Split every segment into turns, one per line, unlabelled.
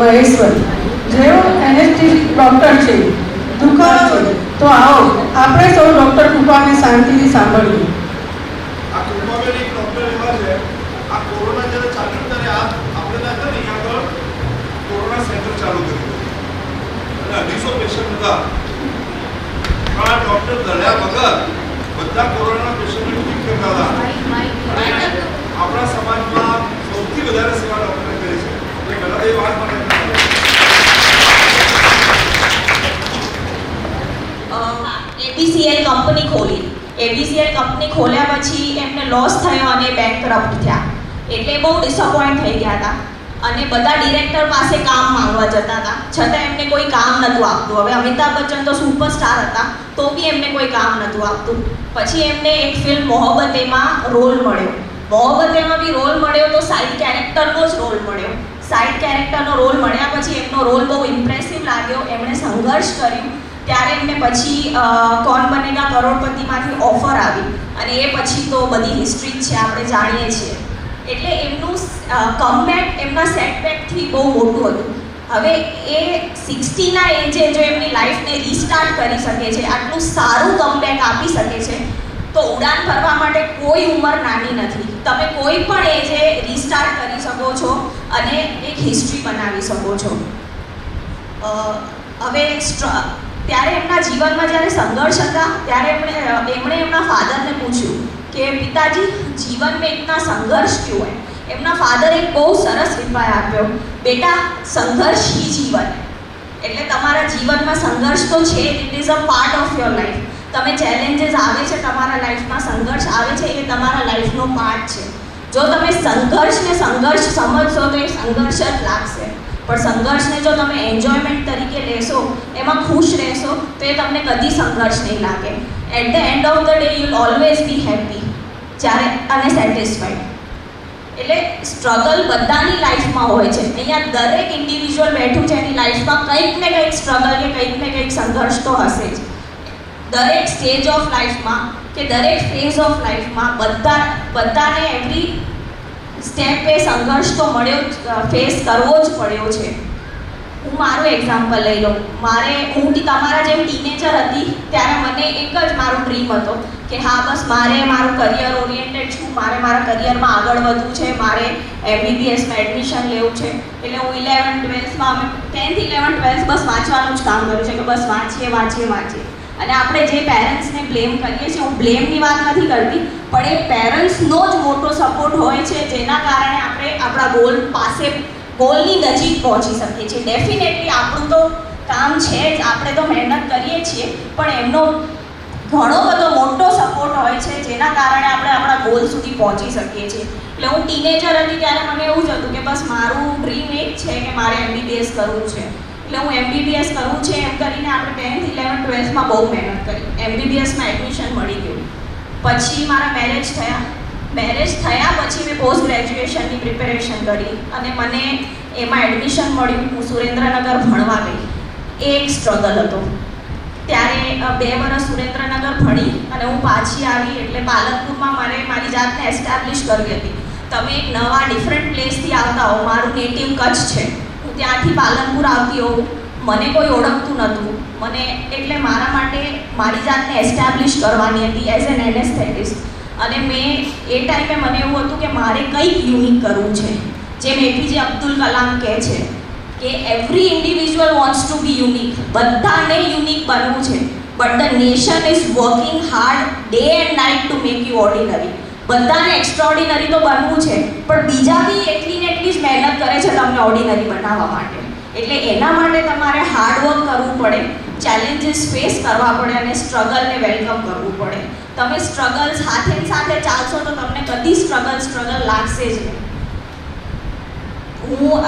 મહેશ્વર, જેઓ anaesthetic doctor છે. દુખાવો છે તો આવો આપણે સૌ ડૉક્ટર કૃપાને શાંતિથી સાંભળીએ.
આ કૃપાબેન એક ડૉક્ટર એવા છે, આ કોરોના જ્યારે ચાલુ ત્યારે આપણે હતા ને અહીંયા આગળ કોરોના સેન્ટર ચાલુ કર્યું અને 250 પેશન્ટ હતા. પણ આ ડૉક્ટર દળ્યા વગર બધા કોરોના પેશન્ટને ઠીક કરતા હતા. આપણા સમાજમાં સૌથી વધારે સેવા ડૉક્ટરે કરી છે. એટલે પહેલાં એ વાત મને
એબીસીએલ કંપની ખોલી. એબીસીએલ કંપની ખોલ્યા પછી એમને લોસ થયો અને બેંકરપ્ટ થયા. એટલે બહુ ડિસઅપોઇન્ટ થઈ ગયા હતા અને બધા ડિરેક્ટર પાસે કામ માંગવા જતા હતા, છતાં એમને કોઈ કામ નહોતું આપતું. હવે અમિતાભ બચ્ચન તો સુપરસ્ટાર હતા તો બી એમને કોઈ કામ નહોતું આપતું. પછી એમને એક ફિલ્મ મોહબ્બતેમાં રોલ મળ્યો. મોહબ્બતેમાં બી રોલ મળ્યો તો સાઇડ કેરેક્ટરનો જ રોલ મળ્યો. સાઇડ કેરેક્ટરનો રોલ મળ્યા પછી એમનો રોલ બહુ ઇમ્પ્રેસિવ લાગ્યો. એમણે સંઘર્ષ કર્યું. ત્યારે એમને પછી કોન બનેગા કરોડપતિમાંથી ઓફર આવી અને એ પછી તો બધી હિસ્ટ્રી જ છે, આપણે જાણીએ છીએ. એટલે એમનું કમબેક એમના સેટબેકથી બહુ મોટું હતું. હવે એ 60ના એજે જો એમની લાઈફને રિસ્ટાર્ટ કરી શકે છે, આટલું સારું કમબેક આપી શકે છે, તો ઉડાન ભરવા માટે કોઈ ઉંમર નાની નથી. તમે કોઈ પણ એજે રિસ્ટાર્ટ કરી શકો છો અને એક હિસ્ટ્રી બનાવી શકો છો. હવે ત્યારે એમના જીવનમાં જ્યારે સંઘર્ષ હતા ત્યારે એમણે એમના ફાધરને પૂછ્યું કે પિતાજી જીવન में इतना संघर्ष क्यों है. એમના ફાધરે એક બહુ સરસ રિપ્લાય આપ્યો, બેટા સંઘર્ષ ही जीवन है. એટલે તમારા જીવનમાં સંઘર્ષ તો છે, it is a part of your life. તમે ચેલેન્જીસ આવે છે તમારા લાઈફમાં, સંઘર્ષ આવે છે, એ તમારા લાઈફનો પાર્ટ છે. જો તમે સંઘર્ષને સંઘર્ષ સમજશો તો એ સંઘર્ષ જ લાગશે. પણ સંઘર્ષને જો તમે એન્જોયમેન્ટ તરીકે લેશો, એમાં ખુશ રહેશો, તો એ તમને કદી સંઘર્ષ નહીં લાગે. At the end of the day you will always be happy અને સેટિસ્ફાઈડ. એટલે સ્ટ્રગલ બધાની લાઈફમાં હોય છે. અહીંયા દરેક ઇન્ડિવિજ્યુઅલ બેઠું છે એની લાઈફમાં કંઈક ને કંઈક સ્ટ્રગલ કે કંઈક ને કંઈક સંઘર્ષ તો હશે જ. દરેક સ્ટેજ ઓફ લાઈફમાં કે દરેક ફેઝ ઓફ લાઈફમાં બધાને એવરી સ્ટેપે સંઘર્ષ તો ફેસ કરવો જ પડ્યો છે. હું મારું એક્ઝામ્પલ લઈ લઉં. હું તમારા જેમ ટીનેજર હતી ત્યારે મને એક જ મારો ડ્રીમ હતો કે હા બસ મારે મારું કરિયર ઓરિએન્ટેડ છું, મારે મારા કરિયરમાં આગળ વધવું છે, મારે MBBSમાં એડમિશન લેવું છે. એટલે હું 11th 12thમાં અમે 10th 11th 12th બસ વાંચવાનું જ કામ કર્યું છે કે બસ વાંચીએ. અને આપણે જે પેરેન્ટ્સને બ્લેમ કરીએ છીએ, હું બ્લેમની વાત નથી કરતી, પણ એ પેરેન્ટ્સનો જ મોટો સપોર્ટ હોય છે જેના કારણે આપણે આપણા ગોલની નજીક પહોંચી શકીએ છીએ. ડેફિનેટલી આપણું તો કામ છે જ, આપણે તો મહેનત કરીએ છીએ, પણ એમનો ઘણો બધો મોટો સપોર્ટ હોય છે જેના કારણે આપણે આપણા ગોલ સુધી પહોંચી શકીએ છીએ. એટલે હું ટીનેજર હતી ત્યારે મને એવું જ હતું કે બસ મારું ડ્રીમ એક છે કે મારે MBBS કરવું છે. એટલે હું MBBS કરવું છે એમ કરીને આપણે 10th 11th 12thમાં બહુ મહેનત કરી. MBBSમાં એડમિશન મળી ગયું. પછી મારા મેરેજ થયા પછી મેં પોસ્ટ ગ્રેજ્યુએશનની પ્રિપેરેશન કરી અને મને એમાં એડમિશન મળ્યું. હું સુરેન્દ્રનગર ભણવા ગઈ. એ એક સ્ટ્રગલ હતો. ત્યારે 2 વર્ષ સુરેન્દ્રનગર ભણી અને હું પાછી આવી એટલે પાલનપુરમાં મારી જાતને એસ્ટાબ્લિશ કરવી હતી. તમે એક નવા ડિફરન્ટ પ્લેસથી આવતા હો, મારું નેટિવ કચ્છ છે, હું ત્યાંથી પાલનપુર આવતી હોઉં, મને કોઈ ઓળખતું નહોતું. એટલે મારા માટે મારી જાતને એસ્ટાબ્લિશ કરવાની હતી એઝ એન એનેસ્થેટિસ્ટ. અને એ ટાઈમે મને એવું હતું કે મારે કંઈક યુનિક કરવું છે. જેમ APJ અબ્દુલ કલામ કહે છે કે every individual wants to be unique. બધાને યુનિક બનવું છે, but the nation is working hard day and night to make you ordinary. બધાને એક્સ્ટ્રાઓર્ડિનરી તો બનવું છે, પણ બીજા બી એટલી ને એટલી જ મહેનત કરે છે તમને ઓર્ડિનરી બનાવવા માટે. એટલે એના માટે તમારે હાર્ડવર્ક કરવું પડે, ચેલેન્જીસ ફેસ કરવા પડે અને સ્ટ્રગલને વેલકમ કરવું પડે. તમે સ્ટ્રગલ સાથે ચાલશો તો તમને કદી સ્ટ્રગલ લાગશે જ નહીં. હું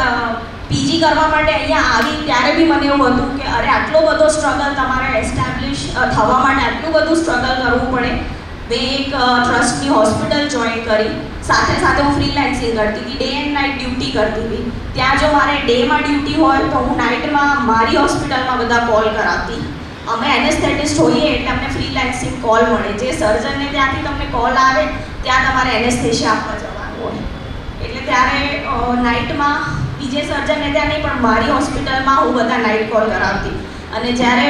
PG કરવા માટે અહીંયા આવી ત્યારે બી મને એવું હતું કે અરે આટલો બધો સ્ટ્રગલ તમારે એસ્ટાબ્લિશ થવા માટે આટલું બધું સ્ટ્રગલ કરવું પડે. મેં એક ટ્રસ્ટની હોસ્પિટલ જોઈન કરી. સાથે હું ફ્રીલાન્સિંગ કરતી હતી, ડે એન્ડ નાઇટ ડ્યુટી કરતી હતી. ત્યાં જો મારે ડેમાં ડ્યુટી હોય તો હું નાઇટમાં મારી હોસ્પિટલમાં બધા કોલ કરાવતી. અમે એનેસ્થેટિસ્ટ હોઈએ એટલે અમને ફ્રીલાન્સિંગ કોલ મળે. જે સર્જનને ત્યાંથી તમને કોલ આવે ત્યાં તમારે એનેસ્થેશિયા આપવા જવાનું હોય. એટલે ત્યારે નાઇટમાં બીજે સર્જનને ત્યાં નહીં, પણ મારી હોસ્પિટલમાં હું બધા નાઇટ કોલ કરાવતી. અને જ્યારે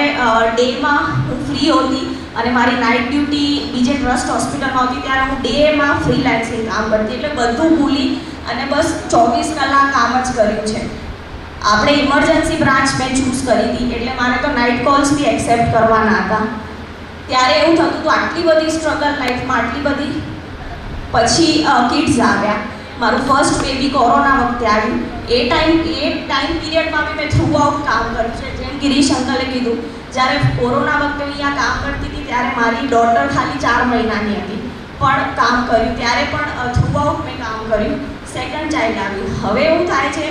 ડેમાં હું ફ્રી હોતી અને મારી નાઇટ ડ્યુટી બીજે ટ્રસ્ટ હોસ્પિટલમાં હતી, ત્યારે હું ડેમાં ફ્રીલાન્સિંગ કામ કરતી. એટલે બધું ભૂલી અને બસ 24 કલાક કામ જ કર્યું છે. આપણે ઇમરજન્સી બ્રાન્ચ મેં ચૂઝ કરી હતી, એટલે મારે તો નાઇટ કોલ્સ બી એક્સેપ્ટ કરવાના હતા. ત્યારે એવું થતું હતું, આટલી બધી સ્ટ્રગલ લાઈફમાં, આટલી બધી. પછી કિડ્સ આવ્યા. મારું ફર્સ્ટ બેબી કોરોના વખતે આવ્યું. એ ટાઈમ પીરિયડમાં બી મેં થ્રુ આઉટ કામ કર્યું છે. જેમ ગિરીશ અંકલે કીધું, જ્યારે કોરોના વખતે અહીંયા કામ કરતી હતી ત્યારે મારી ડોટર ખાલી 4 મહિનાની હતી, પણ કામ કર્યું. ત્યારે પણ થ્રુ આઉટ મેં કામ કર્યું. સેકન્ડ ચાઇલ્ડ આવ્યું. હવે એવું થાય છે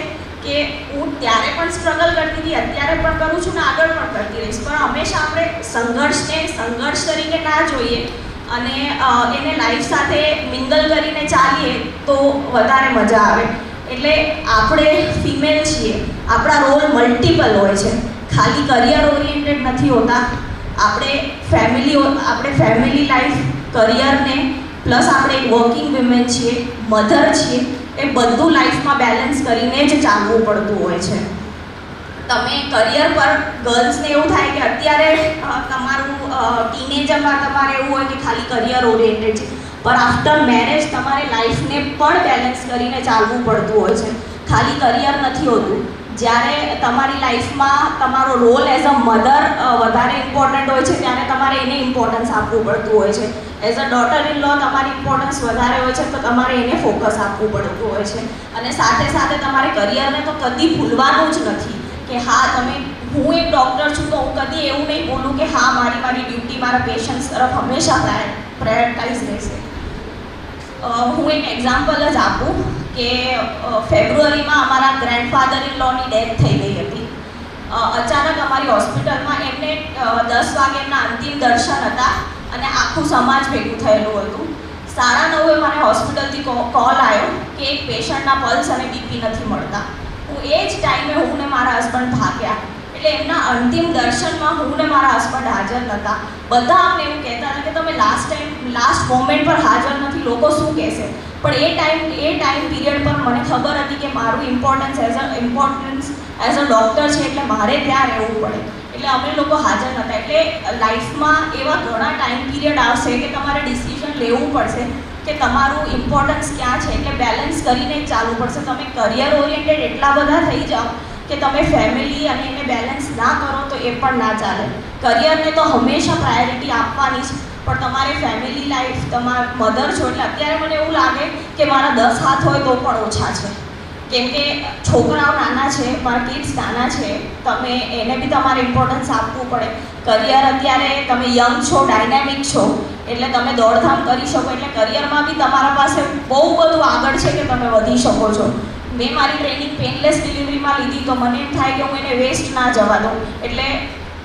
કે હું ત્યારે પણ સ્ટ્રગલ કરતી હતી, અત્યારે પણ કરું છું ને આગળ પણ કરતી રહીશ. પણ હંમેશા આપણે સંઘર્ષને સંઘર્ષ તરીકે ના જોઈએ અને એને લાઈફ સાથે મિંગલ કરીને ચાલીએ તો વધારે મજા આવે. એટલે આપણે ફિમેલ છીએ, આપણા રોલ મલ્ટિપલ હોય છે, ખાલી કરિયર ઓરિએન્ટેડ નથી હોતા. આપણે ફેમિલી લાઈફ, કરિયરને પ્લસ આપણે એક વર્કિંગ વિમેન છીએ, મધર છીએ, એ બધું લાઈફમાં બેલેન્સ કરીને જ ચાલવું પડતું હોય છે. તમે કરિયર પર ગર્લ્સને એવું થાય કે અત્યારે તમારું ટીનેજરમાં તમારે એવું હોય કે ખાલી કરિયર ઓરિએન્ટેડ છે, પણ આફ્ટર મેરેજ તમારે લાઈફને પણ બેલેન્સ કરીને ચાલવું પડતું હોય છે. ખાલી કરિયર નથી હોતું. જ્યારે તમારી લાઈફમાં તમારો રોલ એઝ અ મધર વધારે ઇમ્પોર્ટન્ટ હોય છે, ત્યારે તમારે એને ઇમ્પોર્ટન્સ આપવું પડતું હોય છે. As a daughter in law તમારી ઇમ્પોર્ટન્સ વધારે હોય છે, તો તમારે એને ફોકસ આપવું પડતું હોય છે. અને સાથે સાથે તમારે કરિયરને તો કદી ભૂલવાનું જ નથી કે હા હું એક ડૉક્ટર છું, તો હું કદી એવું નહીં બોલું કે હા મારી ડ્યુટી મારા પેશન્ટ્સ તરફ હંમેશા પ્રાયોરિટાઇઝ રહેશે. હું એક એક્ઝામ્પલ જ આપું કે ફેબ્રુઆરીમાં અમારા ગ્રેન્ડફાધર ઇન લોની ડેથ થઈ ગઈ હતી. અચાનક અમારી હોસ્પિટલમાં એમને 10 વાગે એમના અંતિમ દર્શન હતા અને આખું સમાજ ભેગું થયેલું હતું. 9:30 મને હોસ્પિટલથી કોલ આવ્યો કે એક પેશન્ટના પલ્સ અને બીપી નથી મળતા. એ જ ટાઈમે હું ને મારા હસબન્ડ ભાગ્યા. એટલે એમના અંતિમ દર્શનમાં હું ને મારા હસબન્ડ હાજર નહોતા. બધા અમને એવું કહેતા હતા કે તમે લાસ્ટ મોમેન્ટ પર હાજર નથી, લોકો શું કહેશે. પણ એ ટાઈમ પીરિયડ પર મને ખબર હતી કે મારું ઇમ્પોર્ટન્સ એઝ અ ડૉક્ટર છે, એટલે મારે ત્યાં રહેવું પડે. એટલે અમે લોકો હાજર નહોતા. એટલે લાઈફમાં એવા ઘણા ટાઈમ પીરિયડ આવશે કે તમારે ડિસિઝન લેવું પડશે કે તમારું ઇમ્પોર્ટન્સ ક્યાં છે. એટલે બેલેન્સ કરીને જ ચાલવું પડશે. તમે કરિયર ઓરિએન્ટેડ એટલા બધા થઈ જાઓ કે તમે ફેમિલી અને એને બેલેન્સ ના કરો તો એ પણ ના ચાલે. કરિયરને તો હંમેશા પ્રાયોરિટી આપવાની જ, પણ તમારે ફેમિલી લાઈફ, તમારા મધર છો, એટલે અત્યારે મને એવું લાગે કે મારા 10 હાથ હોય તો પણ ઓછા છે. કેમ કે છોકરાઓ નાના છે, મારા કિડ્સ નાના છે, તમે એને બી તમારે ઇમ્પોર્ટન્સ આપવું પડે. કરિયર અત્યારે તમે યંગ છો, ડાયનામિક છો, એટલે તમે દોડધામ કરી શકો. એટલે કરિયરમાં બી તમારા પાસે બહુ બધું આગળ છે કે તમે વધી શકો છો. મેં મારી ટ્રેનિંગ પેનલેસ ડિલિવરીમાં લીધી, તો મને એમ થાય કે હું એને વેસ્ટ ના જવા દઉં. એટલે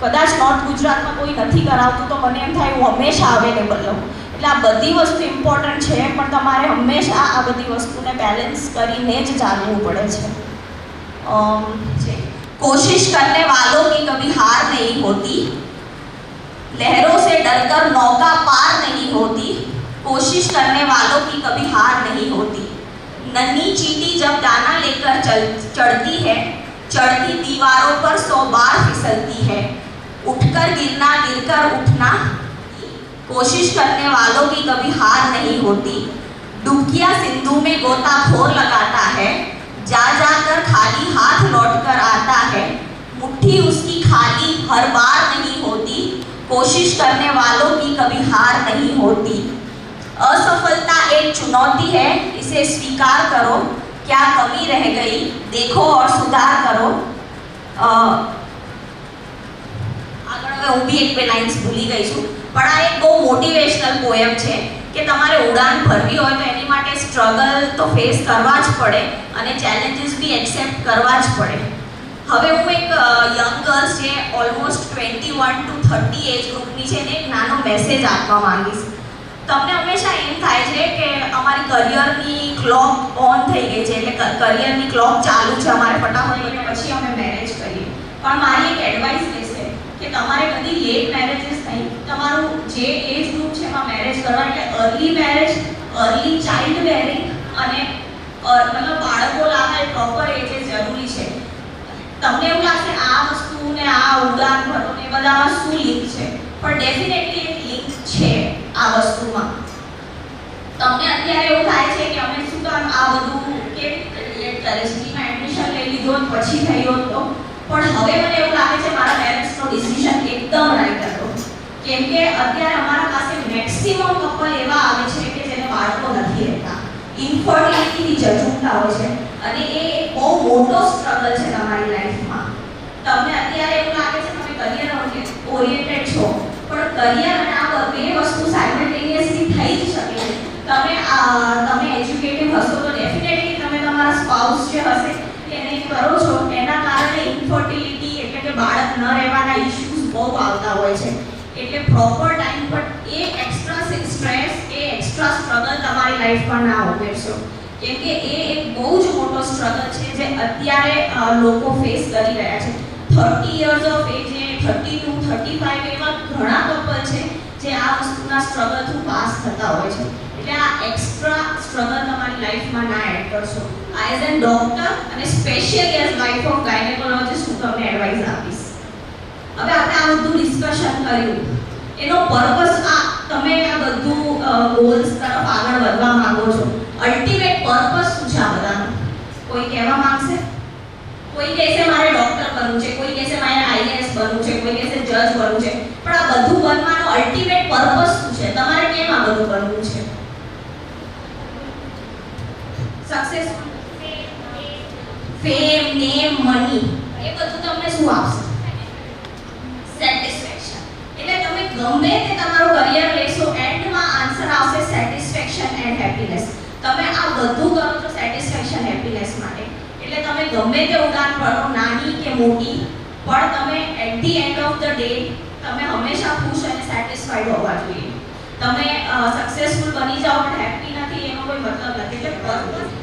કદાચ નોર્થ ગુજરાતમાં કોઈ નથી કરાવતું, તો મને એમ થાય હું હંમેશા અવેલેબલ રહું. એટલે આ બધી વસ્તુ ઇમ્પોર્ટન્ટ છે, પણ તમારે હંમેશા આ બધી વસ્તુને બેલેન્સ કરીને જ ચાલવું પડે છે. कोशिश करने वालों की कभी हार नहीं होती, लहरों से डरकर नौका पार नहीं होती, कोशिश करने वालों की कभी हार नहीं होती। नन्ही चींटी जब दाना लेकर चढ़ती है, चढ़ती दीवारों पर 100 बार फिसलती है, उठकर गिरना, गिरकर उठना, कोशिश करने वालों की कभी हार नहीं होती। डुबकियां सिंधु में गोताखोर लगाता है, जा जाकर खाली हाथ लौटकर आता है, मुट्ठी उसकी खाली हर बार नहीं होती, कोशिश करने वालों की कभी हार नहीं होती। असफलता एक चुनौती है, इसे स्वीकार करो, क्या कमी रह गई देखो और सुधार करो। આગળ હવે હું બી 1-2 લાઇન્સ ભૂલી ગઈ છું, પણ આ એક બહુ મોટિવેશનલ પોએમ છે કે તમારે ઉડાન ભરવી હોય તો એની માટે સ્ટ્રગલ તો ફેસ કરવા જ પડે અને ચેલેન્જીસ બી એક્સેપ્ટ કરવા જ પડે. હવે હું એક યંગ ગર્લ્સ જે ઓલમોસ્ટ 21 to 30 એજ ગ્રુપની છે ને એક નાનો મેસેજ આપવા માંગીશ. તમને હંમેશા એમ થાય છે કે અમારી કરિયરની ક્લોક ઓન થઈ ગઈ છે, એટલે કરિયરની ક્લોક ચાલુ છે, અમારે ફટાફટ કરીને પછી અમે મેરેજ કરીએ. પણ મારી એક એડવાઇસ રહેશે કે તમારે કદી લેટ મેરેજીસ નહીં, તમારું જે એજ ગ્રુપ છે એમાં મેરેજ કરવા. એટલે early marriage, early child bearing અને મતલબ બાળકો લાવવા એ પ્રોપર એજ જરૂરી છે. તમને એવું લાગશે આ વસ્તુ ને આ ઉડાન ભરો ને બધામાં શું લિંક છે, પણ ડેફિનેટલી એક લિંક છે આ વસ્તુમાં. તમને અત્યારે એવું થાય છે કે અમે શું કામ આ બધું કેવી રીતે રિલેટ કરે છે, મેં એડમિશન લઈ લીધો પછી થયો તો, પણ હવે મને એવું લાગે છે મારા પેરેન્ટ્સનો ડિસિઝન એકદમ રાઈટ હતો. કેમ કે અત્યારે અમારા પાસે મેક્સિમમ કપલ એવા આવે છે કે જેને બાળકો નથી રહેતા, ઇન્ફર્ટિલિટીની ઝઝૂમતા હોય છે, અને એ એક બહુ મોટો સ્ટ્રગલ છે તમારી લાઈફમાં. તમને અત્યારે એવું લાગે છે તમે કરિયર ઓરિએન્ટેડ છો, પણ કરિયર અને આ બે વસ્તુ સાયમલ્ટેનિયસલી થઈ જ શકે છે. તમે એજ્યુકેટેડ હશો તો ડેફિનેટલી તમે તમારા સ્પાઉસ જે હશે એને કરો છો, એના કારણે ઇન્ફર્ટિલિટી એટલે કે બાળક ન રહેવાના ઇશ્યુઝ બહુ આવતા હોય છે. એટલે પ્રોપર ટાઈમ પર એ એક્સ્ટ્રા સ્ટ્રેસ એ એક્સ્ટ્રા સ્ટ્રગલ તમારી લાઈફમાં ના ઉમેરશો, કેમ કે એ એક બહુ જ મોટો સ્ટ્રગલ છે જે અત્યારે લોકો ફેસ કરી રહ્યા છે. 30 યર્સ ઓફ એજ, 32, 35 એવા ઘણા કપલ છે જે આ વસ્તુના સ્ટ્રગલ થ્રુ પાસ થતા હોય છે. એટલે આ એક્સ્ટ્રા સ્ટ્રગલ તમારી લાઈફમાં ના એડ કરશો. એઝ એન ડોક્ટર અને specially as wife of gynaecologist હું તમને એડવાઇસ આપીશ. હવે આપણે આ બધું ડિસ્કશન કર્યું, એનો પર્પસ તમે આ બધું ગોલ્સ તરફ આગળ વધવા માંગો છો, અલ્ટિમેટ પર્પસ શું છે આ બધાનો? કોઈ કહેવા માંગશે? કોઈ કહેશે મારે ડોક્ટર બનવું છે, કોઈ કહેશે મારે આઈએએસ બનવું છે, કોઈ કહેશે જજ બનવું છે, પણ આ બધું બનવાનો અલ્ટિમેટ પર્પસ શું છે? તમારે કેમ આ બધું બનવું છે? સક્સેસ, ફેમ, નેમ, મની, એ બધું તમને શું આપશે? સેટિસ્ફેક્શન. એટલે તમે ગમે તે તમારું કરિયર લેશો, એન્ડમાં આન્સર આવશે સેટિસ્ફેક્શન એન્ડ હેપીનેસ. તમે આ બધું કરો છો સેટિસ્ફેક્શન હેપીનેસ માટે. એટલે તમે ગમે તે ઉડાન ભરો, નાની કે મોટી, પણ તમે at the end of the day તમે હંમેશા ખુશ અને સેટિસ્ફાઈડ હોવા જોઈએ. તમે સક્સેસફુલ બની જાઓ પણ હેપી નથી એનો કોઈ મતલબ નથી. એટલે પર્પસ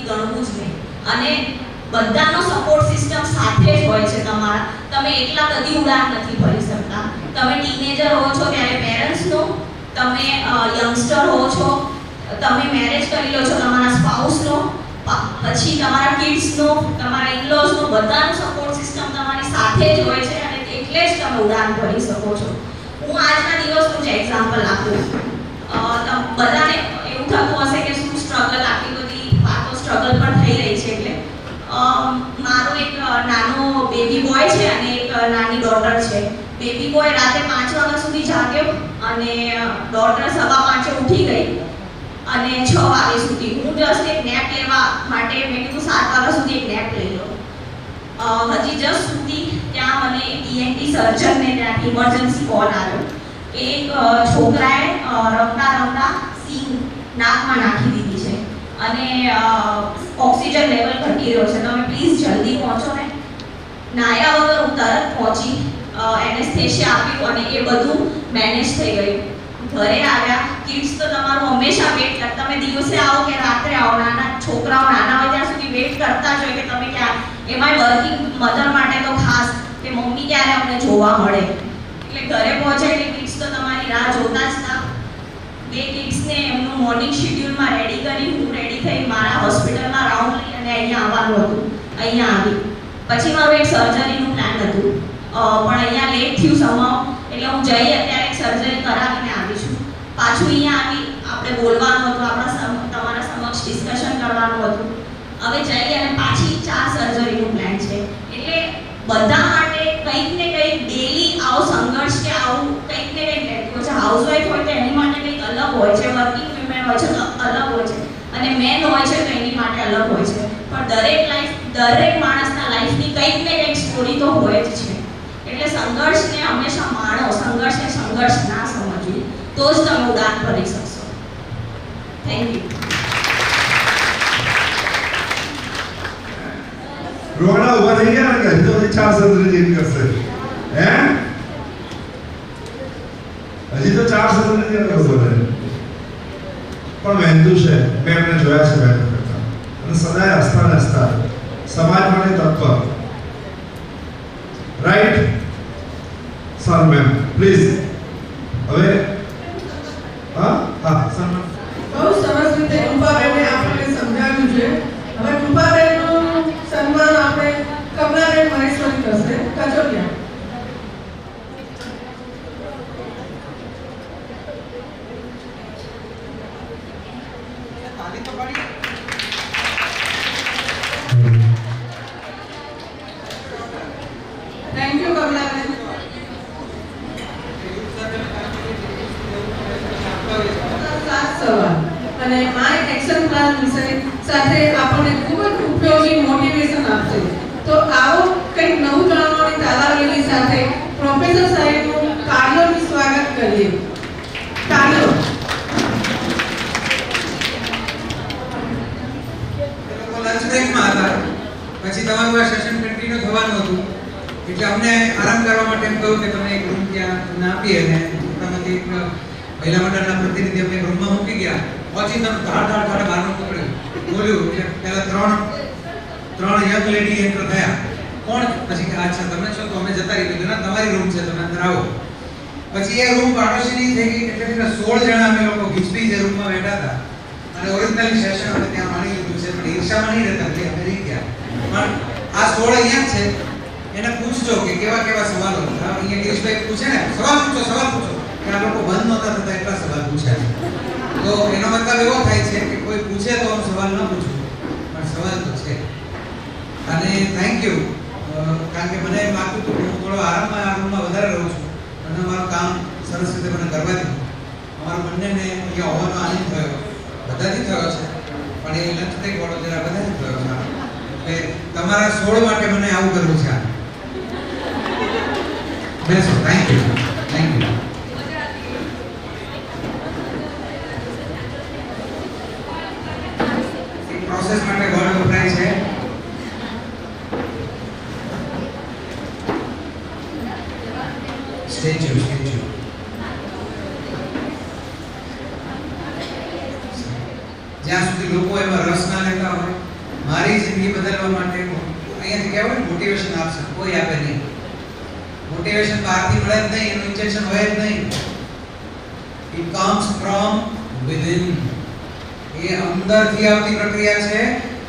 ગણવું જ નહીં, અને બધાનો સપોર્ટ સિસ્ટમ સાથે જ હોય છે તમારા. તમે એકલા બધી ઉડાન નથી ભરી શકતા. તમે ટીનેજર હો છો ત્યારે પેરેન્ટ્સનો, તમે યંગસ્ટર હો છો, તમે મેરેજ કરી લો છો તમારા સ્પાઉસનો, પછી તમારા કિડ્સનો, તમારા ઇનલોઝનો, બધાનો સપોર્ટ સિસ્ટમ તમારી સાથે જ હોય છે, અને એટલે જ તમે ઉડાન ભરી શકો છો. હું આજના દિવસનું જ એક્ઝામ્પલ આપું. બધાને એવું થતું હશે કે શું સ્ટ્રગલ, આટલી બધી વાતો સ્ટ્રગલ પર થઈ રહી છે. એટલે મારો એક નાનો બેબી બોય છે અને એક નાની ડોટર છે. બેબી બોય રાતે 5 વાગ્યા સુધી જાગ્યો અને ડોટર 5:15 ઉઠી ગઈ અને 6 વાગ્યા સુધી. હું જસ્ટ એક નેપ લેવા માટે મેં કીધું 7 વાગ્યા સુધી એક નેપ લઈ લો. હજી જસ્ટ સુધી ત્યાં મને ઈએનટી સર્જનને ત્યાંથી ઇમરજન્સી કોલ આવ્યો. એક છોકરાએ રમતા સીંગ નાકમાં નાખી દીધી છે અને ઓક્સિજન લેવલ ઘટી રહ્યો છે. તમે પ્લીઝ જલ્દી પહોંચો ને. નાયા વગર હું તરત પહોંચી, એનેસ્થેશિયા આપ્યું અને એ બધું મેનેજ થઈ ગયું. ઘરે આવ્યા. કિડ્સ તો તમારું હંમેશા વેટ કરતા, તમે દિવસે આવો કે રાત્રે આવો, નાના છોકરાઓ નાના હોય ત્યાં સુધી વેટ કરતા જ હોય કે તમે ક્યાં, એમાંય વર્કિંગ મધર માટે તો ખાસ કે મમ્મી ક્યારે અમને જોવા મળે. એટલે ઘરે પહોંચે એટલે કિડ્સ તો તમારી રાહ જોતા જ હતા. 2 કિડ્સને એમનું મોર્નિંગ શેડ્યુલમાં રેડી કરી, હું રેડી થઈ મારા હોસ્પિટલમાં રાઉન્ડ લઈ અને અહીંયા આવવાનું હતું. અહીંયા આવી પછી મારું એક સર્જરીનું પ્લાન હતું, પણ અહીંયા લેટ થયું સમાવ, એટલે હું જઈ અત્યારે એક સર્જરી કરાવીને આવી છું. પાછું અહીંયા આવી, આપણે બોલવાનું હતું, તમારા સમક્ષ ડિસ્કશન કરવાનું હતું. હવે જઈ અને પાછી 4 સર્જરીનું પ્લાન છે. એટલે બધા માટે કંઈક ને કંઈક ડેલી આવો સંઘર્ષ કે આવું કંઈક ને કંઈક રહેતું હોય છે. હાઉસવાઈફ હોય તો એની માટે કંઈક અલગ હોય છે, વર્કિંગ વિમેન હોય છે તો અલગ હોય છે, અને મેન હોય છે તો એની માટે અલગ હોય છે. પણ દરેક માણસના લાઈફની કંઈક ને કંઈક સ્ટોરી તો હોય જ છે. એટલે સંઘર્ષને હંમેશા માણો, સંઘર્ષને સંઘર્ષ ના સમજવું, તો જ તમે ઉડાન ભરી શકશો. Thank you.
રોણા ઉભા થઈ ગયા કે હજી તો 4 સર્જરી જેવી કરશે. હે હજી તો 4 સર્જરી જેવી કરશે ને. પણ મહેનતુ છે, મેં એમને જોયા છે મહેનત કરતા, અને સદાય હસતા ને હસતા, સમાજ માટે તત્પર. Right sir ma'am please. હવે હા સર મેમ
બહુ સરસ રીતે કૃપાબેને થેન્ક યુ કમલાબેન. સાત સવાલ અને માય એક્શન પ્લાન વિષય સાથે આપણને ખૂબ જ ઉપયોગી મોટિવેશન આપશે. તો આવો કંઈક નવું જાણવાની તાલાવેલી સાથે પ્રોફેસર સાહેબનું કાર્યોનું સ્વાગત કરીએ. કાર્યો
લંચ બ્રેકમાં હતા, પછી તમારું આ સેશન કન્ટિન્યુ થવાનું હતું, એટલે અમને આરામ કરવા માટે એમ કહ્યું કે તમે એક રૂમ ત્યાં આપીએ અને મોટામાંથી એક મહિલા મંડળના પ્રતિનિધિ અમને રૂમમાં મૂકી ગયા. પછી તમે ધાડ બહારનું પકડ્યું, બોલ્યું એટલે પહેલા ત્રણ યંગ લેડી એન્ટર થયા. કોણ? પછી કે અચ્છા તમે છો, તો અમે જતા રહી કીધું ના તમારી રૂમ છે, તમે અંદર આવો. પછી એ રૂમ પાડોશીની થઈ ગઈ, એટલે 16 જણા અમે લોકો ગીચબી જે રૂમમાં બેઠા હતા અને ઓરિજિનલ સેશન અમે ત્યાં માણી લીધું છે, પણ ઈર્ષામાં નહીં રહેતા એટલે અમે નહીં ગયા. પણ આ 16 અહીંયા છે, એને પૂછજો કે કેવા સવાલો. અહીંયા ગિરીશભાઈ પૂછે ને સવાલ પૂછો કે આ લોકો બંધ નહોતા થતા એટલા સવાલ પૂછ્યા છે. તો એનો મતલબ એવો થાય છે કે કોઈ પૂછે તો હું સવાલ ન પૂછું, પણ સવાલ તો છે. અને થેન્ક યુ, કારણ કે મને એમ લાગતું હતું કે હું થોડો આ રૂમમાં વધારે રહું છું અને મારું કામ સરસ રીતે મને કરવા દીધું. અમારા બંનેને અહીંયા હોવાનો આનંદ થયો, બધાથી થયો છે, પણ એ લંચ બ્રેક વાળો જરા બધાથી થયો છે. એટલે તમારા 16 માટે મને આવું કરવું છે. બેસો. Thank you. પ્રોસેસ માટે વર્ડ વપરાય છે. સ્ટેચ્યુ. જ્યાં સુધી લોકો એમાં રસ ના લેતા હોય, મારી જિંદગી બદલવા માટે અહીંયાથી કહેવાય મોટિવેશન આપશે, કોઈ આપે નહીં. મોટિવેશન બહારથી મળે જ નહીં, એનું ઇન્જેક્શન હોય જ નહીં. It comes from within. એ અંદરથી આવતી પ્રક્રિયા છે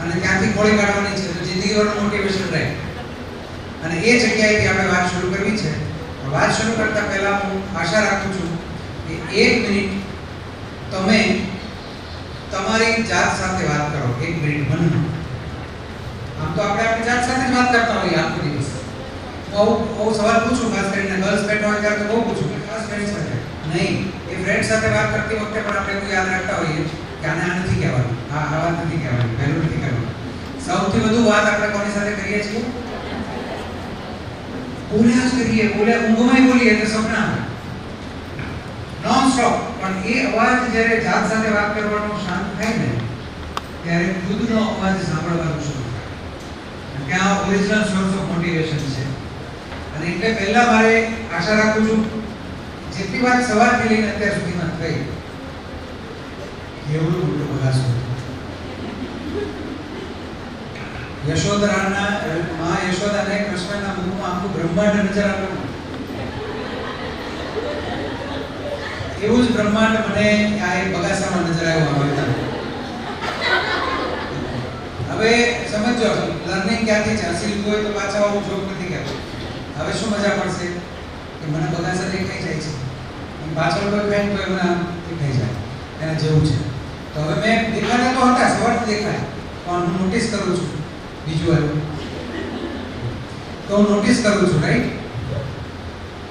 અને ત્યાંથી ખોળી કાઢવાની છે, તો જિંદગીભરનું મોટિવેશન રહે. અને એ જગ્યાએથી આપણે વાત શરૂ કરવી છે. વાત શરૂ કરતા પહેલા હું આશા રાખું છું કે 1 મિનિટ તમે તમારી જાત સાથે વાત કરો. 1 મિનિટ મનમાં. આમ તો આપણે આપણી જાત સાથે જ વાત કરતા હોઈએ આખો દિવસ. બહુ સવાલ પૂછું, ખાસ કરીને ગર્લ્સ બેઠા હોય ત્યારે તો બહુ પૂછું કે ખાસ ફ્રેન્ડ સાથે નહીં. એ ફ્રેન્ડ સાથે વાત કરતી વખતે પણ આપણે એવું યાદ રાખતા હોઈએ કે આને આ નથી કહેવાનું, આ વાત નથી કહેવાની, પહેલું નથી કરવાનું. સૌથી વધુ વાત આપણે કોની સાથે કરીએ છીએ? બોલ્યા જ કરીએ, ઊંઘમાં બોલીએ તો સપના નોન સ્ટોપ. પણ એ અવાજ જ્યારે જાત સાથે વાત કરવાનો શાંત થાય ને, ત્યારે ખુદનો અવાજ સાંભળવાનું શરૂ થાય. ત્યાં ઓરિજિનલ સોર્સ ઓફ મોટિવેશન છે. અને એટલે પહેલા મારે આશા રાખું છું જેટલી વાત સવારથી લઈને અત્યાર સુધીમાં થઈ, એવડું મોટું બગાસું યશોદરાના માં યશોદાને કૃષ્ણના મુખમાં આખું બ્રહ્માંડ નજર આવ્યું. એવું જ બ્રહ્માંડ મને આ એક બગાસામાં નજર આવ્યું. હવે સમજો, લર્નિંગ ક્યાંથી છે? હસી લીધું હોય તો પાછા આવું જોક નથી કહેતો. હવે શું મજા પડશે કે મને બગાસા દેખાઈ જાય છે, પાછળ કોઈ ફેન કોઈ મને આમ દેખાઈ જાય, એના જેવું છે. તો હવે મેં દેખાતા તો હતા, સવારથી દેખાય, પણ હું નોટિસ કરું છું બીજું આવ્યું તો હું નોટિસ કરું છું, રાઈટ?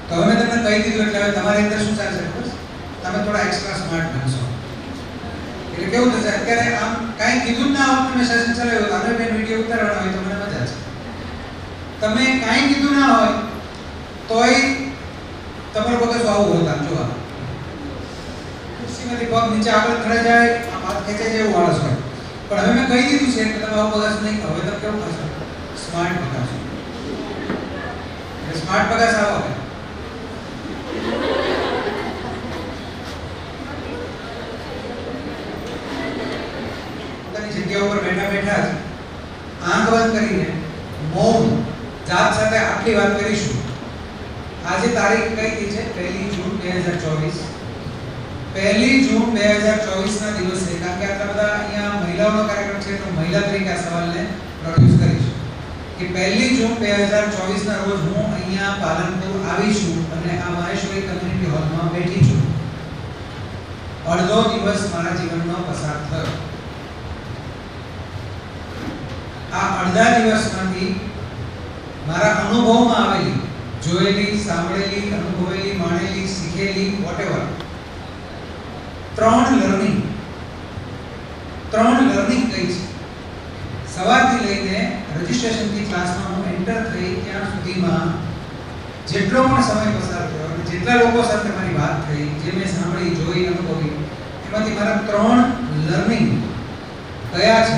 તો હવે મેં તમને કહી દીધું એટલે હવે તમારી અંદર શું ચાલશે ખબર? તમે થોડા એક્સ્ટ્રા સ્માર્ટ બનશો. એટલે કેવું થશે, અત્યારે આમ કાંઈ કીધું જ ના હોત, તમે સેશન ચલાવ્યું, તમે મેં વિડીયો ઉતારવાનો હોય તો મને મજા છે. તમે કાંઈ કીધું ના હોય તોય તમારું બગસ આવું હોત. આમ જોવા ખુરશીમાંથી પગ નીચે આગળ ખડે જાય, આમ હાથ ખેંચાઈ જાય એવું આળસ હોય. પણ હવે મેં કહી દીધું છે કે તમે આવું બગાસ નહીં કરો. હવે તમે કેવું કરશો? સ્માર્ટ બગાસ. એટલે સ્માર્ટ બગાસ આવો. પોતાની જગ્યા ઉપર બેઠા બેઠા જ આંખ બંધ કરીને મૌન જાત સાથે આટલી વાત કરીશું. આજે તારીખ કઈ છે? 1 જૂન 2024. 1 જૂન 2024 ના દિવસે, કારણ કે આટલા બધા અહીંયા મહિલાઓનો કાર્યક્રમ છે તો મહિલા તરીકે આ સવાલને પ્રોડ્યુસ કરીશું કે 1 જૂન 2024 ના રોજ હું અહીંયા પાલનપુર આવીશું અને આ મહેશ્વરી કમ્યુનિટી હોલમાં બેઠી છું. અડધો દિવસ મારા જીવનનો પસાર થયો. અડધા દિવસમાંથી મારા અનુભવમાં આવેલી, જોયેલી, સાંભળેલી, અનુભવેલી, માણેલી, શીખેલી, વોટેવર 3 લર્નિંગ કઈ છે. સવારથી લઈને રજિસ્ટ્રેશનથી ક્લાસમાં હું એન્ટર થઈ ત્યાં સુધીમાં જેટલો પણ સમય પસાર થયો અને જેટલા લોકો સાથે મારી વાત થઈ, જે મેં સાંભળી, જોઈ, અનુભવી, એમાંથી મારા 3 લર્નિંગ કયા છે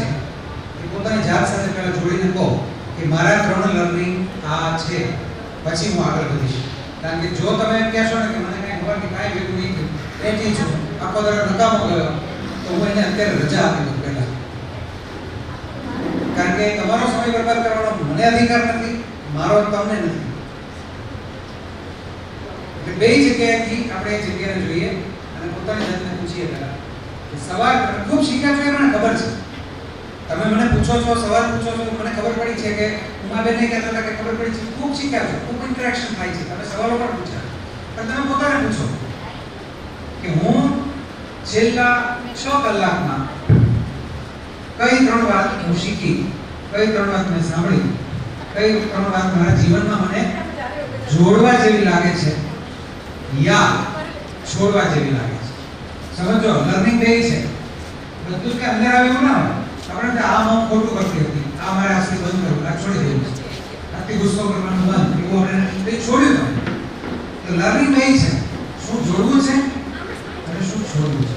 એ પોતાની જાત સાથે પહેલા જોડીને કહો કે મારા 3 લર્નિંગ આ છે, પછી હું આગળ વધીશ. કારણ કે જો તમે એમ કહેશો ને કે મને કાંઈ ખબર કાંઈ ભેગું નહીં થયું, એથી છું, આખો દાડો નકામો ગયો, તો હું એને અત્યારે રજા આપી દઉં પહેલા. કારણ કે તમારો સમય બરબાદ કરવાનો મને અધિકાર નથી, મારો તમને નથી. એટલે બે જગ્યાએથી આપણે એ જગ્યાને જોઈએ અને પોતાની જાતને પૂછીએ પહેલા કે સવાલ ખૂબ શીખ્યા છો એ મને ખબર છે. તમે મને પૂછો છો, સવાલ પૂછો છો, મને ખબર પડી છે કે ઉમાબેન ને કહેતા હતા કે ખબર પડી છે, ખૂબ શીખ્યા છો, ખૂબ ઇન્ટરેક્શન થાય છે, તમે સવાલો પણ પૂછ્યા. પણ તમે પોતાને પૂછો કે હું છેલ્લા 6 કલાકમાં કઈ 3 વાત હું શીખી, કઈ 3 વાત મેં સાંભળી, કઈ 3 વાત મારા જીવનમાં મને જોડવા જેવી લાગે છે યા છોડવા જેવી લાગે છે. સમજો, લર્નિંગ બે છે. બધું કે અંદર આવે એવું ના હોય. આપણે આ હું ખોટું કરતી હતી, આ મારે આજથી બંધ કરવું, આ છોડી દેવું છે, આજથી ગુસ્સો કરવાનું બંધ, એવું આપણે છોડ્યું. તો લર્નિંગ બે છે, શું જોડવું છે અને શું છોડવું છે.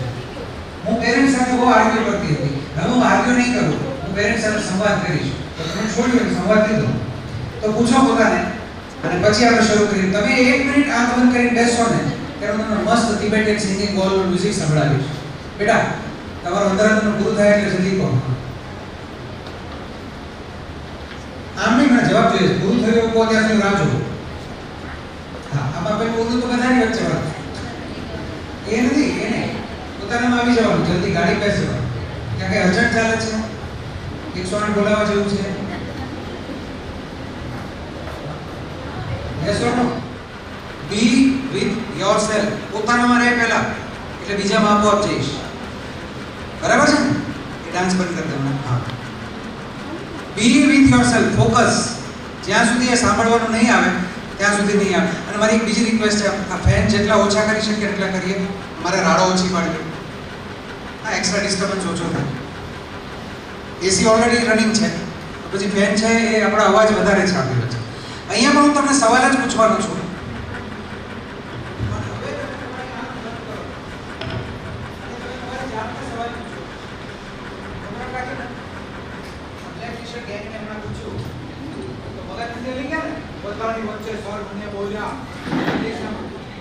હું પેરેન્ટ્સ સાથે બહુ આર્ગ્યુ કરતી હતી, હવે હું આર્ગ્યુ નહીં કરું, હું પેરેન્ટ્સ સાથે સંવાદ કરીશ. તો તમે છોડ્યું, સંવાદ લીધો. તો પૂછો પોતાને અને પછી આપણે શરૂ કરીએ. તમે 1 મિનિટ આંખ બંધ કરીને બેસો ને ત્યારે તમને મસ્ત તિબેટિયન સિંગિંગ બોલ મ્યુઝિક સંભળાવીશ. બેટા તમારું અંતરાત્મા પૂરું થાય એટલે જલ્દી કહો. આમ નહીં, મને જવાબ જોઈએ, પૂરું થયું કહો ત્યાં સુધી રાહ જુઓ. હા, આમાં પેલું બોલું તો બધાની વચ્ચે વાત એ નથી, એ નહીં, પોતાનામાં આવી જવાનું, જલ્દી ગાડી બેસવાનું. ક્યાં કઈ અર્જન્ટ ચાલે છે, 108 બોલાવવા જેવું છે. Yes or no? Be with yourself. પોતાનામાં રહે પહેલા, એટલે બીજામાં આપોઆપ જઈશ. બરાબર છે ને? એ ડાન્સ બંધ કરી દઉં. હા, be with yourself. ફોકસ જ્યાં સુધી એ સાંભળવાનું નહીં આવે ત્યાં સુધી નહીં આવે. અને મારી એક બીજી રિક્વેસ્ટ છે, આ ફેન જેટલા ઓછા કરી શકીએ એટલા કરીએ. મારે રાડો ઓછી પાડવી, આ એક્સ્ટ્રા ડિસ્ટર્બન્સ ઓછો થાય. એસી ઓલરેડી રનિંગ છે, પછી ફેન છે એ આપણો અવાજ વધારે છાપી રહ્યો છે. અહીંયા પણ હું તમને સવાલ જ પૂછવાનો છું.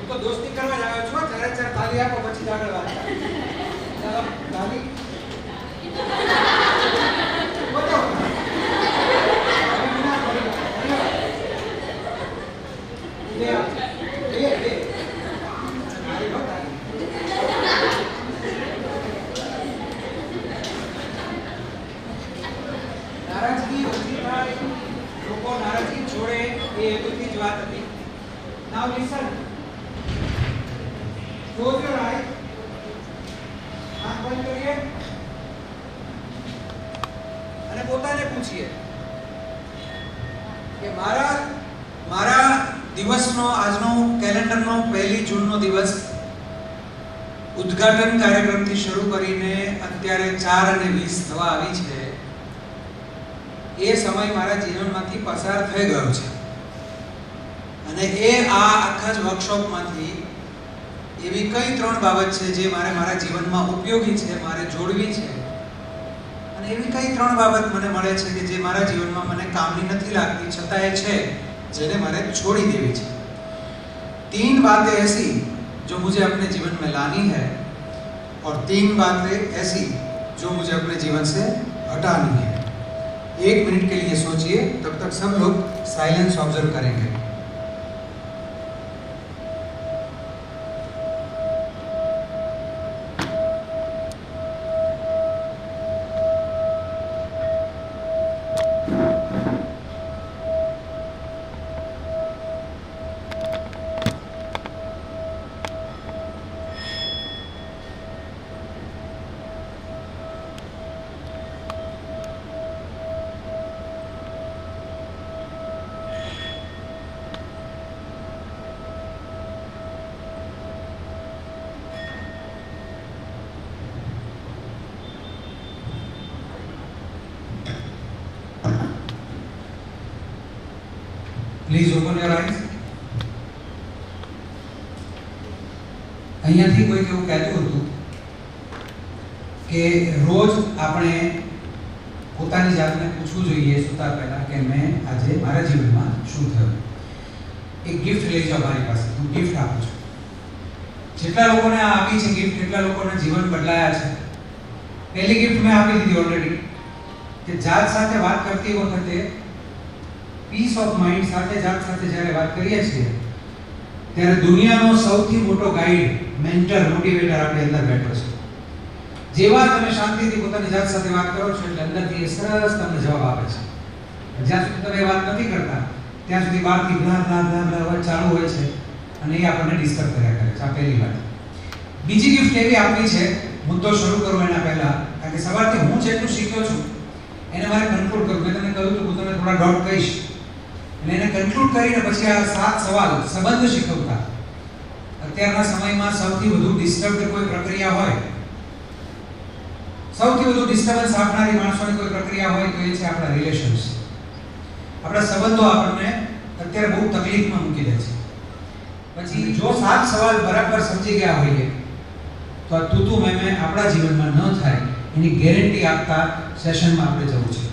તો દોસ્તી કરવા જ આવ્યો છું, ચારે ચાર તાલી આપો પછી જ આગળ વાત. ચાલો તાલી નારાજગી ઓછી થાય, લોકો નારાજગી છોડે, એ હેતુથી જ વાત હતી. Now listen. Close your eyes. આંખ બંધ કરીએ અને પોતાને પૂછીએ કે મારા દિવસનો, આજનો કેલેન્ડરનો 1 જૂનનો દિવસ ઉદ્ઘાટન કાર્યક્રમથી શરૂ કરીને અત્યારે 4:20 થવા આવી છે. એ સમય મારા જીવનમાંથી પસાર થઈ ગયો છે અને એ આ આખા જ વર્કશોપમાંથી એવી કઈ 3 બાબત છે જે મારા જીવનમાં ઉપયોગી છે, મારે જોડવી છે. અને એવી કઈ 3 બાબત મને મળે છે કે જે મારા જીવનમાં મને કામની નથી લાગતી, છતાં એ છે જેને મારે છોડી દેવી છે. 3 बातें ऐसी जो मुझे अपने जीवन में लानी है और 3 बातें ऐसी जो मुझे अपने जीवन से हटानी है. 1 मिनट के लिए सोचिए, तब तक सब लोग साइलेंस ऑब्जर्व करेंगे. Please open your eyes. અહીંયાથી કોઈક એવું કહેતું હતું કે રોજ આપણે પોતાની જાતને પૂછવું જોઈએ સૂતા પહેલા કે મેં આજે મારા જીવનમાં શું થયું. એક ગિફ્ટ લઈ જાઓ મારી પાસે, હું ગિફ્ટ આપું છું. જેટલા લોકોને આ આપી છે ગિફ્ટ, એટલા લોકોના જીવન બદલાયા છે. પહેલી ગિફ્ટ મેં આપી દીધી ઓલરેડી, કે જાત સાથે વાત કરતી વખતે પીસ ઓફ માઇન્ડ સાથે જાત સાથે જ્યારે વાત કરીએ છીએ ત્યારે દુનિયાનો સૌથી મોટો ગાઈડ, મેન્ટર, મોટિવેટર આપણી અંદર બેઠો છે. જેવા તમે શાંતિથી પોતાની જાત સાથે વાત કરો છો એટલે અંદરથી એ સરસ તમને જવાબ આપે છે. જ્યાં સુધી તમે વાત નથી કરતા ત્યાં સુધી બહારથી બ્લા બ્લા બ્લા બ્લા અવાજ ચાલુ હોય છે અને એ આપણને ડિસ્ટર્બ કર્યા કરે છે. આ પહેલી વાત. બીજી ગિફ્ટ એવી આપવી છે, મુદ્દો શરૂ કરો એના પહેલા, કારણ કે સવારથી હું જેટલું શીખ્યો છું એને મારે કન્ક્લુડ કરવું. મેં તમને કહ્યું હતું હું તમને થોડા ડોટ કહીશ અને એને કન્ક્લુડ કરીને પછી આ 7 સવાલ સંબંધ શીખવતા. અત્યારના સમયમાં સૌથી વધુ ડિસ્ટર્બ કોઈ પ્રક્રિયા હોય, સૌથી વધુ ડિસ્ટર્બન્સ આપનારી માણસોની કોઈ પ્રક્રિયા હોય તો એ છે આપણા રિલેશન્સ. આપણા સંબંધો આપણને અત્યારે બહુ તકલીફમાં મૂકી દે છે. પછી જો 7 સવાલ બરાબર સમજી ગયા હોઈએ તો આ તું મેં આપણા જીવનમાં ન થાય એની ગેરંટી આપતા સેશનમાં આપણે જવું છે.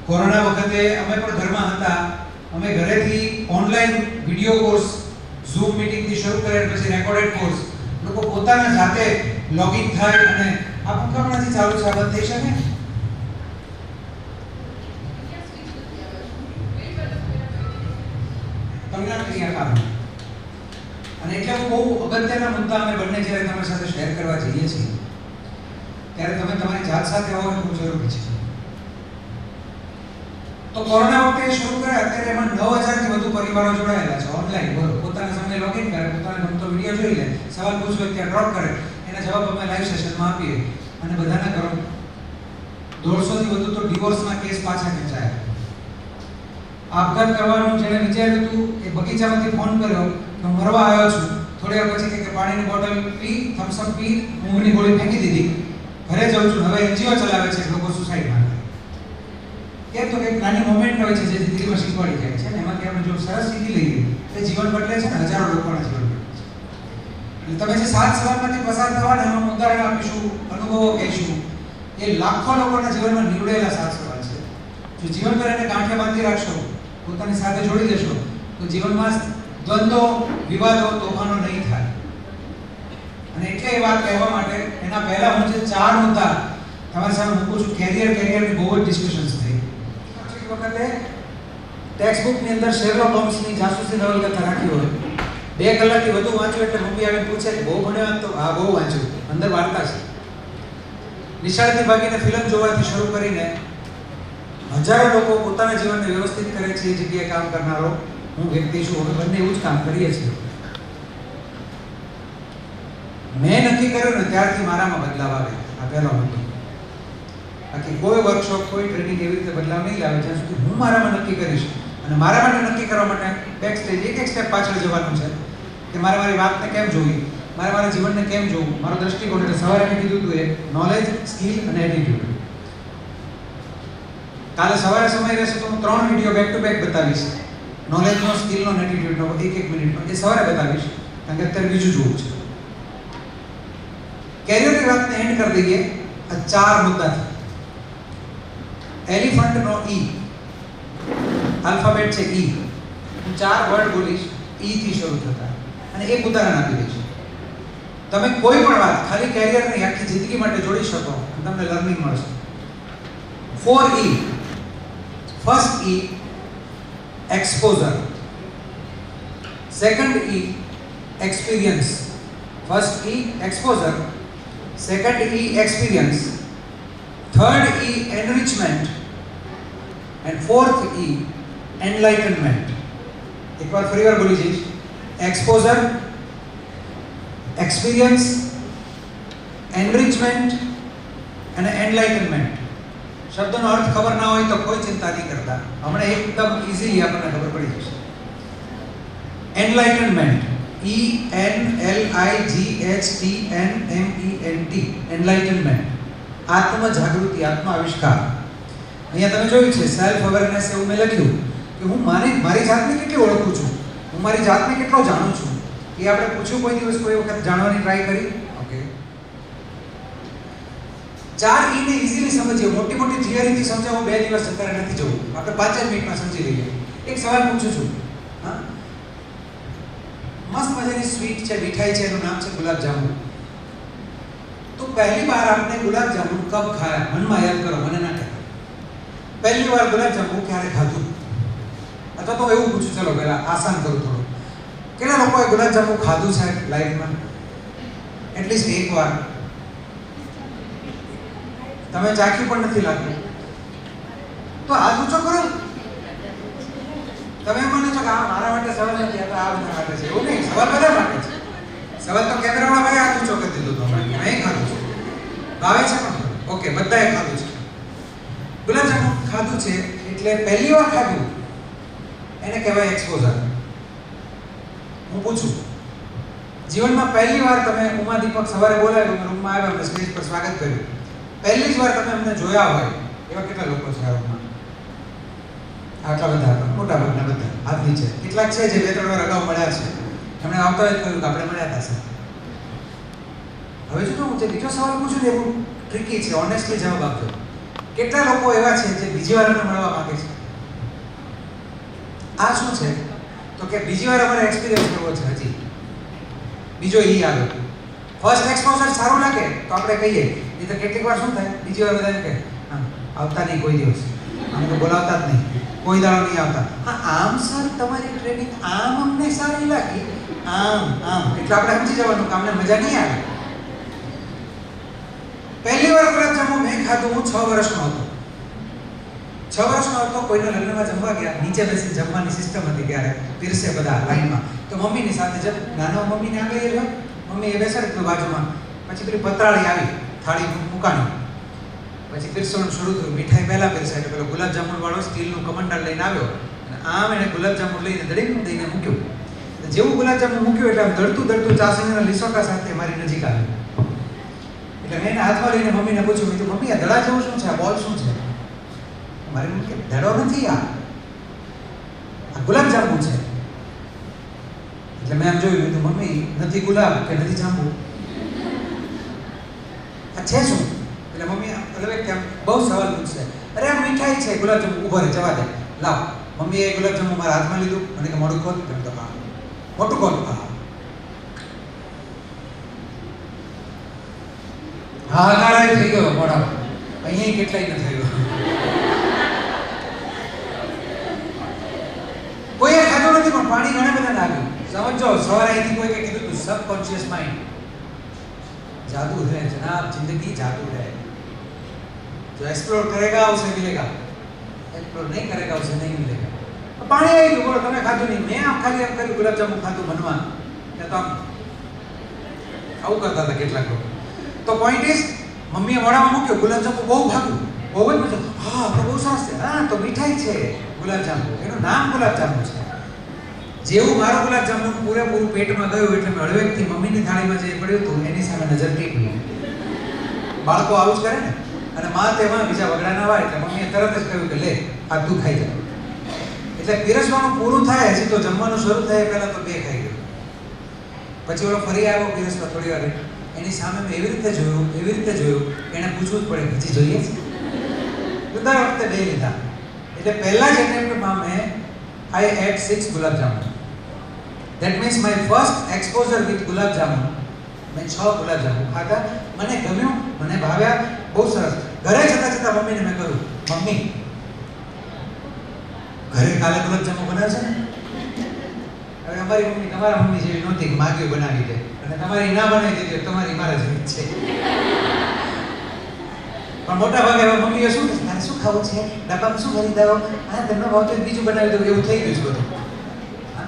કોરોના વખતે અમે પણ ઘરમાં હતા. અમે ઘરેથી ઓનલાઈન વિડિયો કોર્સ, ઝૂમ મીટિંગથી શરૂ કરીને પછી રેકોર્ડેડ કોર્સ, લોકો પોતાના જાતે લોગિન થાય અને આ હમણાંથી ચાલુ છે, આ બંધ થઈ શકે. તમને ક્લિયર કામ અને એટલે બહુ અગત્યના મુદ્દા અમે બંને જ્યારે તમારી સાથે શેર કરવા જઈએ છીએ ત્યારે તમે તમારી જાત સાથે આવો એ બહુ જરૂરી છે. તો કોરોના વખતે શરૂ કર્યા, અત્યારે એમાં 9000 થી વધુ પરિવારો જોડાયેલા છે ઓનલાઈન. પોતાના સમયે લોગિન કરે, પોતાનો ગમતો વિડિયો જોઈ લે, સવાલ પૂછો ત્યાં ડ્રોપ કરે, એના જવાબ અમે લાઈવ સેશનમાં આપીએ અને બધાના ઘરો 150 થી વધુ તો ડિવોર્સના કેસ પાછા ખેંચાયા. આપઘાત કરવાનું જેને વિચાર્યું હતું એ બગીચામાંથી ફોન કર્યો કે હું મરવા આવ્યો છું, થોડી વાર પછી કે પાણીની બોટલ પી, થમ્સ અપ પી, ઊંઘની ગોળી ફેંકી દીધી, ઘરે જાઉં છું, હવે એનજીઓ ચલાવે છે લોકો સુસાઇડ માટે. કેમ તો એક નાની મોમેન્ટ હોય છે જે જિંદગીમાં શીખવાડી જાય છે ને એમાંથી આપણે જો સરસ શીખી લઈએ તો જીવન બદલે છે ને, હજારો લોકોના જીવન બદલે છે. એટલે તમે જે 7 સવાલમાંથી પસાર થવાના એમાં ઉદાહરણ આપીશું, અનુભવો કહીશું, એ લાખો લોકોના જીવનમાં નીવડેલા 7 સવાલ છે. જો જીવનભર એને ગાંઠે બાંધી રાખશો, પોતાની સાથે જોડી દેશો તો જીવનમાં દ્વંદ્વો, વિવાદો, તોફાનો નહીં થાય. અને એટલે એ વાત કહેવા માટે એના પહેલા હું જે 4 મુદ્દા તમારી સામે મૂકું છું. કેરિયરની બહુ જ ડિસ્કશન્સ થઈ. વખતે ટેક્સ્ટ બુકની અંદર શેરલોક હોમ્સની જાસૂસી નવલકથા રાખી હોય, 2 કલાકથી વધુ વાંચ્યું એટલે મમ્મી આવીને પૂછે કે બહુ ભણ્યો તો હા બહુ વાંચ્યું, અંદર વાર્તા છે. નિશાળથી ભાગીને ફિલ્મ જોવાથી શરૂ કરીને હજારો લોકો પોતાના જીવનને વ્યવસ્થિત કરે છે. એ જગ્યાએ કામ કરનારો હું વ્યક્તિ છું. અમે બંને એવું જ કામ કરીએ છીએ. મેં નક્કી કર્યું ને ત્યારથી મારામાં બદલાવ આવે. આ પહેલો મુદ્દો. બાકી કોઈ વર્કશોપ, કોઈ ટ્રેનિંગ એવી રીતે બદલાવ નહીં લાવે જ્યાં સુધી હું મારામાં નક્કી કરીશ. અને મારા માટે નક્કી કરવા માટે બેક સ્ટેજ એક સ્ટેપ પાછળ જવાનું છે કે મારે મારી વાતને કેમ જોવી, મારે મારા જીવનને કેમ જોવું, મારો દ્રષ્ટિકોણ. એટલે સવારે મેં કીધું હતું એ નોલેજ, સ્કિલ અને એટીટ્યુડ. કાલે સવારે સમય રહેશે તો હું 3 વિડીયો બેક ટુ બેક બતાવીશ, નોલેજનો, સ્કિલનો અને એટીટ્યુડનો, 1-1 મિનિટનો. એ સવારે બતાવીશ કારણ કે અત્યારે બીજું જોવું છે. કેરિયરની વાતને એન્ડ કરી દઈએ આ 4 મુદ્દાથી. એલિફન્ટનો ઈ, આલ્ફાબેટ છે ઈ. હું 4 વર્ડ બોલીશ ઈ થી શરૂ થતા અને એક ઉદાહરણ આપી દઈશ. તમે કોઈ પણ વાત ખાલી કેરિયરની આખી જિંદગી માટે જોડી શકો અને તમને લર્નિંગ મળશે. 4E. First E exposure, second E experience. First E exposure, second E experience, third E enrichment and fourth E enlightenment. एक बार ફરી વાર બોલી જઈશ. exposure, experience, enrichment and enlightenment. શબ્દનો અર્થ ખબર ના હોય તો કોઈ ચિંતા નહીં કરતા, હમણાં એકદમ ઈઝીલી આપણને ખબર પડી જશે. enlightenment, ENLIGHTNMENT, enlightenment, આત્મ જાગૃતિ, આત્મ આવિષ્કાર. અહીંયા તમે જોયું છે સેલ્ફ અવેરનેસ એવું મેં લખ્યું કે હું મારી જાતને કેટલી ઓળખું છું, હું મારી જાતને કેટલો જાણું છું. એ આપણે પૂછ્યું કોઈ દિવસ, કોઈ વખત જાણવાની ટ્રાય કરી? ઓકે, 4E ને ઇઝીલી સમજીએ. મોટી મોટી થિયરીથી સમજાવવું 2 દિવસ અત્યારે નથી જવું, આપણે 5 જ મિનિટમાં સમજી લઈએ. એક સવાલ પૂછું છું. હા, મસ્ત મજાની સ્વીટ છે, મીઠાઈ છે, એનું નામ છે ગુલાબ જાંબુ. તો પહેલી વાર આપને ગુલાબ જાંબુ કબ ખાયા? મનમાં યાદ કરો, મને ના કહેતા. પહેલી વાર ગુલાબ જાંબુ ક્યારે ખાધું? અથવા તો એવું પૂછું, ચલો પહેલા આસાન કરું થોડું. કેટલા લોકોએ ગુલાબ જાંબુ ખાધું છે લાઈફમાં? એટલીસ્ટ એક વાર. તમે ચાખ્યું પણ નથી લાગતું તો હાથ ઊંચો કરો. તમે મને છો કે આ મારા માટે સવાલ નથી, આ બધા માટે છે. એવું નહીં, સવાલ બધા માટે છે. સવાલ તો કેમેરાવાળા ભાઈ હાથ ઊંચો કરી દીધો તમે. મેં ખાધું છે, ભાવે છે પણ. ઓકે, બધાએ ખાધું છે. ગુલાબ જાંબુ ખાધું છે એટલે પહેલી વાર ખાધું એને કહેવાય એક્સપોઝર. હું પૂછું, જીવનમાં પહેલી વાર તમે ઉમા દીપક સવારે બોલાવ્યો, રૂમમાં આવ્યા, અમને સ્ટેજ પર સ્વાગત કર્યું, પહેલી જ વાર તમે અમને જોયા હોય એવા કેટલા લોકો છે આ રૂમમાં? આટલા બધા હતા, મોટા ભાગના બધા હાથ નીચે. કેટલાક છે જે 2-3 વાર અગાઉ મળ્યા છે, એમણે આવતા જ કહ્યું કે આપણે મળ્યા હતા સર. હવે જો હું જે બીજો સવાલ પૂછું ને એવું ટ્રિકી છે, ઓનેસ્ટલી જવાબ આપજો. કેટલા લોકો એવા છે જે બીજી વાર અમને મળવા માંગે છે? આ શું છે? તો કે બીજી વાર અમારે એક્સપિરિયન્સ કરવો છે. હજી બીજો ઈ આવે. ફર્સ્ટ એક્સપોઝર સારું લાગે તો આપણે કહીએ, નહીં તો કેટલીક વાર શું થાય, બીજી વાર બધા કે હા આવતા નહીં કોઈ દિવસ, અમે તો બોલાવતા જ નહીં, કોઈ દાડો નહીં આવતા. હા આમ સર તમારી ટ્રેનિંગ આમ અમને સારી લાગી, આમ એટલે આપણે સમજી જવાનું કે અમને મજા નહીં આવે. પહેલી વાર ગુલાબ જાંબુ મેં ખાધું, હું 6 વર્ષનો હતો. 6 વર્ષનો હતો, કોઈના લગ્નમાં જમવા ગયા, નીચે બેસીને જમવાની સિસ્ટમ હતી ત્યારે, પીરસે બધા લાઈનમાં. તો મમ્મીની સાથે જમ, નાનો મમ્મીને આગળ રહ્યો, મમ્મી એ બેસાડી બાજુમાં. પછી પેલી પતરાળી આવી, થાળી મૂકાણી, પછી પીરસવાનું શરૂ થયું. મીઠાઈ પહેલા પીરસાય એટલે પેલો ગુલાબ જાંબુ વાળો સ્ટીલનું કમંડળ લઈને આવ્યો અને આમ એને ગુલાબ જાંબુ લઈને દડીને દઈને મૂક્યું. જેવું ગુલાબ જાંબુ મૂક્યું એટલે આમ દળતું ચાસણીના લીસોટા સાથે મારી નજીક આવ્યું. એટલે મેં એને હાથમાં લઈને મમ્મીને પૂછ્યું, મેં કીધું મમ્મી આ દડા જેવું શું છે, આ બોલ શું છે? મારી મમ્મી કે દડો નથી, આ ગુલાબ જાંબુ છે. એટલે મેં આમ જોયું, તો મમ્મી નથી ગુલાબ કે નથી જાંબુ, આ છે શું? એટલે મમ્મી એટલે કેમ બહુ સવાલ પૂછશે. અરે આ મીઠાઈ છે, ગુલાબ જાંબુ. ઉભો રહે, જવા દે, લાવ. મમ્મીએ ગુલાબ જાંબુ મારા હાથમાં લીધું, મને કે મોઢું ખોલ. તો હા મોટું ખોલ. હાહાકાર થઈ ગયો મોઢામાં. અહીંયા કેટલાય ન થયો. કોઈએ ખાધું નથી પણ પાણી ઘણા બધા લાગ્યું. સમજો, સવારે અહીંથી કોઈ કીધું તું સબકોન્શિયસ માઇન્ડ जादू है जनाब, जिंदगी जादू है, जो एक्सप्लोर करेगा उसे मिलेगा, एक्सप्लोर नहीं करेगा उसे नहीं मिलेगा. પાણી આવી ગયું, બોલો તમે ખાધું નહીં. મેં આમ ખાલી એમ કર્યું, ગુલાબ જાંબુ ખાધું મનમાં, કે તો આમ આવું કરતા હતા કેટલાક લોકો. તો પોઈન્ટ ઇઝ, મમ્મીએ મોઢામાં મૂક્યો, ગુલાબ જાંબુ બહુ ભાગ્યું, બહુ જ મજા. હા આપણે બહુ સરસ છે, હા તો મીઠાઈ છે ગુલાબ જાંબુ, એનું નામ ગુલાબ જાંબુ છે. જેવું મારું ગુલાબ જાંબુ પૂરેપૂરું પેટમાં ગયું એટલે મેં હળવેકથી મમ્મીની થાળીમાં જે પડ્યું હતું એની સામે નજર ટીકી. બાળકો આવું જ કરે ને. અને માં તેમાં બીજા વગડા ના હોય એટલે મમ્મીએ તરત જ કહ્યું કે લે આ તું ખાઈ જા. એટલે પીરસવાનું પૂરું થાય, હજી તો જમવાનું શરૂ થાય પહેલા તો 2 ખાઈ ગયો. પછી ઓલો ફરી આવ્યો પીરસવા થોડી વાર, એની સામે મેં એવી રીતે જોયું એને પૂછવું જ પડે હજી જોઈએ છે. દર વખતે 2 લીધા. એટલે પહેલા જ એટેમ્પ્ટમાં મેં I ate 6 gulab jamun. That means my first exposure with gulab jamun, મેં 6 ગુલાબ જાંબુ ખાધા. મને ગમ્યું, મને ભાવ્યા, બહુ સરસ. ઘરે જતા મમ્મીને મેં કહ્યું, મમ્મી ઘરે કાલે ગુલાબ જાંબુ બનાવશે ને? હવે અમારી મમ્મી તમારા મમ્મી જેવી નહોતી કે માગ્યું બનાવી દે, અને તમારી ના બનાવી દીધી તમારી મારા જેવી છે. પણ મોટા ભાગે હવે મમ્મીએ શું તારે શું ખાવું છે, ડબ્બામાં શું ભરી દો, હા તમને ભાવતું બીજું બનાવી દઉં, એવું થઈ ગયું છે બધું.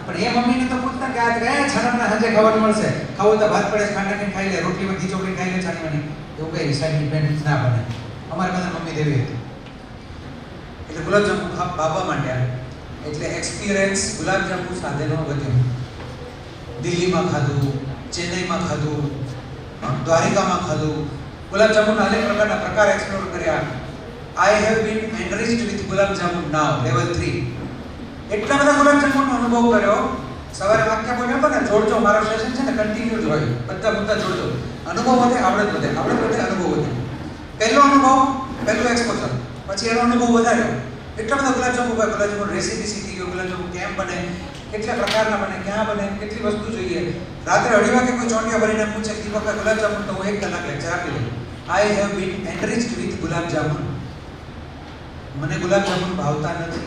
પણ એ મમ્મીને તો પૂછતા કે આ ગયા છાનાના સાંજે ખાવાનું મળશે, ખાવું તો ભાત પડે ખાંડ નાખીને ખાઈ લે, રોટલીમાં ઘી ચોપડીને ખાઈ લે છાનીમાંની, એવું કઈ સાઈડ બેનિફિટ ના બને. અમારે બધા મમ્મી દેવી હતી. એટલે ગુલાબ જાંબુ બાબા માંડ્યા. એટલે એક્સપિરિયન્સ ગુલાબ જાંબુ સાથેનો વધ્યો. દિલ્હીમાં ખાધું, ચેન્નઈમાં ખાધું, દ્વારિકામાં ખાધું. ગુલાબ જાંબુના અનેક પ્રકારના પ્રકાર એક્સપ્લોર કર્યા. I have been enriched with gulab jamun now, level 3. એટલા બધા ગુલાબ જામુનનો અનુભવ કર્યો. સવારે વાક્ય બોલ્યો હતો ને, જોડજો, મારો સેશન છે ને કન્ટિન્યુ જ હોય, બધા મુદ્દા જોડજો. અનુભવ વધે, આવડત વધે, આવડત વધે, અનુભવ વધે. પહેલો અનુભવ, પહેલું એક્સપોઝર, પછી એનો અનુભવ વધાર્યો. એટલા બધા ગુલાબ જામુન, ગુલાબ જામુન રેસીપી શીખી ગયો, ગુલાબ જામુન કેમ બને, કેટલા પ્રકારના બને, ક્યાં બને, કેટલી વસ્તુ જોઈએ. રાત્રે 2:30 વાગે કોઈ ચોંટિયા ભરીને પૂછે દીપકભાઈ ગુલાબ જામુન, તો હું 1 કલાક લેક્ચર આપી દઉં. I have been enriched with gulab jamun. મને ગુલાબ જામુન ભાવતા નથી.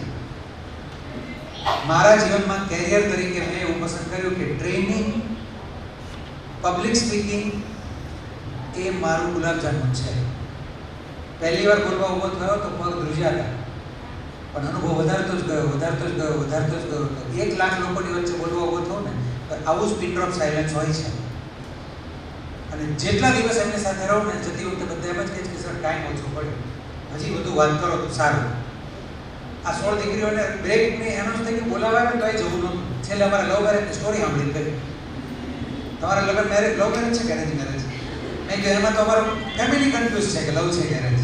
મારા જીવનમાં કેરિયર તરીકે મેં એવું પસંદ કર્યું કે ટ્રેનિંગ, પબ્લિક સ્પીકિંગ એ મારું ગુલાબ જામુન છે. પહેલી વાર બોલવા ઊભો થયો તો પગ ધ્રુજ્યા હતા, પણ અનુભવ વધારતો જ ગયો, વધારતો જ ગયો, વધારતો જ ગયો. 1 લાખ લોકોની વચ્ચે બોલવા ઊભો થયો ને, આવું જ પિન ડ્રોપ સાયલેન્સ હોય છે. અને જેટલા દિવસ એમની સાથે રહું ને, જતી વખતે બધા એમ જ કહે છે કે સર ટાઈમ ઓછો પડ્યો, હજી બધું વાત કરો તો સારું. આ 16 દીકરીઓને બ્રેકની એનાઉન્સ થઈ ગયું, બોલાવા આવે તો એ જવું નહોતું. છેલ્લે અમારા લવ મેરેજની સ્ટોરી સાંભળી કરી. તમારા લવ મેરેજ છે કે અરેન્જ મેરેજ? મેં કહ્યું એમાં તો અમારો ફેમિલી કન્ફ્યુઝ છે કે લવ છે કે અરેન્જ,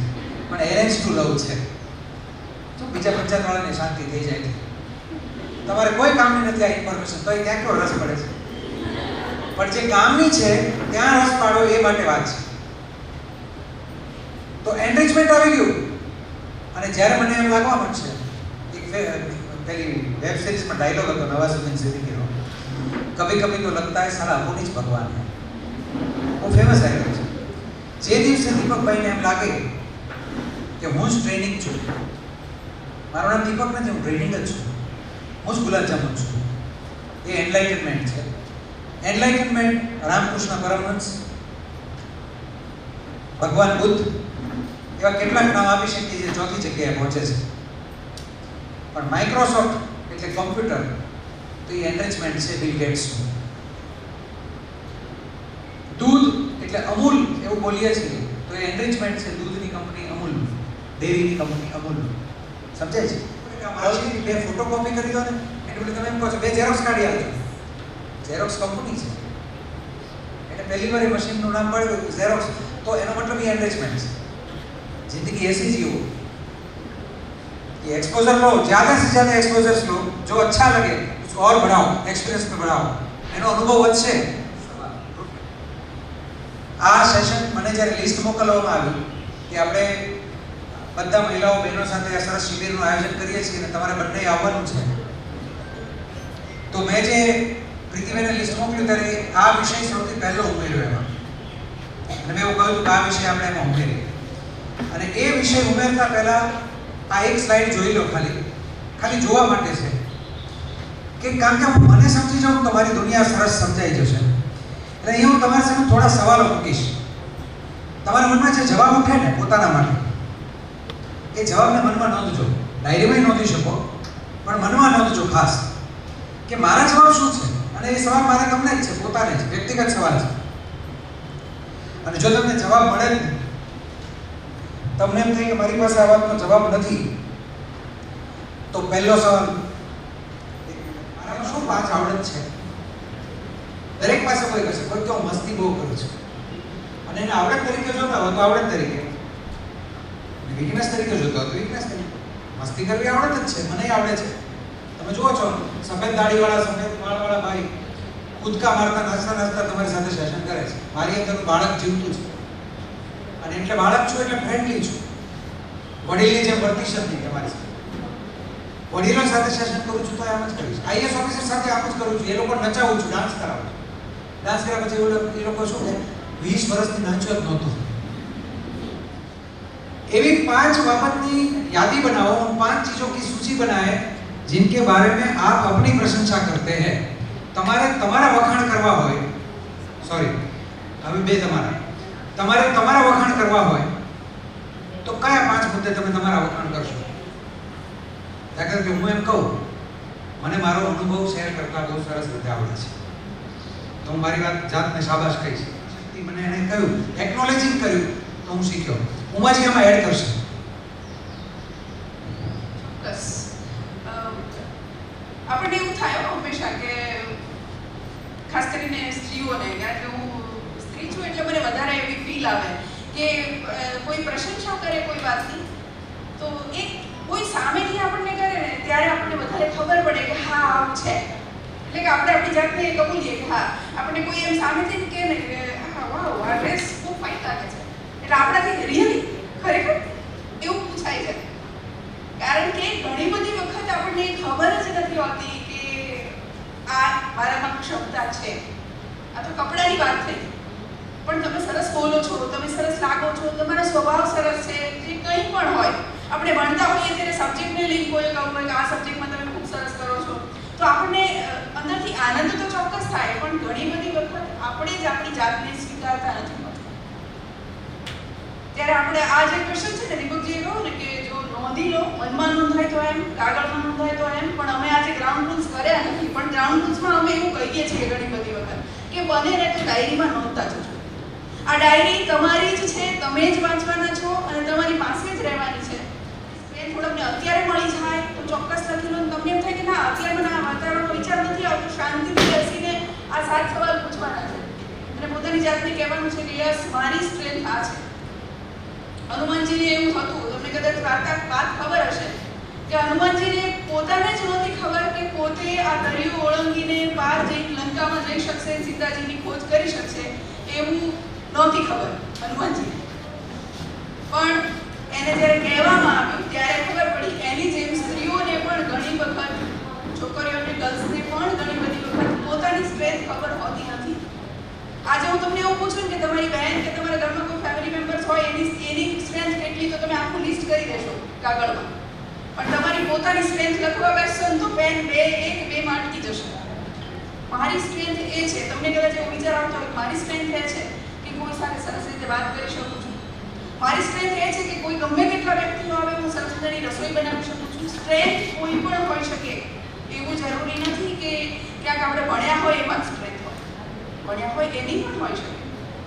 પણ એરેન્જ ટુ લવ છે. તો બીજા પંચાયતવાળાને શાંતિ થઈ જાય છે. તમારે કોઈ કામની નથી આ ઇન્ફોર્મેશન, તો એ ત્યાં કેવો રસ પડે છે. પણ જે કામની છે ત્યાં રસ પાડો, એ માટે વાત છે. તો એનરિચમેન્ટ આવી ગયું. અને જ્યારે મને એમ લાગવા માંડશે, પેલી વેબ સિરીઝમાં ડાયલોગ હતો નવાઝુદ્દીન સિદ્દીકીનો, કભી કભી તો લગતા હૈ સાલા અપોની જ ભગવાન હૈ. બહુ ફેમસ ડાયલોગ છે. જે દિવસે દીપકભાઈને એમ લાગે કે હું જ ટ્રેનિંગ છું, મારું નામ દીપક નથી, હું ટ્રેનિંગ જ છું, હું જ ગુલાબ જામુન છું, એ એનલાઇટનમેન્ટ છે. એનલાઇટનમેન્ટ રામકૃષ્ણ પરમહંસ, ભગવાન બુદ્ધ, એવા કેટલાક નામ આપી શકીએ જે 4થી જગ્યાએ પહોંચે છે. પણ માઇક્રોસોફ્ટ એટલે કોમ્પ્યુટર, તો એ એનરિચમેન્ટ છે બિલ ગેટ્સનું. દૂધ એટલે અમૂલ એવું બોલીએ છીએ, તો એ એનરિચમેન્ટ છે દૂધની કંપની અમૂલ, ડેરીની કંપની અમૂલ. સમજાય છે? મારી 2 ફોટોકોપી કરી દો ને, એટલે તમે એમ કહો છો 2 ઝેરોક્સ કાઢી આપજો. ઝેરોક્સ કંપની છે, એટલે પહેલી વાર એ મશીનનું નામ પડ્યું ઝેરોક્સ, તો એનો મતલબ એ એનરિચમેન્ટ છે. जिंदगी ऐसी जियो कि एक्सपोजर लो, ज़्यादा से ज़्यादा एक्सपोजर्स लो, जो अच्छा लगे उसको और बढ़ाओ, एक्सपीरियंस में बढ़ाओ, એનો અનુભવ વધશે. આ સેશન મને જ્યારે લિસ્ટ મોકલવામાં આવ્યું કે આપણે બધા મહિલાઓ બહેનો સાથે આ સરસ શિબિરનું આયોજન કરીએ છીએ અને તમારે બંને આવવાનું છે, તો મેં જે પ્રીતિબેનને લિસ્ટ મોકલ્યું ત્યારે આ વિષય સૌથી પહેલો ઉમેર્યો એમાં. અને મેં એવું કહ્યું કે આ વિષય આપણે એમાં ઉમેરીએ. અને એ વિષય ઉમેરતા પહેલા આ એક સ્લાઇડ જોઈ લો, ખાલી જોવા માટે છે કે કારણ કે મને સમજી જાઉં તો મારી દુનિયા સરસ સમજાઈ જશે. એટલે અહીંયા હું તમારી સામે થોડા સવાલો મૂકીશ. તમારા મનમાં જે જવાબ ઉઠે ને પોતાના માટે, એ જવાબને મનમાં નોંધજો. ડાયરીમાં નોંધી શકો, પણ મનમાં નોંધજો ખાસ કે મારા જવાબ શું છે. અને એ સવાલ મારે તમને જ છે, પોતાને જ, વ્યક્તિગત સવાલ છે. અને જો તમને જવાબ મળે ને, તમને એમ થાય કે મારી પાસે આ વાતનો જવાબ નથી, તો પહેલો સવાલ, મારામાં શું 5 આવડત છે? દરેક પાસે કોઈ કહેશે, કોઈ કે હું મસ્તી બહુ કરું છું, અને એને આવડત તરીકે જોતા હોય તો આવડત તરીકે, વીકનેસ તરીકે જોતા હોય તો વીકનેસ તરીકે. મસ્તી કરવી આવડત જ છે, મને આવડે છે. તમે જુઓ છો સફેદ દાઢીવાળા, સફેદ વાળવાળા ભાઈ કૂદકા મારતા નાચતા નાચતા તમારી સાથે સેશન કરે છે. મારી અંદરનું બાળક જીવતું છે, અને એટલે બાળક છું એટલે ફ્રેન્ડલી છું. વડીલની જેમ વર્તીશ નહીં તમારી સાથે. વડીલો સાથે સેશન કરું છું તો આમ જ કરીશ. આઈએસ ઓફિસર સાથે આમ જ કરું છું. એ લોકો નચાવું છું, ડાન્સ કરાવું છું. ડાન્સ કર્યા પછી એ લોકો શું કે 20 વર્ષથી નાચ્યો જ નહોતો. એવી 5 बाबतनी यादी बनाओ, उन 5 चीजों की सूची बनाए जिनके बारे में आप अपनी प्रशंसा करते हैं. તમારે તમારા વખાણ કરવા હોય, સોરી હવે બે તમારે તમારા વખાણ કરવા હોય તો કયા 5 મુદ્દે તમે તમારા વખાણ કરશો? દાખલા કે હું એમ કહું મને મારો અનુભવ શેર કરતા બહુ સરસ રીતે આવડે છે, તો હું મારી વાત જાતને શાબાશ કહીશ. મને એને કહ્યું, એક્નોલેજિંગ કર્યું, તો હું શીખ્યો. ઉમાજી એમાં એડ કરશે.
બસ આપણે એવું થાય હંમેશા કે ખાસ કરીને સ્ત્રીઓને, કારણ કે હું સ્ત્રી છું એટલે મને વધારે એવી ફીલ આવે કે કોઈ પ્રશંસા કરે કોઈ વાતની
તો એક કોઈ સામેથી આપણને કરે ને ત્યારે આપણને વધારે ખબર પડે કે હા આવું છે, એટલે કે આપણે આપણી જાતને કબૂલીએ કે હા, આપણને કોઈ એમ સામેથી કહે ને કે હા વાવ આ ડ્રેસ બહુ ફાઇન લાગે છે, એટલે આપણાથી રિયલી ખરેખર એવું પૂછાય છે. કારણ કે ઘણી બધી વખત આપણને ખબર જ નથી હોતી કે આ મારામાં ક્ષમતા છે. આ તો કપડાની વાત થઈ, પણ તમે સરસ બોલો છો, તમે સરસ લાગો છો, તમારો સ્વભાવ સરસ છે, જે કંઈ પણ હોય, આપણે ભણતા હોઈએ ત્યારે સબ્જેક્ટને લિંક હોય કહું હોય કે આ સબ્જેક્ટમાં તમે ખૂબ સરસ કરો છો, તો આપણને અંદરથી આનંદ તો ચોક્કસ થાય, પણ ઘણી બધી વખત આપણે જ આપણી જાતને સ્વીકારતા નથી હોતા. ત્યારે આપણે આ જે ક્વેશ્ચન છે ને દીપકજીએ કહ્યું ને કે જો નોંધી લો, મનમાં નોંધાય તો એમ, કાગળમાં નોંધાય તો એમ, પણ અમે આજે ગ્રાઉન્ડ રૂલ્સ કર્યા નથી, પણ ગ્રાઉન્ડ રૂલ્સમાં અમે એવું કહીએ છીએ ઘણી બધી વખત કે બને ને તો ડાયરીમાં નોંધતા જજો. આ ડાયરી તમારી જ છે, તમે જ વાંચવાના છો અને તમારી પાસે જ રહેવાની છે. એ થોડું અત્યારે મળી જાય તો ચોક્કસ લખી લો. તમને એમ થાય કે ના અત્યારે મને આ વાતાવરણનો વિચાર નથી આવતો, શાંતિથી બેસીને આ 7 સવાલ પૂછવાના છે અને પોતાની જાતને કહેવાનું છે કે યસ મારી સ્ટ્રેન્થ આ છે. હનુમાનજીને એવું હતું, તમને કદાચ વાત ખબર હશે કે હનુમાનજીને પોતાને જ નહોતી ખબર કે પોતે આ દરિયો ઓળંગીને પાર જઈ લંકામાં જઈ શકશે, સીતાજીની ખોજ કરી શકશે, એવું નહોતી ખબર હનુમાનજીને. પણ એને જ્યારે કહેવામાં આવ્યું ત્યારે ખબર પડી. એની જેમ સ્ત્રીઓને પણ ઘણી વખત, છોકરીઓને ગર્લ્સને પણ ઘણી બધી વખત પોતાની સ્ટ્રેન્થ ખબર હોતી નથી. આજે હું તમને એવું પૂછું કે તમારી બહેન કે તમારા ઘરમાં કોઈ ફેમિલી મેમ્બર્સ હોય એની સ્ટ્રેન્થ કેટલી, તો તમે આખું લિસ્ટ કરી દેશો કાગળમાં, પણ તમારી પોતાની સ્ટ્રેન્થ લખવા બેસશો ને તો પેન બે માં અટકી જશે. મારી સ્ટ્રેન્થ એ છે, તમને કદાચ એવો વિચાર આવતો હોય મારી સ્ટ્રેન્થ એ છે કે કોઈ સાથે સરસ રીતે વાત કરી શકું છું, મારી સ્ટ્રેન્થ એ છે કે કોઈ ગમે કેટલા વ્યક્તિઓ આવે હું સરસ મજાની રસોઈ બનાવી શકું છું. સ્ટ્રેન્થ કોઈ પણ હોઈ શકે, એવું જરૂરી નથી કે ક્યાંક આપણે ભણ્યા હોય એમાં જ સ્ટ્રેન્થ હોય, ભણ્યા હોય એની પણ હોઈ શકે,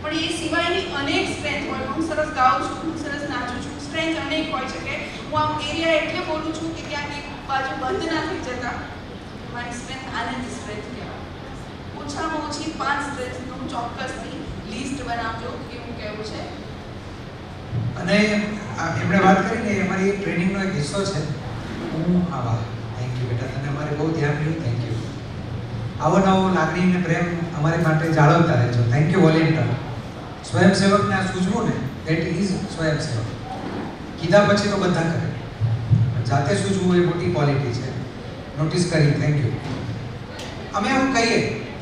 પણ એ સિવાયની અનેક સ્ટ્રેન્થ હોય. હું સરસ ગાઉં છું, હું સરસ નાચું છું, સ્ટ્રેન્થ અનેક હોઈ શકે. હું આમ એરિયા એટલે બોલું છું કે ક્યાંક એક બાજુ બંધ ના થઈ જતા. મારી સ્ટ્રેન્થ આને જ સ્ટ્રેન્થ કહેવાય. ઓછામાં ઓછી 5 સ્ટ્રેન્થનું ચોક્કસની લિસ્ટ બનાવજો, એવું કહેવું છે.
અને એમણે વાત કરી ને અમારી ટ્રેનિંગનો એક હિસ્સો છે. હું આવા થેન્ક યુ બેટા, તને અમારે બહુ ધ્યાન રહ્યું, થેન્ક યુ. આવો નવો લાગણી અને પ્રેમ અમારી માટે જાળવતા રહેજો. Thank you volunteer. સ્વયંસેવકને આ સૂચવું ને દેટ ઇઝ સ્વયંસેવક. કીધા પછી તો બધા કરે, જાતે સૂચવું એ મોટી ક્વોલિટી છે. નોટિસ કરી, થેન્ક યુ. અમે એવું કહીએ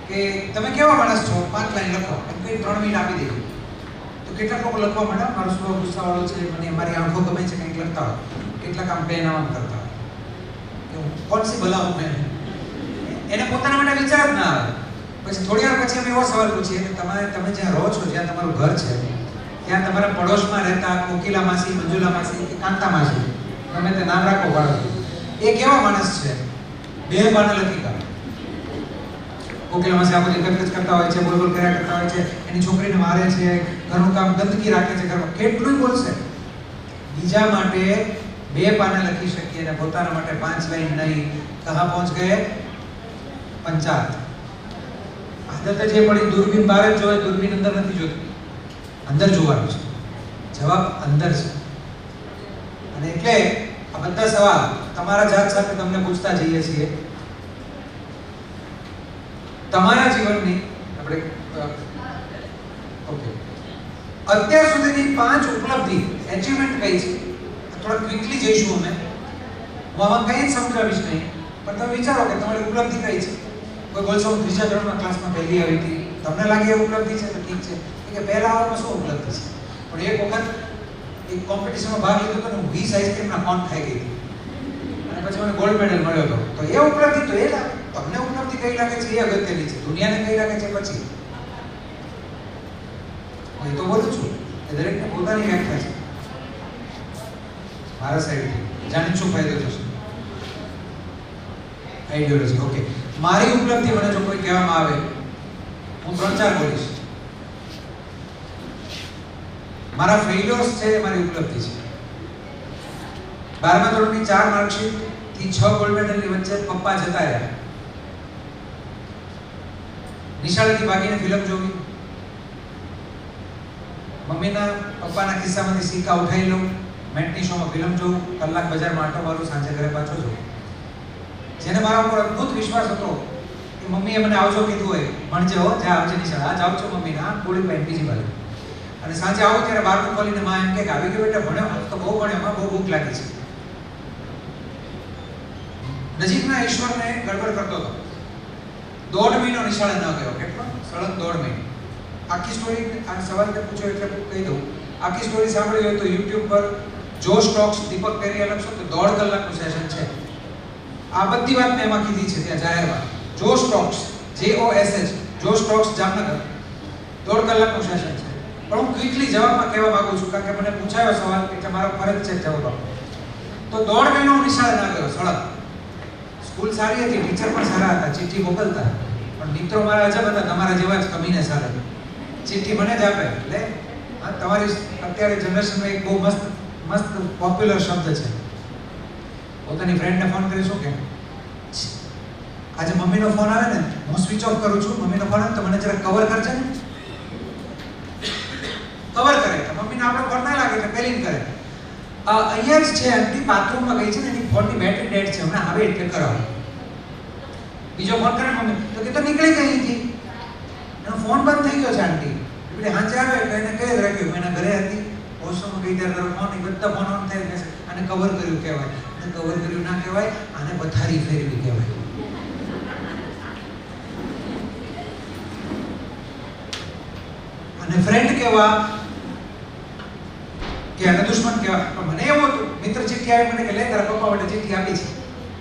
કે તમે કેવા માણસ છો, 5 લાઈન લખો, એમ કંઈ 3 મિનિટ આપી દઈએ તો કેટલાક લોકો લખવા માંડે મારો સ્વભાવ ગુસ્સાવાળો છે, મને મારી આંખો ગમે છે, કંઈક લખતા હોય. કેટલાક આમ પેન આમ કરતા હોય, કોણ સી ભલા હું મેં, એને પોતાના માટે વિચાર જ ના આવે. પછી થોડી વાર પછી અમે એવો સવાલ પૂછીએ કે તમે જ્યાં રહો છો, જ્યાં તમારું ઘર છે, ત્યાં તમારા પડોશમાં રહેતા કોકિલા માસી, મંજુલા માસી કે કાંતા માસી, તમે તે નામ રાખો બાળકો, એ કેવા માણસ છે? 2 પાના લખી કાઢો. કોકિલા માસી આખો કચકચ કરતા હોય છે, બોલ કર્યા કરતા હોય છે, એની છોકરીને મારે છે, ઘરનું કામ ગંદકી રાખે છે ઘરમાં, કેટલું બોલશે. બીજા માટે 2 પાના લખી શકીએ અને પોતાના માટે 5 લાઈન નહીં. કહા પહોંચ ગયે? પંચાયત. આદત જે પડી દૂરબીન બહાર જ જોવે, દૂરબીન અંદર નથી જોતી, અંદર જોવાનું છે. જવાબ અંદર છે. અને એટલે આ બધા સવાલ તમારા જાત સાથે તમને પૂછતા જઈએ છીએ. તમારા જીવનની આપણે ઓકે અત્યાર સુધીની 5 ઉપલબ્ધિ એચીવમેન્ટ કઈ છે? થોડા ક્વિકલી જઈશું અમે. હું આમાં કંઈ જ સમજાવીશ નહીં, પણ તમે વિચારો કે તમારી ઉપલબ્ધિ કઈ છે. કોઈ બોલશો હું 3જા ધોરણમાં ક્લાસમાં પહેલી આવી હતી, તમને લાગે એ ઉપલબ્ધિ છે તો ઠીક છે, કે પહેલા આવવામાં શું ઉપલબ્ધિ છે. પણ એક વખત એક કોમ્પિટિશનમાં ભાગ લીધો હતો ને, હું 20 આઈસ્ક્રીમના કોન ખાઈ ગઈ હતી અને પછી મને ગોલ્ડ મેડલ મળ્યો હતો. તો એ ઉપલબ્ધિ તો એ લાગે. તમને ઉપલબ્ધિ કઈ લાગે છે એ અગત્યની છે, દુનિયાને કઈ લાગે છે પછી. હું તો બોલું છું કે દરેકને પોતાની વ્યાખ્યા છે. મારા સાઈડથી જાણીને શું ફાયદો થશે? આઈડિયોલોજી. ઓકે, મારી ઉપલબ્ધિ મને જો કોઈ કહેવામાં આવે, હું 3-4 બોલીશ. મારા ફેલ્યોર્સ છે એ મારી ઉપલબ્ધિ છે. 12મા ધોરણની 4 માર્કશીટ થી 6 ગોલ્ડ મેડલની વચ્ચે પપ્પા જતા રહ્યા. નિશાળેથી ભાગીને ફિલ્મ જોવી, પપ્પાના ખિસ્સામાંથી સિક્કા ઉઠાવી લઉં, મેટની શોમાં ફિલ્મ જોઉં, કલાક બજારમાં આટો મારું, સાંજે ઘરે પાછો જાઉં. જેને મારા ઉપર અદ્ભુત વિશ્વાસ હતો કે મમ્મીએ મને આવજો કીધું હોય, ભણજે હો, જ્યાં આવજે નિશાળ, આ જાવ છો મમ્મી, ના ગોળી પાઈને બીજી બાજુ. અને સાંજે આવું ત્યારે બારણું ખોલીને માં એમ કે આવી ગયો બેટા, ભણ્યો? આજ તો બહુ ભણ્યો, માં બહુ ભૂખ લાગી છે. નજીકના ઈશ્વરને ગડબડ કરતો હતો. 1.5 મહિનો નિશાળે ન ગયો. કેટલો? સળંગ 1.5 મહિનો. આખી સ્ટોરી આ સવાલ તે પૂછ્યો એટલે કહી દઉં. આખી સ્ટોરી સાંભળી હોય તો YouTube પર જોશ ટોક્સ દીપક પેરિયા લખશો તો 1.5 કલાકનું સેશન છે. આ બધી વાત મેં એમાં કીધી છે ત્યાં જાહેરમાં. જોશ ટોક્સ, JOSH, જોશ ટોક્સ જામનગર, 1.5 કલાકનું સેશન છે. પણ હું ક્વિકલી જવાબમાં કહેવા માંગુ છું કારણ કે મને પૂછાયો સવાલ એટલે મારો ફરજ છે જવાબ આપવો. તો 1.5 મહિનો હું નિશાળે ના ગયો. સળંગ સ્કૂલ સારી હતી, ટીચર પણ સારા હતા, ચિઠ્ઠી મોકલતા, પણ મિત્રો મારા અજબ હતા, તમારા જેવા જ કમીને સારા. ચિઠ્ઠી મને જ આપે. એટલે તમારી અત્યારે જનરેશનમાં એક બહુ મસ્ત પોપ્યુલર શબ્દ છે. પોતાની ફ્રેન્ડને ફોન કરી શું કે આજે મમ્મીનો ફોન આવે ને, હું સ્વિચ ઓફ કરું છું, મમ્મીનો ફોન આવે તો મને જરા કવર કરજે ને. કવર કરે તો મમ્મીને આપણો ફોન ના લાગે એટલે પેલિંગ કરે. અહીંયા જ છે આંટી બાથરૂમમાં ગઈ છે ને, એની ફોનની બેટરી ડેડ છે, હમણાં આવે એટલે કરાવો. બીજો ફોન કરે મમ્મી તો કે તો નીકળી ગઈ હતી, એનો ફોન બંધ થઈ ગયો છે આંટી. એટલે હાંચે આવે એટલે એને કહી જ રાખ્યું એના ઘરે હતી, હોસ્ટેલમાં ગઈ ત્યારે તારો ફોન, બધા ફોન ઓન થઈ ગયા છે. આને કવર કર્યું કહેવાય. આને કવર કર્યું ના કહેવાય, આને પથારી ફેરવી કહેવાય. અને ફ્રેન્ડ કહેવા કે આને દુશ્મન કહેવા. પણ મને એવું હતું, મિત્ર ચિઠ્ઠી આવી મને કે લે તારા પપ્પા માટે ચિઠ્ઠી આપી છે.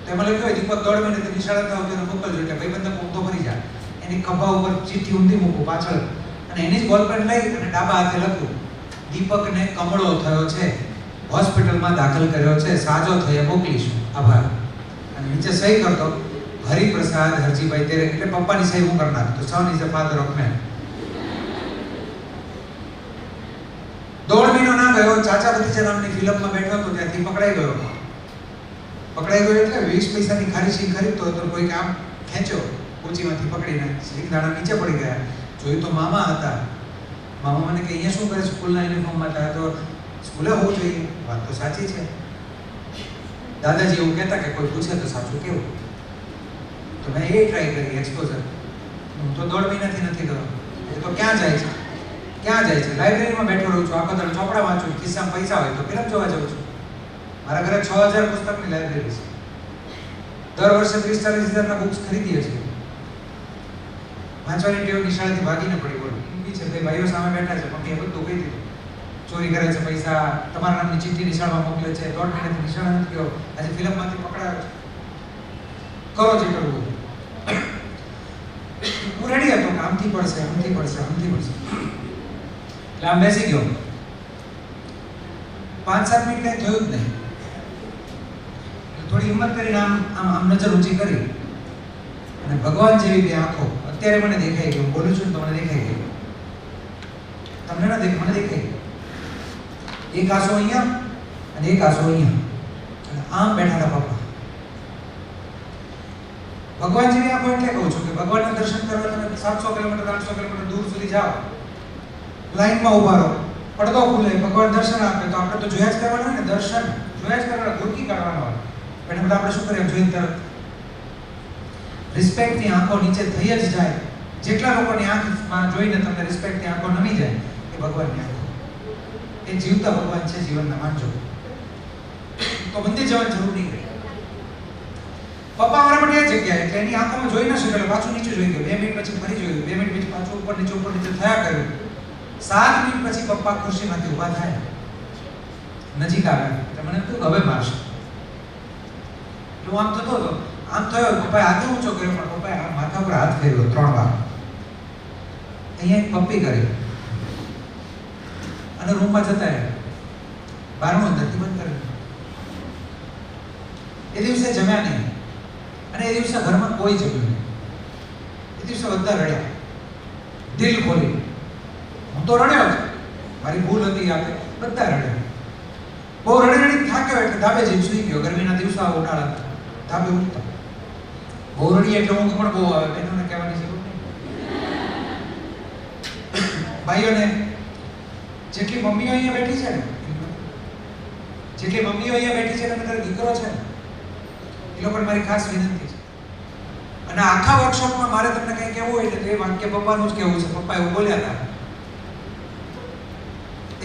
તો એમાં લખ્યું હોય દીપક 1.5 મહિને તે નિશાળે થાવ તેને મોકલજો એટલે ભાઈબંધને ઊંધો મરી જાય. એની ખભા ઉપર ચિઠ્ઠી ઊંધી મૂકું પાછળ, અને એની જ બોલપેન લઈ અને ડાબા હાથે લખ્યું દીપકને કમળો થયો છે, હોસ્પિટલમાં દાખલ કર્યો છે, સાજો થયે મોકલીશું, આભાર. અને નીચે સહી કરતો હરિપ્રસાદ હરજીભાઈ તેરે, એટલે પપ્પાની સહી હું કરનાર. તો son is the father of man. 1.5 મહિનો ના ગયો, ચાચા ભતીજા નામની ફિલ્મમાં બેઠો હતો, ત્યાંથી પકડાઈ ગયો. પકડાઈ ગયો એટલે 20 પૈસાની ખારી સિંગ ખરીદતો હતો, કોઈ કામ ખેંચ્યો કોચીમાંથી પકડીને, સિંગદાણા નીચે પડી ગયા. જોયું તો મામા હતા. મામા મને કે અહીંયા શું કરે, સ્કૂલના યુનિફોર્મમાં હતા. તો સ્કૂલે હોવું જોઈએ, વાત તો સાચી છે. દાદાજી એવું કહેતા કે કોઈ પૂછે તો સાચું કેવું. તો મેં એ ટ્રાય કરી એક્સપોઝર. હું તો 1.5 મહિનાથી નથી ગયો. એ તો ક્યાં જાય છે, ક્યાં જાય છે? લાઇબ્રેરીમાં બેઠો રહું છું, આખો દાડો ચોપડા વાંચું, ખિસ્સામાં પૈસા હોય તો ફિલ્મ જોવા જાઉં છું. મારા ઘરે 6000 પુસ્તકની લાઇબ્રેરી છે. દર વર્ષે 30-40 હજારના બુક્સ ખરીદીએ છીએ. વાંચવાની ટેવ નિશાળેથી ભાગીને પડી. બોલો બી છે ભાઈ, ભાઈઓ સામે બેઠા છે, મમ્મીએ બધું કહી દીધું. ચોરી કરે છે પૈસા, તમારા નામની ચિઠ્ઠી નિશાળમાં મોકલે છે, 1.5 મહિનાથી નિશાળ નથી ગયો, આજે ફિલ્મમાંથી પકડાયો છે, કરો જે કરવું. હું રેડી હતો કે આમથી પડશે, આમથી પડશે, આમથી પડશે. એટલે આમ બેસી ગયો. 5-7 મિનિટ કંઈ થયું જ નહીં. થોડી હિંમત કરીને આમ નજર ઊંચી કરી અને ભગવાન જેવી બે આંખો અત્યારે મને દેખાઈ ગઈ. હું બોલું છું તો મને દેખાઈ ગઈ. તમને ના દેખાય, મને દેખાઈ ગઈ. એક આંસુ અહીંયા અને એક આંસુ અહીંયા, અને આમ બેઠા હતા પપ્પા. ભગવાન જેવી આંખો એટલે કહું છું કે ભગવાનના દર્શન કરવા તમે 700 કિલોમીટર 800 કિલોમીટર દૂર સુધી જાઓ, લાઈનમાં ઊભા રહો, પડદો ખુલે, ભગવાન દર્શન આપે તો આપણે તો જોયા જ કરવાના હોય ને. દર્શન જોયા જ કરવાના, ગુરકી કાઢવાના હોય. પણ બધા આપણે શું કરીએ, જોઈને તરત રિસ્પેક્ટની આંખો નીચે થઈ જ જાય. જેટલા લોકોની આંખમાં જોઈને તમને રિસ્પેક્ટની આંખો નમી જાય, એ ભગવાનની આંખો. એ જીવતા ભગવાન છે જીવનના, માનજો. તો મંદિર જવાની જરૂર નહીં રહી. પપ્પા મારા માટે એ જગ્યા એટલે એની આંખોમાં જોઈ ન શકે, પાછું નીચે જોઈ ગયો. 2 મિનિટ પછી ફરી જોયું, 2 મિનિટ પછી પાછું ઉપર નીચે થયા કર્યું. 7 મિનિટ પછી પપ્પા ખુરશીમાંથી ઊભા થાય, નજીક આવે એટલે મને તું હવે મારશે. હું આમ થતો હતો, આમ થયો, પપ્પાએ હાથે ઊંચો કર્યો, પણ પપ્પાએ માથા પર હાથ ફેરવ્યો 3 વાર. અહીંયા એક પપ્પી કરી અને રૂમમાં જતા રહ્યા. બારણું અંદરથી બંધ કર્યું. એ દિવસે જમ્યા નહીં અને એ દિવસે ઘરમાં કોઈ જમ્યું નહીં. એ દિવસે બધા રડ્યા દિલ ખોલી. હું તો રડ્યો જ, મારી ભૂલ હતી આપે, બધા રડ્યા. બહુ રડી થાક્યો એટલે ધાબે જઈને સૂઈ ગયો. ગરમીના દિવસો આ ઉનાળા હતા, ધાબે ઉઠતા. બહુ રડીએ એટલે ઊંઘ પણ બહુ આવે, બહેનોને કહેવાની જરૂર નહીં. ભાઈઓને જેટલી મમ્મીઓ અહીંયા બેઠી છે ને, જેટલી મમ્મીઓ અહીંયા બેઠી છે અને તારો દીકરો છે ને, એ લોકોને મારી ખાસ વિનંતી છે. અને આખા વર્કશોપમાં મારે તમને કંઈ કહેવું હોય ને તો એ વાક્ય પપ્પાનું જ કહેવું છે. પપ્પા એવું બોલ્યા હતા.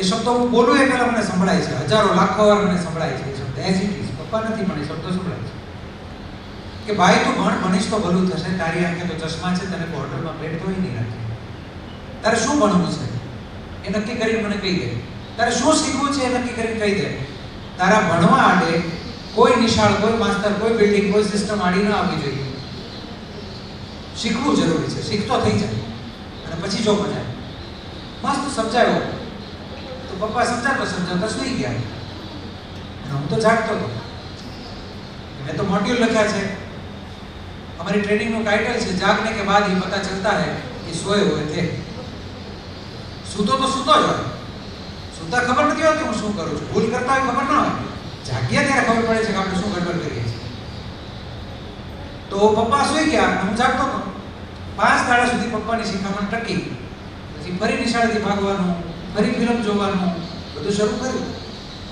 એ શબ્દો હું બોલું એ પહેલા મને સંભળાય છે, હજારો લાખો વાર મને સંભળાય છે એ શબ્દ એઝ ઇટ ઇઝ. પપ્પા નથી પણ એ શબ્દો સંભળાય છે કે ભાઈ તું ભણીશ તો ભલું થશે, તારી આંખે તો ચશ્મા છે, તને હોટલમાં પ્લેટ ધોઈ નહીં રાખી. તારે શું ભણવું છે એ નક્કી કરીને મને કહી દે. તારે શું શીખવું છે એ નક્કી કરીને કહી દે. તારા ભણવા આડે કોઈ નિશાળ, કોઈ માસ્તર, કોઈ બિલ્ડિંગ, કોઈ સિસ્ટમ આડી ન આવવી જોઈએ. શીખવું જરૂરી છે, શીખતો થઈ જાય અને પછી જો મજા મસ્ત સમજાયો તો પપ્પા સમજાવતા સુઈ ગયા અને હું તો જાગતો હતો. મેં તો મોડ્યુલ લખ્યા છે, हमारी ट्रेनिंग નું टाइटल છે जागने के बाद ही पता चलता है कि सोए हुए थे. સૂતો જ હોય, સૂતા ખબર નથી હોતી હું શું કરું છું, ભૂલ કરતા હોય ખબર ના હોય, જાગ્યા ત્યારે ખબર પડે છે કે આપણે શું ગડબડ કરીએ છીએ. તો પપ્પા સૂઈ ગયા અને હું જાગતો હતો. 5 દાડા સુધી પપ્પાની શિખામણ ટકી. પછી ફરી નિશાળેથી ભાગવાનું, ફરી ફિલ્મ જોવાનું બધું શરૂ કર્યું.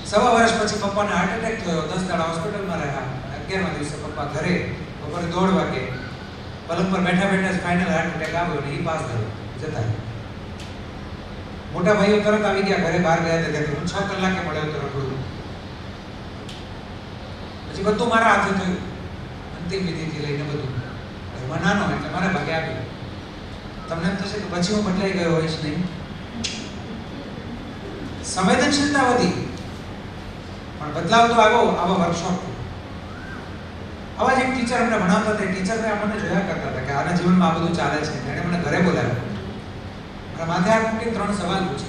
1.5 વર્ષ પછી પપ્પાને હાર્ટ એટેક થયો. 10 દાડા હોસ્પિટલમાં રહ્યા. 11મા દિવસે પપ્પા ઘરે. બપોરે 1:30 વાગે પલંગ પર બેઠા બેઠા ફાઇનલ હાર્ટ એટેક આવ્યો અને એ પાસ થયો, જતા. મોટા ભાઈઓ તરત આવી ગયા ઘરે, બહાર ગયા હતા હું 6 કલાકે મળ્યો તો રખડું. પછી બધું મારા હાથે થયું, અંતિમ વિધિથી લઈને બધું. ઘરમાં નાનો એટલે મારા ભાગે આવ્યું. તમને એમ થશે કે પછી હું બદલાઈ ગયો હોઈશ, નહીં. સંવેદનશીલતા વધી પણ બદલાવ તો આવ્યો આવા વર્કશોપ. આવા જ એક ટીચર અમને ભણાવતા હતા. ટીચરને આપણને જોયા કરતા હતા કે આના જીવનમાં આ બધું ચાલે છે. એણે મને ઘરે બોલાવ્યો. મારા માથે હાથ મૂકીને 3 સવાલ પૂછે.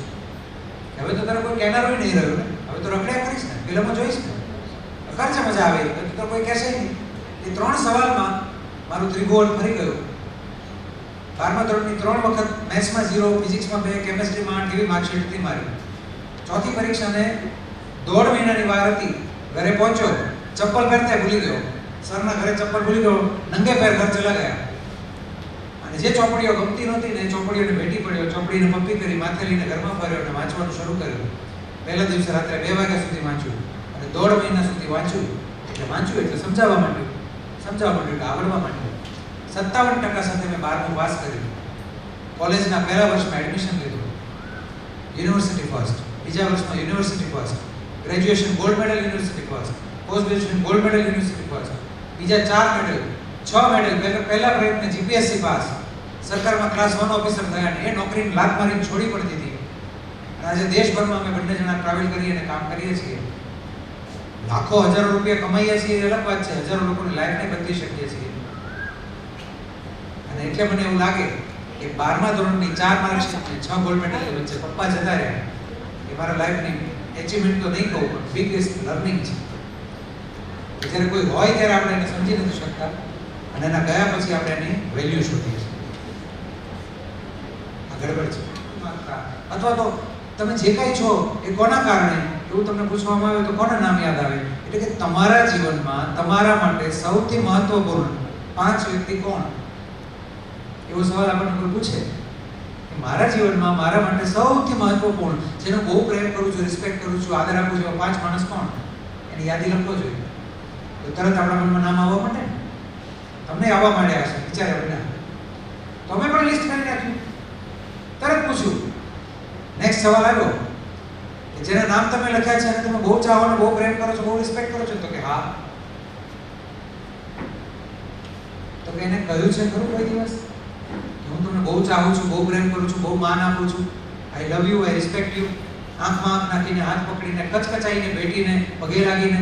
હવે તો તારે કોઈ કહેનારું નહીં રહ્યું ને, હવે તો રખડ્યા કરીશ ને, ફિલ્મો જોઈશ ને, ખર્ચે મજા આવે તો કોઈ કહેશે નહીં. એ 3 સવાલમાં મારું ત્રિભુવન ફરી ગયું. 12મા ધોરણની 3 વખત મેથ્સમાં 0, ફિઝિક્સમાં 2, કેમેસ્ટ્રીમાં 8 એવી માર્કશીટ હતી મારી. ચોથી પરીક્ષાને 1.5 મહિનાની વાર હતી. ઘરે પહોંચ્યો, ચપ્પલ પહેરતા ભૂલી ગયો. સરના ઘરે ચપ્પલ ભૂલી ગયો, નંગે પેર ઘર ચલા ગયા. અને જે ચોપડીઓ ગમતી નહોતી ને એ ચોપડીઓને ભેટી પડ્યો, ચોપડીને પપ્પી કરી માથે લઈને ઘરમાં ફર્યો અને વાંચવાનું શરૂ કર્યું. પહેલા દિવસે રાત્રે 2 વાગ્યા સુધી વાંચ્યું અને 1.5 મહિના સુધી વાંચ્યું. એટલે સમજાવવા માંડ્યું કે આવડવા માંડ્યું. 57% સાથે મેં 12મું પાસ કર્યું. કોલેજના પહેલા વર્ષમાં એડમિશન લીધું, યુનિવર્સિટી ફર્સ્ટ. બીજા વર્ષમાં university first. Graduation gold medal university first. Post graduation gold medal university first. બીજા 4 મેડલ, 6 મેડલ. પહેલા પ્રયત્ને જીપીએસસી પાસ. સરકારમાં ક્લાસ 1 ઓફિસર થયા અને એ નોકરીને લાત મારીને છોડી પણ દીધી. આજે દેશભરમાં અમે બંને જણા ટ્રાવેલ કરીએ અને કામ કરીએ છીએ. લાખો હજારો રૂપિયા કમાઈએ છીએ એ અલગ વાત છે, હજારો લોકોની લાઈફને બદલી શકીએ છીએ. અને એટલે મને એવું લાગે કે 12મા ધોરણની 4 માર્કશીટ અને 6 ગોલ્ડ મેડલ વચ્ચે પપ્પા જતા રહ્યા એ મારા લાઈફની એચિવમેન્ટ તો નહીં કહું પણ બિગેસ્ટ લર્નિંગ છે. જ્યારે કોઈ હોય ત્યારે આપણે એને સમજી નથી શકતા અને એના ગયા પછી આપણે એની વેલ્યુ શોધીએ છીએ. આ ગડબડ છે. અથવા તો તમે જે કાંઈ છો એ કોના કારણે એવું તમને પૂછવામાં આવે તો કોના નામ યાદ આવે? એટલે કે તમારા જીવનમાં તમારા માટે સૌથી મહત્વપૂર્ણ 5 વ્યક્તિ કોણ? એવો સવાલ આપણને કોઈ પૂછે કે મારા જીવનમાં મારા માટે સૌથી મહત્વપૂર્ણ, જેનો બહુ પ્રેમ કરું છું, રિસ્પેક્ટ કરું છું, આદર આપું છું, 5 માણસ કોણ? એની યાદી લખવો જોઈએ. તો તરત આપણા મનમાં નામ આવવા માંડે. તમને આવવા માંડ્યા હશે વિચાર્યા વિના. તો અમે પણ લિસ્ટ કરી નાખ્યું. તરત પૂછ્યું. નેક્સ્ટ સવાલ આવ્યો કે જેના નામ તમે લખ્યા છે અને તમે બહુ ચાહો અને બહુ પ્રેમ કરો છો, બહુ રિસ્પેક્ટ કરો છો? તો કે હા. તો કે એને કહ્યું છે ખરું કોઈ દિવસ હું તમને બહુ ચાહું છું, બહુ પ્રેમ કરું છું, બહુ માન આપું છું, I love you, I respect you? આંખમાં આંખ નાખીને, હાથ પકડીને, કચકચાઈને, ભેટીને, પગે લાગીને.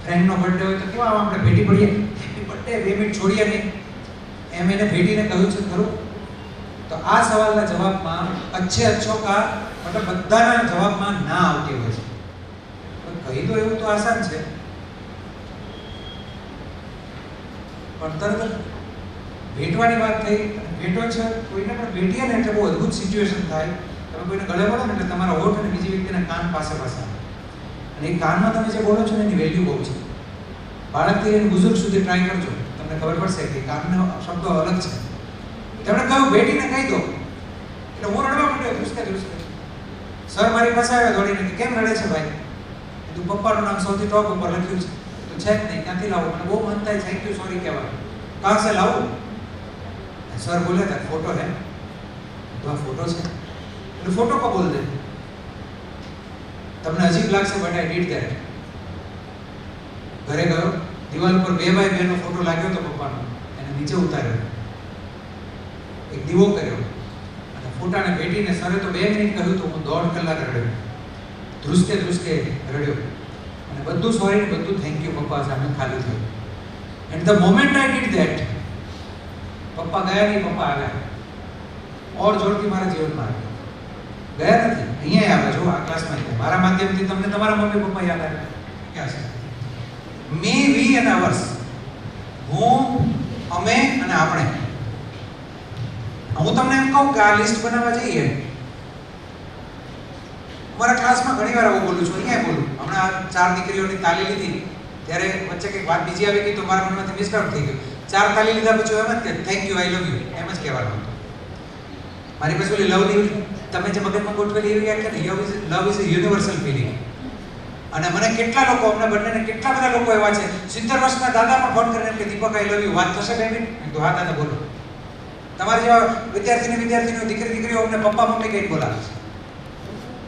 ફ્રેન્ડનો બર્થડે હોય તો કેવા આપણે ભેટી પડીએ, હેપી બર્થડે, 2 મિનિટ છોડીએ નહીં, એમ એને ભેટીને કહ્યું છે ખરું? તો આ સવાલના જવાબમાં અચ્છો કા મતલબ બધાના જવાબમાં ના આવતી હોય છે. પણ કહી દો એવું તો આસાન છે, પણ તરત ભેટવાની વાત થઈ. ભેટો છે કોઈને પણ ભેટીએ ને એટલે બહુ અદ્ભુત સિચ્યુએશન થાય. તમે કોઈને ગળે મળો ને એટલે તમારા હોઠ અને બીજી વ્યક્તિના કાન પાસે આવે અને એ કાનમાં તમે જે બોલો છો ને એની વેલ્યુ બહુ છે. બાળકથી લઈને બુઝુર્ગ સુધી ટ્રાય કરજો, તમને ખબર પડશે કે કાનનો શબ્દો અલગ છે. તેમણે કહ્યું બેટીને કહી દો. એટલે હું રડવા માંડ્યો, ધ્રુસકે. સર મારી પાસે આવ્યા દોડીને કે કેમ રડે છે ભાઈ? તું પપ્પાનું નામ સૌથી ટોપ ઉપર લખ્યું છે તો છે જ નહીં, ક્યાંથી લાવું? મને બહુ મન થાય થેન્ક યુ સોરી કહેવા, કહાં સે લાવું? સર બોલે था फोटो है, तो આ ફોટો છે એટલે ફોટો કો બોલ દે, તમને અજીબ લાગશે બટ આઈ ડીડ ધેટ. ઘરે ગયો, દિવાલ પર 2x2 નો ફોટો લાગ્યો તો પપ્પાનો, એને નીચે ઉતાર્યો, એક દીવો કર્યો અને ફોટાને ભેટીને સરે તો 2 મિનિટ કહ્યું તો હું 1.5 કલાક રડ્યો, ધ્રુસકે રડ્યો અને બધું સોરી ને બધું થેન્ક યુ પપ્પા સામે ખાલી થયું. And the moment I did that, પપ્પા ગયા નહીં, પપ્પા આવ્યા ઓર જોરથી મારા જીવનમાં આવ્યા. ગયા નથી, અહીંયા આવ્યા. જો આ ક્લાસમાં મારા માધ્યમથી તમને તમારા મમ્મી પપ્પા યાદ આવ્યા. ક્યાં છે? મે, વી અને અવર્સ, હું, અમે અને આપણે. હું તમને એમ કહું કે આ લિસ્ટ બનાવવા જઈએ, મારા ક્લાસમાં ઘણી વાર આવું બોલું છું, અહીંયા બોલું. હમણાં 4 દીકરીઓની તાલી લીધી ત્યારે વચ્ચે કંઈક વાત બીજી આવી ગઈ તો મારા મનમાંથી મિસકાઉન્ટ થઈ ગયું. 4 તાલી લીધા પછી એમ જ કે thank you, I love you એમ જ કહેવાનું હતું. મારી પાસે ઓલી લવ ની તમે જે મગજમાં ગોઠવેલી એવી વ્યાખ્યા ને, love is a universal feeling. અને મને કેટલા લોકો, અમને બંનેને કેટલા બધા લોકો એવા છે 70 વર્ષના દાદા પણ ફોન કરીને કે દીપક આઈ લવ યુ, વાત થશે 2 મિનિટ? મેં કીધું હા દાદા બોલો. તમારા જેવા વિદ્યાર્થીઓ દીકરીઓ અમને પપ્પા મમ્મી કહીને બોલાવે છે.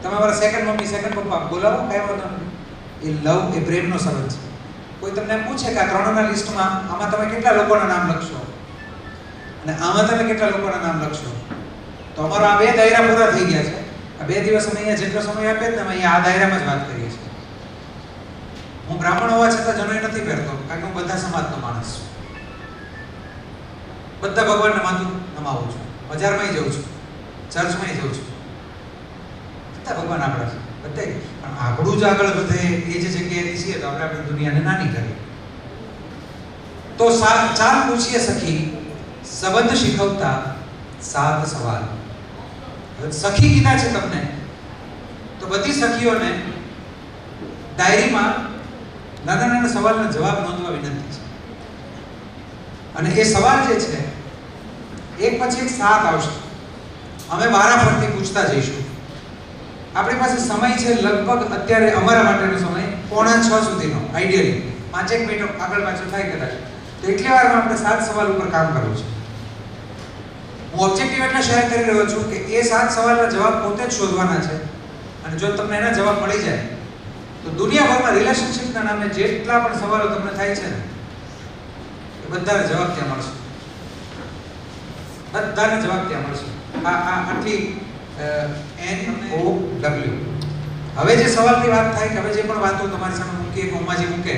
તમે અમારા સેકન્ડ મમ્મી સેકન્ડ પપ્પા બોલાવો, કાંઈ વાંધો નહીં. એ લવ એ પ્રેમનો સંબંધ છે. કોઈ તમને એમ પૂછે કે આ 3ના લિસ્ટમાં આમાં તમે કેટલા લોકોના નામ લખશો અને આમાં તમે કેટલા લોકોના નામ લખશો, તો અમારા આ 2 દાયરા પૂરા થઈ ગયા છે. આ 2 દિવસ અમે અહીંયા જેટલો સમય આપ્યો ને અમે અહીંયા આ દાયરામાં જ વાત કરીએ છીએ. હું બ્રાહ્મણ હોવા છતાં જનોઈ નથી પહેરતો, કારણ કે હું બધા સમાજનો માણસ છું. બધા ભગવાનને માથું નમાવું છું, બજારમાં જઉં છું, ચર્ચમાં જઉં છું, બધા ભગવાન આપણા છે બધા. પણ આપણું જ આગળ વધે એ જે જગ્યાએથી છીએ તો આપણે આપણી દુનિયાને નાની કરીએ. તો ચાલ પૂછીએ સખી સંબંધ શીખવતા 7 સવાલ. સખી કીધા છે તમને તો બધી સખીઓને ડાયરીમાં નાના સવાલના જવાબ નોંધવા વિનંતી છે. અને એ સવાલ જે છે એક પછી એક 7 આવશે. અમે વારાફરતી પૂછતા જઈશું. આપણી પાસે સમય છે લગભગ અત્યારે અમારા માટેનો સમય 5:45 સુધીનો, આઈડિયલી 5 મિનિટ આગળ પાછળ થાય કદાચ. તો એટલી વારમાં આપણે 7 સવાલ ઉપર કામ કરવું છે. હું ઓબ્જેક્ટિવ એટલે શેર કરી રહ્યો છું કે એ 7 સવાલના જવાબ પોતે જ શોધવાના છે. અને જો તમને એના જવાબ મળી જાય તો દુનિયાભરમાં રિલેશનશિપના નામે જેટલા પણ સવાલો તમને થાય છે ને એ બધાના જવાબ ત્યાં મળશે. બધાના જવાબ ત્યાં મળશે. આટલી NOW. હવે જે સવાલની વાત થાય કે હવે જે પણ વાતો તમારી સામે મૂકીએ કે ઉમાજી મૂકે,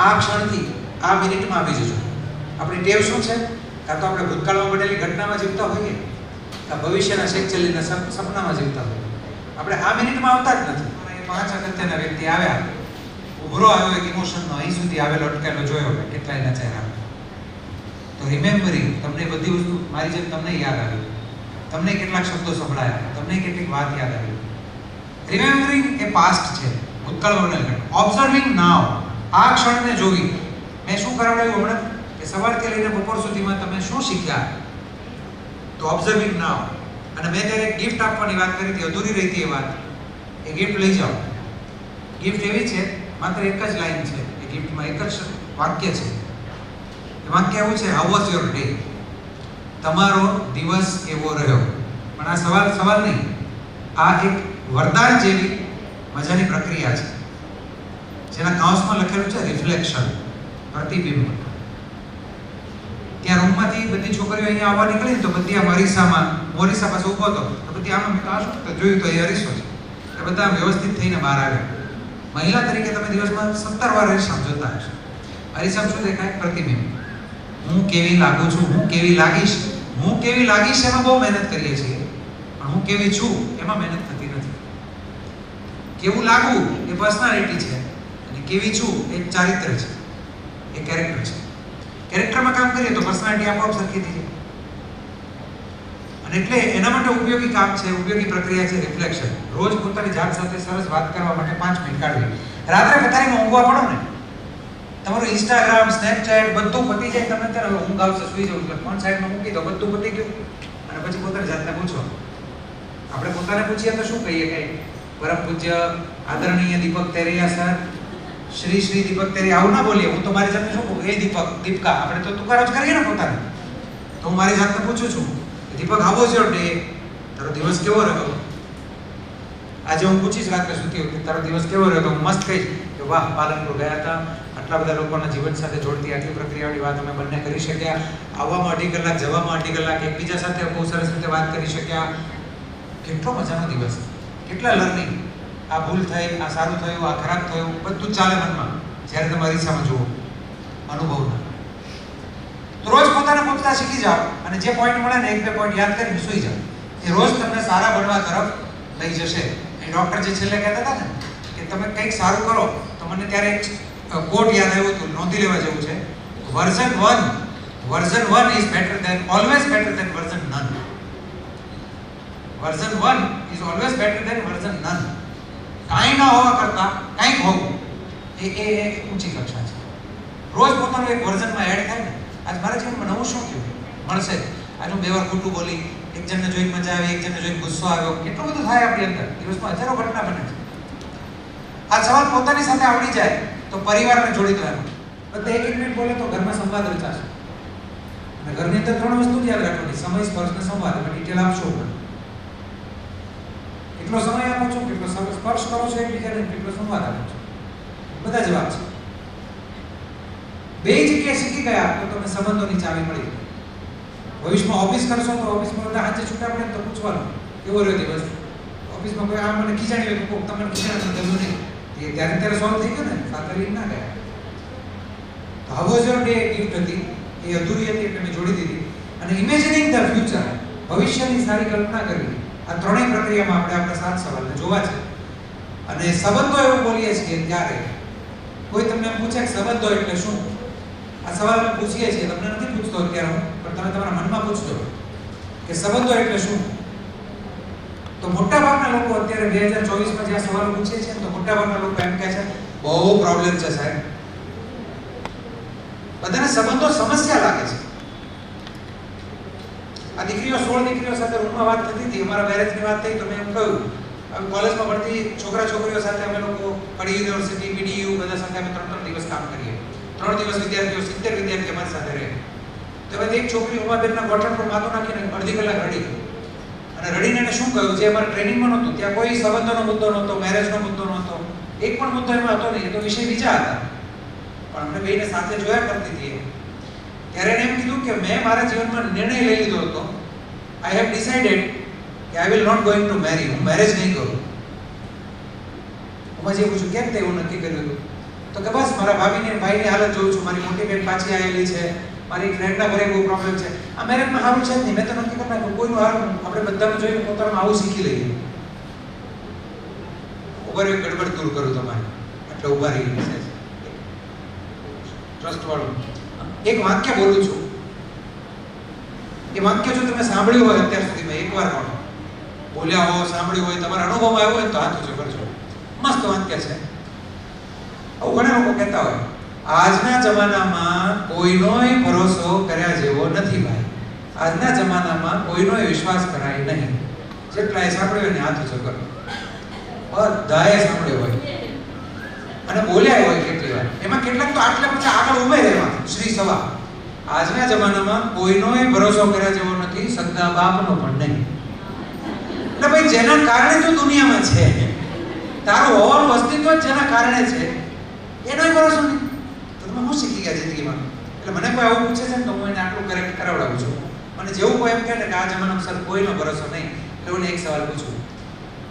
આ ક્ષણથી આ મિનિટમાં આવી જજો. આપણી ટેવ શું છે? કાં તો આપણે ભૂતકાળમાં બનેલી ઘટનામાં જીવતા હોઈએ, કાં ભવિષ્યના શેખ ચલીના સપનામાં જીવતા હોઈએ. આપણે આ મિનિટમાં આવતા જ નથી. 5 અગત્યના વ્યક્તિ આવ્યા, ઉભરો આવ્યો એક ઇમોશનનો, અહીં સુધી આવેલો અટકેલો જોયો મેં કેટલાયના ચહેરા. તો રિમેમ્બરિંગ, તમને બધી વસ્તુ મારી જેમ તમને યાદ આવી, તમને કેટલાક શબ્દો સંભળાયા, તમને કેટલીક વાત યાદ આવી. રિમેમ્બરિંગ એ પાસ્ટ છે, ભૂતકાળમાં બનેલ ઘટના. ઓબ્ઝર્વિંગ નાવ, આ ક્ષણને જોવી. મેં શું કરાવડાવ્યું હમણાં કે સવારથી લઈને બપોર સુધીમાં તમે શું શીખ્યા, તો ઓબ્ઝર્વિંગ નાવ. અને મેં ત્યારે એક ગિફ્ટ આપવાની વાત કરી હતી, અધૂરી રહી હતી એ વાત. એ ગિફ્ટ લઈ જાઓ. ગિફ્ટ એવી છે, માત્ર એક જ લાઈન છે એ ગિફ્ટમાં, એક જ વાક્ય છે. એ વાક્ય એવું છે, હાઉ વોઝ યોર ડે? તમારો દિવસ કેવો રહ્યો? પણ આ સવાલ નહીં, આ એક વરદાન જેવી મજાની પ્રક્રિયા છે જેના કાઉન્સમાં લખેલું છે રિફ્લેક્શન, પ્રતિબિંબ. ત્યાં રૂમમાંથી બધી છોકરીઓ અહીંયા આવવા નીકળી ને તો બધી આ મોરીસા પાસે ઊભો હતો તો બધી આમાં મેં કહ્યું તો જોયું તો એ અરીસો છે. એ બધા વ્યવસ્થિત થઈને બહાર આવ્યા. મહિલા તરીકે તમે દિવસમાં 17 વાર અરીસામાં જોતા હશો. અરીસામાં શું દેખાય? પ્રતિબિંબ. હું કેવી લાગુ છું, હું કેવી લાગીશ. હું કેવી લાગીશ એમાં બહુ મહેનત કરીએ છીએ, પણ હું કેવી છું એમાં મહેનત થતી નથી. કેવું લાગવું એ પર્સનાલિટી છે અને કેવી છું એ ચારિત્ર છે, એ કેરેક્ટર છે. કેરેક્ટરમાં કામ કરીએ તો પર્સનાલિટી આપોઆપ સરખી થઈ જાય. અને એટલે એના માટે ઉપયોગી કામ છે, ઉપયોગી પ્રક્રિયા છે રિફ્લેક્શન. રોજ પોતાની જાત સાથે સરસ વાત કરવા માટે 5 મિનિટ કાઢવી. રાત્રે પથારીમાં ઊંઘવા પડો ને, તમારું ઇન્સ્ટાગ્રામ, સ્નેપચેટ બધું પતી જાય, તમને ત્યારે ઊંઘ આવશે, સુઈ જાવ એટલે ફોન સાઈડમાં મૂકી દો, બધું પતી ગયું. અને પછી પોતાની જાતને પૂછો. આપણે પોતાને પૂછીએ તો શું કહીએ? કઈ પરમ પૂજ્ય આદરણીય દીપક તેરૈયા સર, શ્રી શ્રી દીપક તેરૈયા, આવું ના બોલીએ. હું તો મારી જાતને શું કહું, એ દીપક, દીપકા, આપણે તો તુકારો જ કરીએ ને પોતાને. તો હું મારી જાતને પૂછું છું, દીપક હાઉ વોઝ યોર ડે? તારો દિવસ કેવો રહ્યો? આજે હું પૂછીશ રાત્રે સુતી વખતે તારો દિવસ કેવો રહ્યો, તો હું મસ્ત કહીશ કે વાહ, પાલનપુર ગયા હતા, આટલા બધા લોકોના જીવન સાથે જોડતી આટલી પ્રક્રિયાઓની વાત અમે બંને કરી શક્યા, આવવામાં 2.5 કલાક, જવામાં 2.5 કલાક, એકબીજા સાથે બહુ સરસ રીતે વાત કરી શક્યા. કેટલો મજાનો દિવસ, કેટલા લર્નિંગ. આ ભૂલ થઈ, આ સારું થયું, આ ખરાબ થયું, બધું ચાલે મનમાં જ્યારે તમે અરીસામાં જુઓ, અનુભવના. તો રોજ પોતાને પૂછતા શીખી જાઓ અને જે પોઈન્ટ મળે ને 1-2 પોઈન્ટ યાદ કરીને સૂઈ જાઓ. એ રોજ તમને સારા બનવા તરફ લઈ જશે. એ ડોક્ટર જે છેલ્લે કહેતા હતા ને કે તમે કંઈક સારું કરો, તો મને ત્યારે એક કોટ યાદ આવ્યું હતું, નોંધી લેવા જેવું છે. Version 1 is better than, always better than version none. Version 1 is always better than version none. કાંઈ ન હોવા કરતાં કંઈક હોવું એ ઊંચી કક્ષા છે. રોજ પોતાનું એક વર્ઝનમાં એડ થાય ને, આજ મારા જીવનમાં નવું શું થયું મળશે. આજે હું 2 વાર ખોટું બોલી, એક જણને જોઈને મજા આવી, એક જણને જોઈને ગુસ્સો આવ્યો, કેટલું બધું થાય આપણી અંદર. દિવસમાં હજારો ઘટના બને છે. આ સવાલ પોતાની સાથે આવડી જાય તો પરિવારને જોડી દો. એમાં બધા 1-1 મિનિટ બોલે તો ઘરમાં સંવાદ રચાશે. અને ઘરની અંદર 3 વસ્તુ યાદ રાખવાની: સમય, સ્પર્શ અને સંવાદ. એમાં ડિટેલ આપશો, કેટલો સમય આપો છો, કેટલો સ્પર્શ કરો છો એકબીજાને, કેટલો સંવાદ આપો છો, બધા જવાબ છે. 2 જગ્યાએ શીખી ગયા તો તમને સંબંધોની ચાવી મળી. ભવિષ્યમાં ઓફિસ કરશો તો ઓફિસમાં બધા હાથે છૂટા પડે તો પૂછવાનું કેવો રહ્યો દિવસ. ઓફિસમાં કોઈ આ મને ખીજાણી હોય તો તમને ખીજાણી ગમ્યું નહીં, ત્યારે સોલ્વ થઈ ગયું ને, સાથે લઈને ના ગયા. તો how was your day gift હતી, એ અધૂરી હતી એટલે મેં જોડી દીધી. અને ઇમેજિનિંગ ધ ફ્યુચર, ભવિષ્યની સારી કલ્પના કરવી, આ ત્રણેય પ્રક્રિયામાં આપણે આપણા 7 સવાલને જોવા છે. અને સંબંધો એવું બોલીએ છીએ ત્યારે કોઈ તમને પૂછે કે સંબંધો એટલે શું, આ સવાલ અમે પૂછીએ છીએ, તમને નથી પૂછતો અત્યારે હું, પણ તમે તમારા મનમાં પૂછજો કે સંબંધો એટલે શું. તો મોટાભાગના લોકો અત્યારે 2024માં જ્યાં સવાલો પૂછીએ છીએ તો મોટાભાગના લોકો એમ કહે છે બહુ પ્રોબ્લેમ છે સાહેબ. બધાને સંબંધો સમસ્યા લાગે છે. આ દીકરીઓ 16 દીકરીઓ સાથે રૂમમાં વાત થતી હતી, અમારા મેરેજની વાત થઈ તો મેં એમ કહ્યું, હવે કોલેજમાં ભણતી છોકરીઓ સાથે અમે લોકો કડી યુનિવર્સિટી, પીડીયુ બધા સાથે અમે 3 દિવસ કામ કરીએ. 3 દિવસ વિદ્યાર્થીઓ, 70 વિદ્યાર્થીઓ અમારી સાથે રહે. તો હવે એક છોકરી ઉમાબેનના ગોઠણ પર માથું નાખીને અડધી કલાક રડી. અને રડીને એને શું કહ્યું, જે અમારે ટ્રેનિંગમાં નહોતું, ત્યાં કોઈ સંબંધોનો મુદ્દો નહોતો, મેરેજનો મુદ્દો નહોતો, એક પણ મુદ્દો એમાં હતો નહીં, એ તો વિષય બીજા હતા. પણ અમને બેને સાથે જોયા કરતી હતી. ત્યારે એને એમ કીધું કે મેં મારા જીવનમાં નિર્ણય લઈ લીધો હતો, આઈ હેવ ડિસાઇડેડ કે I will not going to marry, હું મેરેજ નહીં કરું. હું પછી પૂછું કેમ તે એવું નક્કી કર્યું હતું? તો કે બસ મારા ભાભીને ભાઈની હાલત જોઉં છું, મારી મોટી બેન પાછી આવેલી છે, મારી ફ્રેન્ડના ઘરે બહુ પ્રોબ્લેમ છે, આ મેરેજમાં સારું છે જ નહીં, મેં તો નક્કી કરી નાખ્યું કોઈનું સારું, આપણે બધાનું જોઈને પોતાનું આવું શીખી લઈએ. ઉભા રહી ગડબડ દૂર કરું તમારે, એટલે ઉભા રહી છે ટ્રસ્ટ વાળું. એક વાક્ય બોલું છું, એ વાક્ય જો તમે સાંભળ્યું હોય અત્યાર સુધીમાં એકવાર પણ બોલ્યા હો, સાંભળ્યું હોય, તમારા અનુભવમાં આવ્યો હોય તો હાથ ઊંચો કરજો. મસ્ત વાક્ય છે. આવું ઘણા લોકો કહેતા હોય, આજના જમાનામાં કોઈનોય ભરોસો કર્યા જેવો નથી ભાઈ. આજના જમાનામાં કોઈનોય વિશ્વાસ કરાય નહીં. જેટલાએ સાંભળ્યો હોય ને હાથ ઊંચો કરો. બધાએ સાંભળ્યો હોય અને બોલ્યા હોય કેટલી વાર. એમાં કેટલાક તો આટલા પછી આગળ ઉભે રહેવા શ્રી સવા. આજના જમાનામાં કોઈનોય ભરોસો કર્યા જેવો નથી, સગા બાપનો પણ નહીં. એટલે ભાઈ જેના કારણે તું દુનિયામાં છે, તારું હોવાનું અસ્તિત્વ જ જેના કારણે છે, એનોય ભરોસો નહીં. તો તમે શું શીખી ગયા જિંદગીમાં? એટલે મને કોઈ આવું પૂછે છે ને તો હું એને આટલું કરેક્ટ કરાવડાવું છું. અને જેવું કોઈ એમ કહે ને કે આ જમાનામાં સર કોઈનો ભરોસો નહીં, એટલે હું એક સવાલ પૂછું,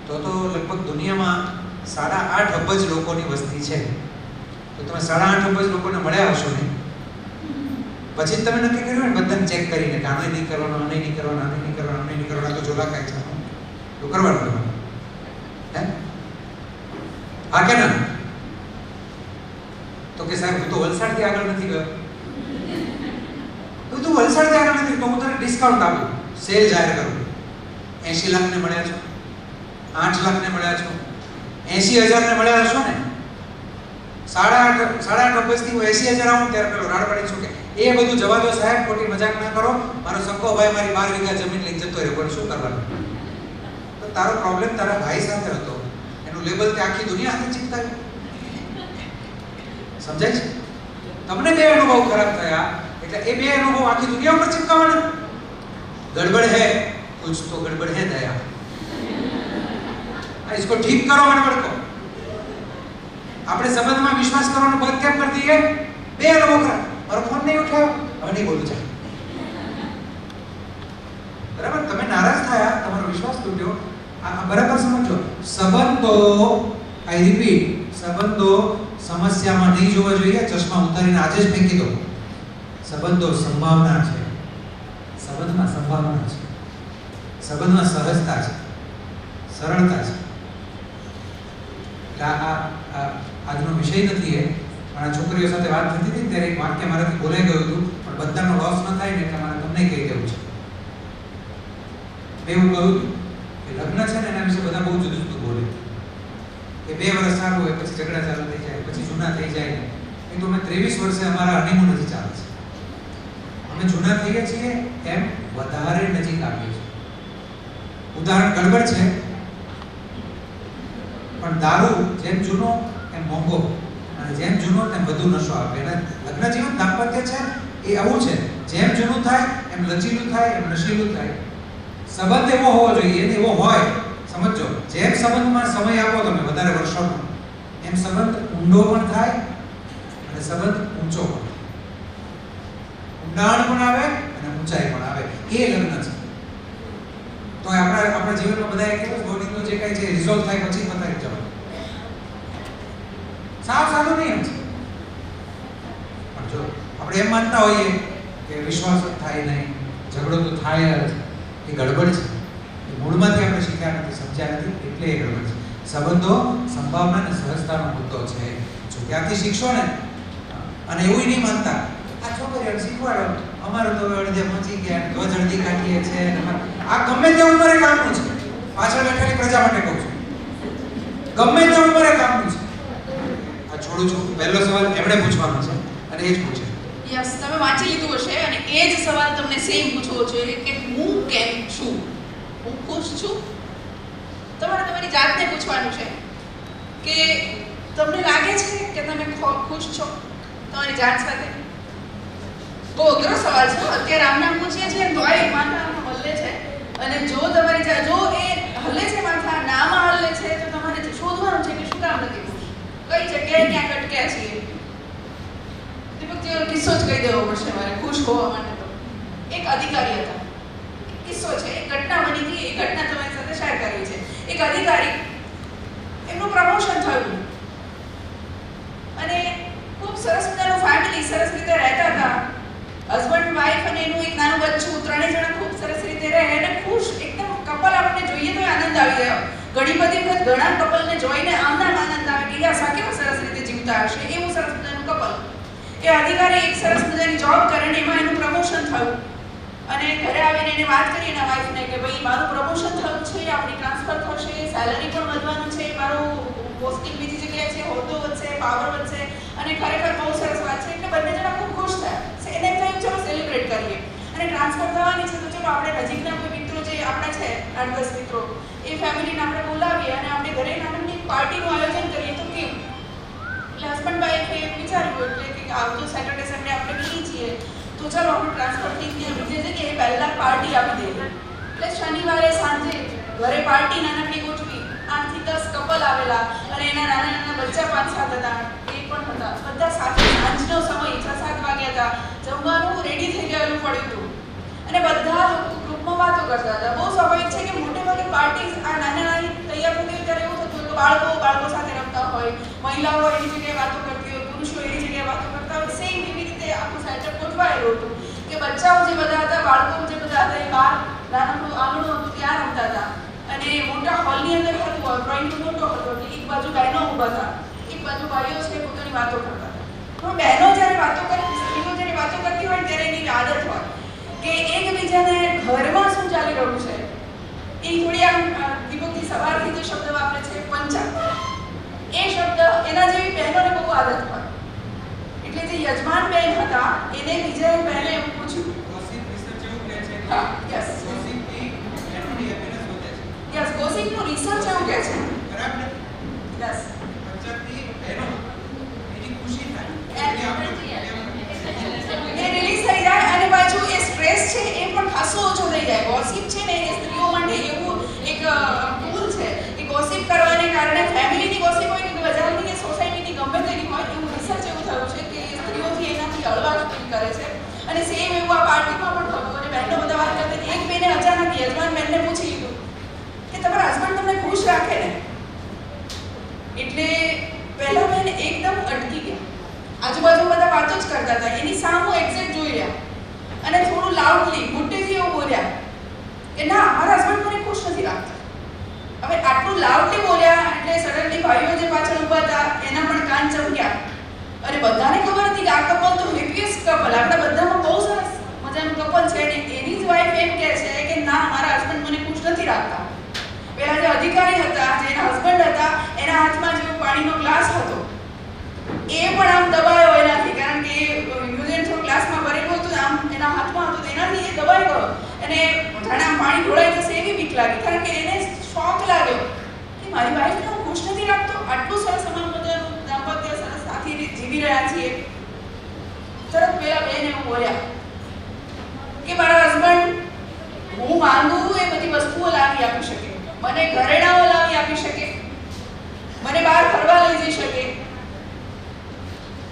તો લગભગ દુનિયામાં 8.5 અબજ લોકોની વસ્તી છે. તો તમે 8.5 અબજ લોકોને મળ્યા હશો ને, પછી તમે નક્કી કર્યું ને બધાને ચેક કરીને કે આને નહીં કરવાનો, આને નહીં કરવાનો, આને નહીં કરવાનો, આને નહીં કરવાનો, તો જોલા કાંઈ છે તો કરવાનું હે? હા કે ના? તો કે સાહેબ હું તો વલસાડથી આગળ નથી ગયો. તું વલસાડથી આગળ નથી તો હું તને ડિસ્કાઉન્ટ આપું, સેલ જાહેર કરું. 80 લાખને મળ્યા છો, 8 લાખને મળ્યા છો, 80,000 ને મળ્યા હશો ને. 8.5 અબજથી હું 80,000 આવું ત્યારે પેલો રાડ પાડી છું કે એ બધું જવા દો સાહેબ, ખોટી મજાક ના કરો, મારો સક્કો ભાઈ મારી 12 વીઘા જમીન લઈને જતો રહ્યો, પણ શું કરવાનું? તો તારો પ્રોબ્લેમ તારા ભાઈ સાથે હતો, એનું લેબલ તે આખી દુનિયા સાથે ચિપકાવ્યું. સમજાય છે? તમને બે અનુભવ ખરાબ થયા એટલે એ બે અનુભવ આખી દુનિયા ઉપર ચિપકાવવાના. गड़बड़ है कुछ तो गड़बड़ है दया. इसको ठीक करो गड़बड़ को. આપણે સંબંધમાં વિશ્વાસ કરવાનો બંધ કેમ કરી દઈએ? બે અનુભવ ખરાબ. મારો ફોન નહીં ઉઠાવ્યો, હવે નહીં બોલું ચાલ. બરાબર? તમે નારાજ થયા, તમારો વિશ્વાસ તૂટ્યો. આ બરાબર સમજો. સંબંધો, આઈ રિપીટ, સંબંધો સમસ્યામાં નહીં જોવા જોઈએ. ચશ્મા ઉતારીને આજે જ ફેંકી દો. સંબંધો સંભાવના છે. સંબંધમાં સંભાવના છે. સંબંધમાં સહજતા છે, સરળતા છે. આજનો વિષય નથી એ, મારા છોકરીઓ સાથે વાત થતી હતી ત્યારે એક વાક્ય મારાથી બોલાઈ ગયું હતું, પણ બધાનો લોસ ન થાય ને એટલે મારે તમને કહી દેવું છે. મેં એવું કહ્યું કે લગ્ન છે ને એના વિશે બધા બહુ જુદું જુદું બોલે કે 2 વર્ષ સારું હોય પછી ઝઘડા ચાલુ થઈ જાય, પછી જૂના થઈ જાય. એ તો અમે 23 વર્ષે અમારા હનીમૂન નથી ચાલે છે. અમે જૂના થઈએ છીએ એમ વધારે નજીક આવીએ છીએ. ઉદાહરણ ગડબડ છે, પણ દારૂ જેમ જૂનો એમ મોંઘો, અને જેમ જૂનો તેમ વધુ નશો આપે. એટલે લગ્ન જીવન દાંપત્ય છે એ આવું છે, જેમ જૂનું થાય એમ લચીલું થાય, એમ નશીલું થાય. સંબંધ એવો હોવો જોઈએ, એવો હોય. સમજો, જેમ સંબંધમાં સમય આપો તમે વધારે વર્ષોનો, એમ સંબંધ ઊંડો પણ થાય અને સંબંધ ઊંચો પણ. ઊંડાણ પણ આવે અને ઊંચાઈ પણ આવે. એ લગ્ન છે. તો આપણા જીવનમાં બધા કેવું બોડીનો જે કાંઈ છે રિઝોલ્વ થાય પછી પતાવી જવાનું. સાવ સાદું નહીં છે. પણ જો આપણે એમ માનતા હોઈએ કે વિશ્વાસ થાય નહીં, ઝઘડો તો થાય જ, એ ગડબડ છે. એ મૂળમાંથી આપણે શીખ્યા નથી, સમજ્યા નથી, એટલે એ ગડબડ છે. સંબંધો સંભાવના અને સહજતાનો મુદ્દો છે. જો ત્યાંથી શીખશો ને, અને એવું નહીં માનતા આ છોકરીઓને શીખવાડો, અમારું તો અડધે પહોંચી ગયા, ધ્વજ અડધી કાઢીએ છે. આ ગમે તે ઉંમરે કામનું છે. પાછળ બેઠેલી પ્રજા માટે કહું છું, ગમે તે ઉંમરે કામનું છે. આ છોડું છું. પહેલો સવાલ એમણે પૂછવાનો છે અને એ જ પૂછે.
યસ, તમે વાંચી લીધું હશે અને એ જ સવાલ તમને સેમ પૂછવો જોઈએ કે હું કેમ છું, હું ખુશ છું. તમારે તમારી જાતને પૂછવાનું છે કે તમને લાગે છે કે તમે ખુશ છો તમારી જાત સાથે? બહુ અઘરો સવાલ છે. અત્યારે આમના પૂછીએ છીએ તો એ માથા હલ્લે છે, અને જો તમારી જો એ હલ્લે છે માથા નામાં હલ્લે છે તો તમારે શોધવાનું છે કે શું કામ નથી ખુશ, કઈ જગ્યાએ ક્યાં અટક્યા છીએ. દીપકજી કિસ્સો જ કહી દેવો પડશે મારે ખુશ હોવા માટે. તો એક અધિકારી હતા, કિસ્સો છે, એક ઘટના બની હતી, એ ઘટના તમારી સાથે શેર કરવી છે. એક અધિકારી, એમનું પ્રમોશન થયું અને ખૂબ સરસ મજાનું ફેમિલી, સરસ રીતે રહેતા હતા. હસબન્ડ, વાઈફ અને એનું એક નાનું બચ્ચું, ત્રણેય જણા ખૂબ સરસ રીતે રહે અને ખુશ એકદમ. કપલ આપણને જોઈએ તો આનંદ આવી જાય. ઘણી બધી વખત ઘણા કપલને જોઈને આનંદ આવે કે યાર કેવા સરસ રીતે જીવતા હશે. એવું સરસ મજાનું કપલ. એ અધિકારી એક સરસ મજાની જોબ કરે ને એમાં એનું પ્રમોશન થયું અને ઘરે આવીને એને વાત કરી એના વાઈફને કે ભાઈ મારું પ્રમોશન થયું છે, આપણી ટ્રાન્સફર થશે, સેલરી પણ વધવાનું છે, મારું પોસ્ટિંગ બીજી જગ્યાએ છે, હોદ્દો વધશે, પાવર વધશે અને ખરેખર બહુ સરસ વાત છે. એટલે બંને જણા ખૂબ ખુશ થયા. એને થયું ચલો સેલિબ્રેટ કરીએ. અને ટ્રાન્સફર થવાની છે તો ચલો આપણે નજીકના કોઈ મિત્રો જે આપણા છે 8-10 મિત્રો, એ ફેમિલીને આપણે બોલાવીએ અને આપણે ઘરે નાનકડી પાર્ટીનું આયોજન કરીએ તો કેમ? એટલે હસબન્ડ વાઈફે વિચાર્યું એટલે કે આવતો સેટરડે સન્ડે આપણે ફ્રી છીએ તો ચલો આપણે ટ્રાન્સફર થઈ ગયા બીજી જગ્યાએ પહેલા પાર્ટી આપી દઈએ. એટલે શનિવારે સાંજે ઘરે પાર્ટી નાનકડી ગોઠવી. 8 થી 10 કપલ આવેલા અને એના નાના નાના બચ્ચા 5-7 હતા, એ પણ હતા. બધા સાથે સાંજનો સમય 6-7 વાગ્યા હતા. જમવાનું રેડી થઈ ગયેલું પડ્યું હતું અને બધા લોકો ગ્રુપમાં વાતો કરતા હતા. બહુ સ્વાભાવિક છે કે મોટે ભાગે પાર્ટી આ નાના નાની તૈયાર થતી હોય ત્યારે એવું થતું હોય કે બાળકો સાથે રમતા હોય, મહિલાઓ એની જગ્યાએ વાતો કરતી હોય, પુરુષો એની જગ્યાએ વાતો કરતા હોય. સેમ એવી રીતે આખું સેટઅપ ગોઠવાયેલું હતું કે બચ્ચાઓ જે બધા હતા, બાળકો જે બધા હતા એ બહાર નાનકડું આંગણું હતું ત્યાં રમતા હતા અને મોટા હોલની અંદર હતું, ડ્રોઈંગ રૂમ મોટો હતો એટલે એક બાજુ બહેનો ઊભા હતા, એક બાજુ ભાઈઓ છે પોતાની વાતો કરતા હતા. તો બહેનો જ્યારે વાતો કરતી, સ્ત્રીઓ જ્યારે વાતો કરતી હોય ત્યારે એની આદત હોય કે એકબીજાને ઘરમાં શું ચાલી રહ્યું છે એ થોડી આમ દીપકજી સવારથી જે શબ્દ વાપરે છે પંચા, એ શબ્દ એના જેવી બહેનોને બહુ આદત હોય. એટલે જે યજમાન બહેન હતા એને બીજા બહેને એમ પૂછ્યું, હા યસ ગોસિપનું રિસર્ચ એવું કહે છે,
બરાબર.
ગુસ્સો ઓછો થઈ જાય. ગોસિપ છે ને એ સ્ત્રીઓ માટે એવું એક ટૂલ છે કે ગોસિપ કરવાને કારણે ફેમિલીની ગોસિપ હોય કે બજારની કે સોસાયટીની ગમે તેની હોય, એવું રિસર્ચ એવું થયું છે કે સ્ત્રીઓથી એનાથી હળવાશ ફીલ કરે છે. અને સેમ એવું આ પાર્ટીમાં પણ થતું. અને બહેનો બધા વાત કરતી, એક બેને અચાનક યજમાન બેનને પૂછી લીધું કે તમારા હસબન્ડ તમને ખુશ રાખે ને? એટલે પહેલા બેન એકદમ અટકી ગયા. આજુબાજુ બધા વાતો જ કરતા હતા, એની સામું એક્ઝેક્ટ જોઈ રહ્યા અને થોડું લાઉડલી મોટેથી એવું બોલ્યા કે ના, મારા હસબન્ડ મને ખુશ નથી રાખતા. હવે આટલું લાઉડલી બોલ્યા એટલે સડનલી ભાઈઓ જે પાછળ ઊભા હતા એના પણ કાન ચમક્યા. અને બધાને ખબર હતી કે આ કપલ તો હેપીએસ્ટ કપલ, આપણા બધામાં બહુ સરસ મજાનું કપલ છે. અને એની જ વાઈફ એમ કહે છે કે ના, મારા હસબન્ડ મને ખુશ નથી રાખતા. પેલા જે અધિકારી હતા, જે એના હસબન્ડ હતા, એના હાથમાં જે પાણીનો ગ્લાસ હતો એ પણ આમ દબાયો એનાથી, કારણ કે યુઝ થોડો ગ્લાસમાં ભરેલું હતું, આમ એના હાથમાં હતું, એનાથી એ દબાઈ ગયો. અને જાણે આમ પાણી ઢોળાઈ જશે એવી બીક લાગી, કારણ કે એને શોક લાગ્યો કે મારી વાઈફને હું ખુશ નથી રાખતો. આટલું સરસ અમારું મજાનું દાંપત્ય સરસ સાથે જીવી રહ્યા છીએ. તરત પેલા બેન એવું બોલ્યા કે મારા હસબન્ડ હું માંગુ એ બધી વસ્તુઓ લાવી આપી શકે, મને ઘરેણાઓ લાવી આપી શકે, મને બહાર ફરવા લઈ જઈ શકે,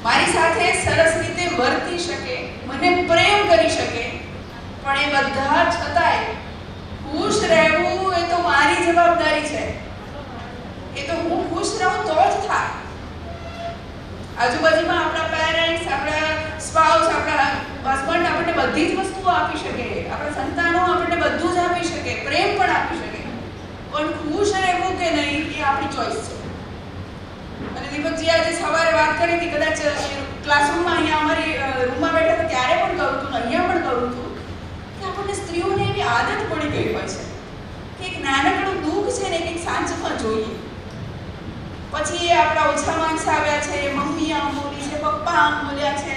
મારી સાથે સરસ રીતે વર્તી શકે, મને પ્રેમ કરી શકે, પણ એ બધા છતાંય ખુશ રહેવું એ તો મારી જવાબદારી છે. એ તો હું ખુશ રહું તો જ થાય. આજુબાજુમાં આપણા પેરેન્ટ્સ, આપણા સ્પાઉસ, આપણા હસબન્ડ આપણને બધી જ વસ્તુઓ આપી શકે, આપણા સંતાનો આપણને બધું જ આપી શકે, પ્રેમ પણ આપી શકે, પણ ખુશ રહેવું કે નહીં એ આપણી ચોઈસ છે. અને દીપકજી આજે સવારે વાત કરી હતી, કદાચ ક્લાસરૂમમાં અહીંયા અમારી રૂમમાં બેઠા હતા ત્યારે પણ કહું હતું, અહીંયા પણ કહું છું કે આપણને સ્ત્રીઓને એવી આદત પડી ગઈ હોય છે કે એક નાનકડું દુઃખ છે ને એક સાંજમાં જોઈએ, પછી એ આપણા ઓછા માર્ક્સ આવ્યા છે, મમ્મી આમ બોલી છે, પપ્પા આમ બોલ્યા છે,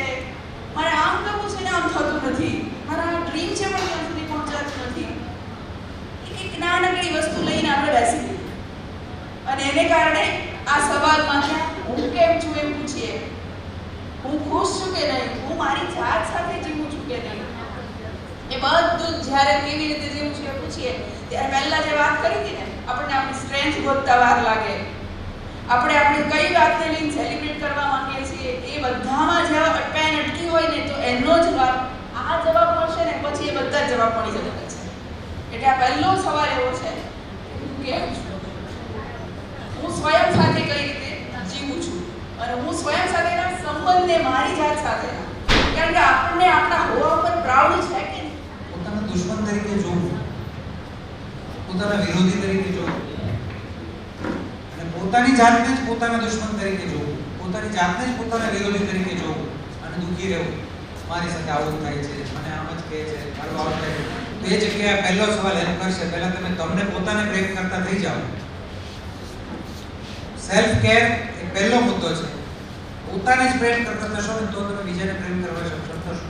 મારે આમ કરવું છે ને આમ થતું નથી, મારા ડ્રીમ છે પણ ત્યાં સુધી પહોંચાતું નથી. એક નાનકડી વસ્તુ લઈને આપણે બેસી ગઈ. અને એને કારણે આ સવાલમાં હું કેમ છું એમ પૂછીએ, હું ખુશ છું કે નહીં, હું મારી જાત સાથે જીવું છું કે નહીં, એ બધું જ્યારે કેવી રીતે જીવું છું એ પૂછીએ ત્યારે પહેલા જે વાત કરી હતી ને, આપણને આપણી સ્ટ્રેન્થ ગોતતા વાર લાગે, આપણે આપણી કઈ વાતને લઈને સેલિબ્રેટ કરવા માંગીએ છીએ એ બધામાં જ્યાં અટકાઈને અટકી હોય ને તો એનો જવાબ આ જવાબ મળશે ને પછી એ બધા જ જવાબ મળી જતા છે. એટલે આ પહેલો સવાલ એવો છે હું કેમ છું, હું સ્વયં સાથે કઈ રીતે જીવું છું, અને હું સ્વયં સાથેના સંબંધને મારી જાત સાથે, કારણ કે આપણને આપણા હોવા પર પ્રાઉડ છે કે
પોતાના દુશ્મન તરીકે જોવું, પોતાના વિરોધી તરીકે જોવું, અને પોતાની જાતને જ પોતાના દુશ્મન તરીકે જોવું, પોતાની જાતને જ પોતાના વિરોધી તરીકે જોવું અને દુઃખી રહેવું, મારી સાથે આવું થાય છે, મને આમ જ કહે છે, મારું આવું થાય છે. તો એ જગ્યાએ પહેલો સવાલ એમ કરશે, પહેલા તમે તમને પોતાને પ્રેમ કરતા થઈ જાઓ. સેલ્ફ કેર એ પહેલો મુદ્દો છે. પોતાને જ પ્રેમ કરતા થશો ને તો તમે બીજાને પ્રેમ કરવા સક્ષમ થશો.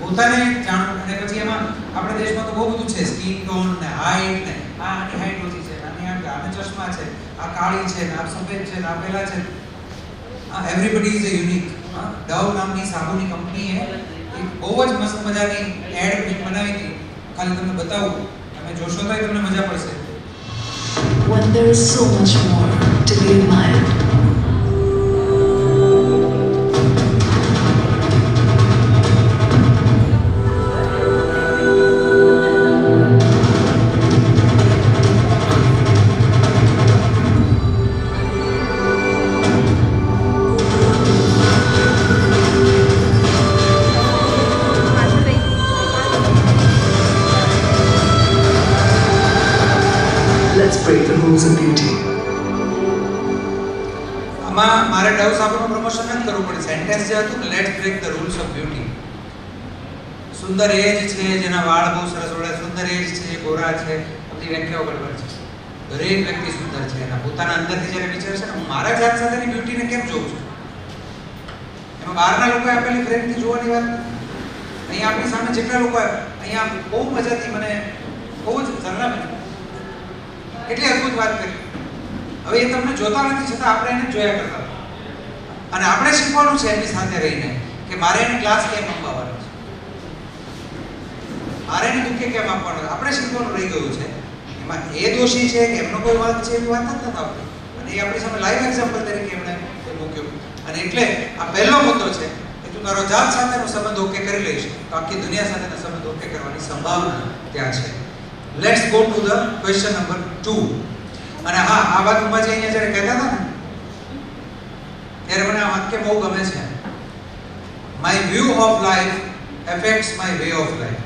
પોતાને જાણવું. અને પછી એમાં આપણા દેશમાં તો બહુ બધું છે, સ્કિન ટોન ને હાઈટ ને, આની હાઈટ ઓછી છે, આની આને ચશ્મા છે, આ કાળી છે, આ સફેદ છે, આ પેલા છે. Everybody is a unique. Dove નામની સાબુની કંપનીએ એક બહુ જ મસ્ત મજાની એડ બનાવી હતી, ખાલી તમને બતાવું, તમે જોશો તો તમને મજા પડશે.
When there is so much more to be admired. Let's break the rules of beauty.
આમાં મારે ડવ સાબુનું પ્રમોશન નથી કરવું પડે. સેન્ટેન્સ જે હતું ને, let's break the rules of beauty. સુંદર એ જ છે જેના વાળ બહુ સરસ હોય, સુંદર એ જ છે જે ગોરા છે, બધી વ્યાખ્યાઓ બરાબર છે. દરેક વ્યક્તિ સુંદર છે, એના પોતાના અંદરથી જ્યારે વિચારે છે ને, હું મારા જાત સાથેની બ્યુટીને કેમ જોઉં છું, એમાં બહારના લોકોએ આપેલી ફ્રેમથી જોવાની વાત નથી. અહીંયા આપણી સામે જેટલા લોકો અહીંયા બહુ મજાથી મને બહુ જ ઝરણા એટલી અદ્ભુત વાત કરી. હવે એ તમને જોતા નથી છતાં આપણે એને જોયા કરતા, અને આપણે શીખવાનું છે એની સાથે રહીને કે મારે એને ક્લાસ કેમ મંગાવવાનો છે. મારે એને દુઃખે કેમ આપવાનો, આપણે શીખવાનું રહી ગયું છે. એમાં એ દોષી છે કે એમનો કોઈ વાંક છે એવી વાત જ નથી આવતી. અને એ આપણી સામે લાઈવ એક્ઝામ્પલ તરીકે એમણે મૂક્યું. અને એટલે આ પહેલો મુદ્દો છે કે તું તારો જાત સાથેનો સંબંધ ઓકે કરી લઈશ તો આખી દુનિયા સાથેનો સંબંધ ઓકે કરવાની સંભાવના ત્યાં છે. Let's go to the question number 2. અને હા, આ વાત ઉમાજી અહીંયા જ્યારે કહેતા હતા ને ત્યારે મને આ વાક્ય બહુ ગમે છે. My view of life affects my way of life.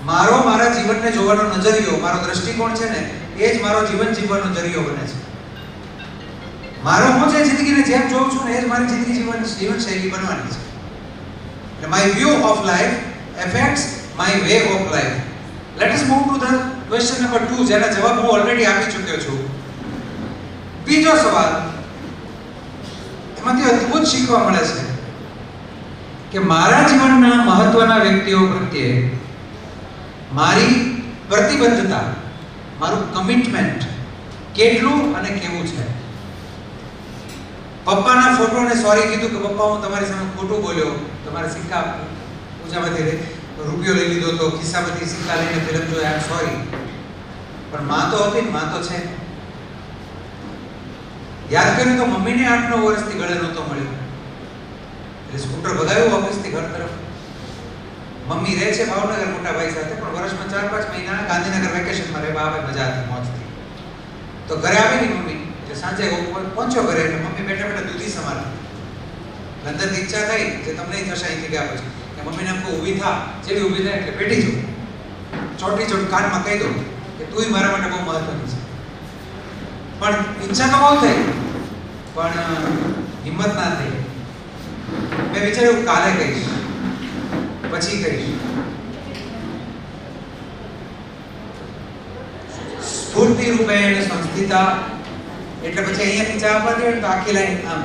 મારા જીવનને જોવાનો નજરિયો, મારો દ્રષ્ટિકોણ છે ને એ જ મારો જીવન જીવવાનો નજરિયો બને છે. હું જે જિંદગીને જેમ જોઉં છું ને એ જ મારી જિંદગી જીવનશૈલી બનવાની છે. એટલે my view of life affects my way of life. Let us move to the question number 2 જેના જવાબ હું ઓલરેડી આપી ચૂક્યો છું. બીજો સવાલ, એમાંથી અદ્ભુત શીખવા મળે છે કે મારા જીવનના મહત્વના વ્યક્તિઓ પ્રત્યે મારી પ્રતિબદ્ધતા, મારું કમિટમેન્ટ કેટલું અને કેવું છે. પપ્પાના ફોટોને સોરી કીધું કે પપ્પા હું તમારી સામે ખોટું બોલ્યો, તમારા સિક્કા પૂજામાંથી રૂપિયો લઈ લીધો તો ખિસ્સામાંથી સિક્કા લઈને ફિલ્મ જોઈ, આઈ એમ સોરી. પણ માં તો હતી ને, માં તો છે. યાદ કર્યું તો મમ્મીને 8-9 વર્ષથી ગળે નહોતો મળ્યો એટલે સ્કૂટર ભગાવ્યું ઓફિસથી ઘર તરફ. મમ્મી રહે છે ભાવનગર મોટા ભાઈ સાથે, પણ વર્ષમાં 4-5 મહિના ગાંધીનગર વેકેશનમાં રહેવા આવે, મજા હતી, મોજથી. તો ઘરે આવેલી મમ્મી એટલે સાંજે પહોંચ્યો ઘરે એટલે મમ્મી બેઠા બેઠા દૂધી સમારે. લંડનથી ઈચ્છા થઈ જે તમને થશે અહીંથી ગયા પછી કે મમ્મીને એમ કહું ઊભી થા. જેવી ઊભી થાય એટલે પેટી જો ચોટી કાનમાં કહી દઉં કે તું મારા માટે બહુ મહત્વની છે. પણ ઈચ્છા તો બહુ થઈ પણ હિંમત ના થઈ. મેં વિચાર્યું કાલે કહીશ, પછી કહીશ. સ્ફૂર્તિ રૂપેણ સંસ્થિતા એટલે પછી અહીંયાથી ચા આપવા દે તો આખી લાઈન આમ.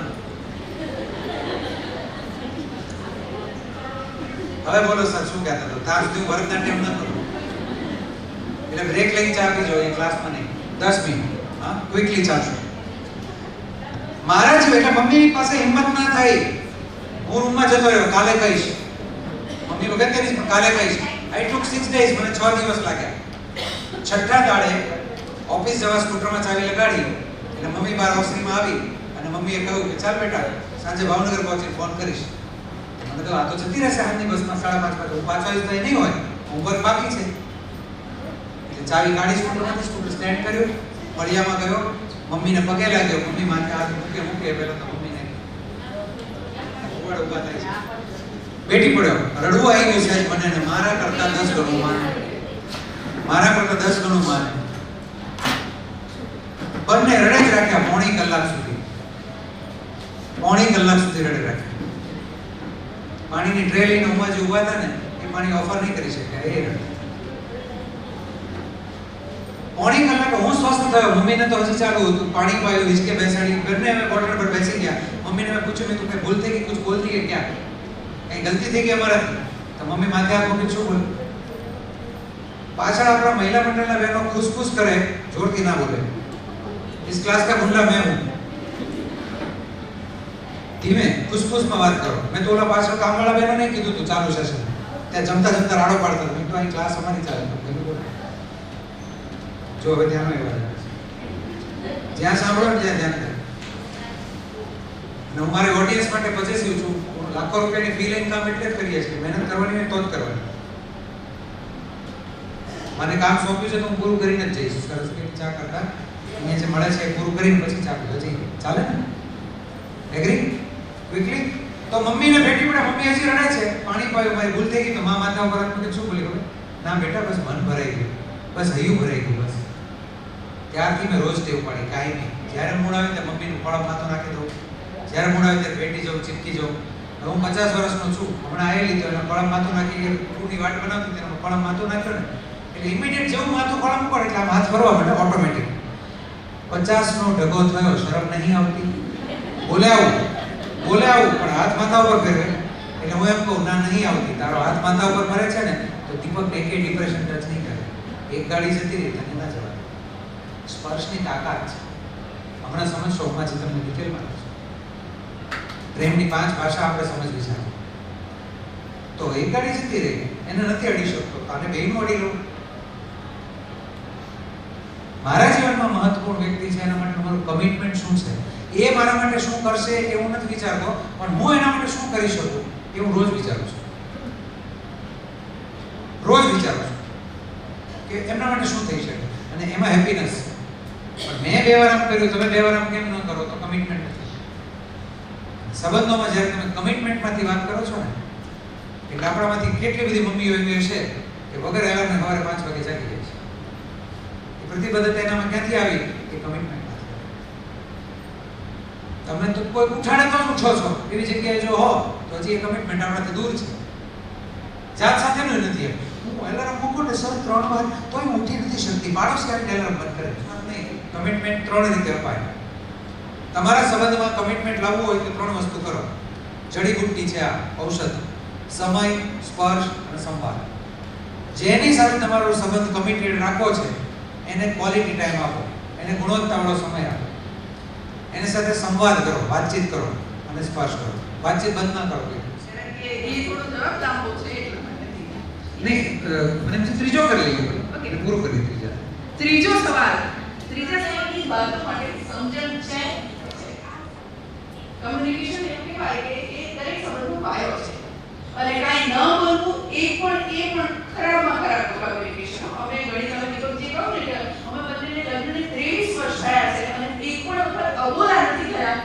હવે બોલો સર શું કહેતા હતા? ત્યાં સુધી ભરતનાટ્યમ ન કરું એટલે બ્રેક લઈને ચા પી જાઓ, એ ક્લાસમાં નહીં, 10 મિનિટ હા ક્વિકલી ચાલશે. મારા જ એટલે મમ્મી પાસે હિંમત ના થઈ. હું રૂમમાં જતો રહ્યો, કાલે કહીશ. મમ્મી વખત કરીશ પણ કાલે કહીશ. આઈ ટુક 6 ડેઝ, મને 6 દિવસ લાગ્યા. છઠ્ઠા દાડે ઓફિસ જવા સ્કૂટરમાં ચાવી લગાડી એટલે મમ્મી બહાર ઓફિસમાં આવી અને મમ્મીએ કહ્યું કે ચાલ બેટા સાંજે ભાવનગર પહોંચીને ફોન કરીશ. મને તો આ તો જતી રહેશે આજની બસમાં 5:30 વાગે, હું 5 વાગે તો નહીં હોય, હોમવર્ક બાકી છે. એટલે ચાવી કાઢી સ્કૂટરમાંથી, સ્કૂટર સ્ટેન્ડ કર્યું, ફળિયામાં ગયો, મમ્મીને પગે લાગ્યો. મમ્મી માથે હાથ મૂકે પહેલા તો મમ્મીને ઉભા થાય છે. બેઠી પડ્યો, રડવું આવી ગયું છે મને, ને મારા કરતા 10 ગણું માને, મારા કરતા 10 ગણું માને. બંને રડે જ રાખ્યા પોણી કલાક સુધી રડે રાખ્યા. પાણીની ટ્રે લઈને ઉમાજી ઉભા હતા ને એ પાણી ઓફર નહીં કરી શક્યા, એ રડે. પોણી કલાક હું સ્વસ્થ થયો, મમ્મીને તો હજી ચાલુ હતું. પાણી પાયું, હિંચકે બેસાડી, બંને અમે બોર્ડર પર બેસી ગયા. મમ્મીને મેં પૂછ્યું મેં તું કઈ ભૂલ થઈ ગઈ, કુછ બોલતી કે ક્યાં, કઈ ગલતી થઈ ગઈ અમારાથી? તો મમ્મી માથે હાથ મૂકી શું બોલ. પાછળ આપણા મહિલા મંડળના બહેનો ખુશ કરે, જોરથી ના બોલે. इस क्लास का गुंडा मैं हूं, ધીમે ખુશખુશમાં વાત કરો. મેં તો ઓલા પાછળ કામવાળા બહેનો નહીં કીધું તું ચાલુ સેશન ત્યાં જમતા રાડો પાડતા. મેં તો અહીં ક્લાસ અમારી ચાલે જો હવે ધ્યાન આવ્યા જ્યાં સાંભળો ને ત્યાં ધ્યાન કરે. અને હું મારી ઓડિયન્સ માટે પોઝેસિવ છું. હું લાખો રૂપિયાની ફી લઈને કામ એટલે જ કરીએ છીએ, મહેનત કરવાની હોય તો જ કરવાની. મને કામ સોંપ્યું છે તો હું પૂરું કરીને જ જઈશ. સરસ કે ચા કરતા અહીંયા જે મળે છે પૂરું કરીને પછી ચા પીવા જઈએ, ચાલે ને? એગ્રી? ક્વિકલી. તો મમ્મીને બેઠી પડે, મમ્મી હજી રડે છે, પાણી પાયું, મારી ભૂલ થઈ ગઈ. તો માં માથા ઉપર હાથ મૂકે શું બોલી ખબર? ના બેટા બસ મન ભરાઈ ગયું, બસ હૈયું ભરાઈ ગયું બસ. ત્યારથી મેં રોજ ટેવ પાડી, કાંઈ નહીં. જ્યારે મૂળ આવે ત્યારે મમ્મીનું ફળમ માથું નાખી દઉં, જ્યારે મૂળ આવે ત્યારે બેઠી જાઉં, ચીપકી જાઉં. હવે હું 50 વર્ષનો છું, હમણાં આવેલી તો એને ફળમ માથું નાખી પૂરી વાટ બનાવતી ત્યારે ફળમ માથું નાખ્યો ને એટલે ઇમિડિયેટ જેવું માથું ફળમ પડે એટલે આમ હાથ ફરવા માંડે ઓટોમેટિક. 50નો ઢગો થયો, શરમ નહીં આવતી? બોલે આવું પણ હાથ માથા ઉપર ફેરવે એટલે હું એમ કહું ના નહીં આવતી. તારો હાથ માથા ઉપર ફરે છે ને તો દીપક એકે ડિપ્રેશન ટચ નહીં કરે. એક ગાડી જતી રહી તને ના જવાય. સ્પર્શની તાકાત છે. હમણાં સમજશો, હમણાં તમને ડિટેલમાં કહું. પ્રેમની 5 ભાષા આપણે સમજવી છે. તો એક ગાડી જતી રહી એને નથી અડી શકતો, આને બેયનું અડી લઉં. મારા જીવનમાં મહત્વપૂર્ણ વ્યક્તિ છે, એના માટે મારું કમિટમેન્ટ શું છે, એ મારા માટે શું કરશે એ હું નથી વિચારતો, પણ હું એના માટે શું કરી શકું એ હું રોજ વિચારું છું. રોજ વિચારું છું કે એમના માટે શું થઈ શકે અને એમાં હેપીનેસ. પણ મેં 2 વાર આમ કર્યું, તમે 2 વાર આમ કેમ ન કરો? તો કમિટમેન્ટ નથી. સંબંધોમાં જ્યારે તમે કમિટમેન્ટમાંથી વાત કરો છો ને, એટલે આપણામાંથી કેટલી બધી મમ્મીઓ એવી છે કે વગર એલાર્મે સવારે 5 વાગે જાગી જાય છે. એ પ્રતિબદ્ધતા એનામાં ક્યાંથી આવી? એ કમિટમેન્ટમાંથી. તમે તો કોઈ ઉઠાડે તો ઉઠો છો એવી જગ્યાએ જો હો તો હજી એ કમિટમેન્ટ આપણાથી દૂર છે. જાત સાથેનું નથી. એમ હું એલાર્મ મૂકું ને સર 3 વાર તોય હું ઉઠી નથી શકતી, પાડોશી આવીને એલાર્મ બંધ કરે. નહીં, કમિટમેન્ટ 3 રીતે અપાય. તમારા સંબંધમાં કમિટમેન્ટ લાવવું હોય તો 3 વસ્તુ કરો. જડીબુટ્ટી છે આ ઔષધ: સમય, સ્પર્શ અને સંવાદ. જેની સાથે તમારો સંબંધ કમિટેડ રાખો છે એને ક્વોલિટી ટાઈમ આપો, એને ગુણવત્તાવાળો સમય આપો, એની સાથે સંવાદ કરો, વાતચીત કરો અને સ્પર્શ કરો. વાતચીત બંધ ના કરો.
એ થોડો જવાબ લાંબો છે એટલા માટે.
નહીં, મને એમ છે ત્રીજો કરી લઈએ. ઓકે, પૂરો કરી ત્રીજા.
ત્રીજો સવાલ. ત્રીજા સવાલની બાબતો માટે સમજણ છે. કમ્યુનિકેશન એવું કહેવાય કે એ દરેક સંબંધનો પાયો છે અને કાંઈ ન બોલવું એ પણ ખરાબમાં ખરાબ કમ્યુનિકેશન. અમે ઘણી વાર દીપકજી કહું ને કે અમે બંનેને લગ્નને 23 વર્ષ થયા છે અને એક પણ વખત અબોલા નથી થયા.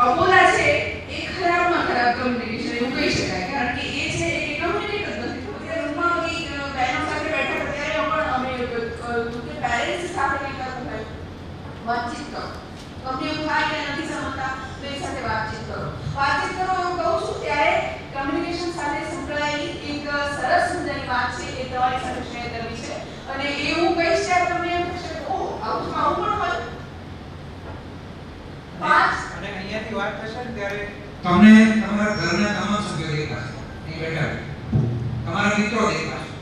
અબોલા છે એ ખરાબમાં ખરાબ કમ્યુનિકેશન એવું કહી શકાય, કારણ કે એ છે એ કમ્યુનિકેટ જ નથી. અત્યારે રૂમમાં બહનો સાથે બેઠા ત્યારે પણ અમે પેરેન્ટ્સ સાથે કંઈ કરવું હોય વાતચીત કરો. તમને એવું થાય કે નથી સમજતા તો એ સાથે વાતચીત કરો. વાતચીત કરો એવું કહું છું ત્યારે કમ્યુનિકેશન સાથે સંકળાયેલી એક સરસ મજાની વાત છે એ તમારી સાથે શેર કરવી છે. અને એવું કહીશ ત્યારે તમને એમ થશે ઓહ આવું પણ હોય.
અને અહીંયાથી વાત થશે ને ત્યારે તમને તમારા ઘરના તમામ સભ્યો દેખાશે. અહીં બેઠા તમારા મિત્રો દેખાશે.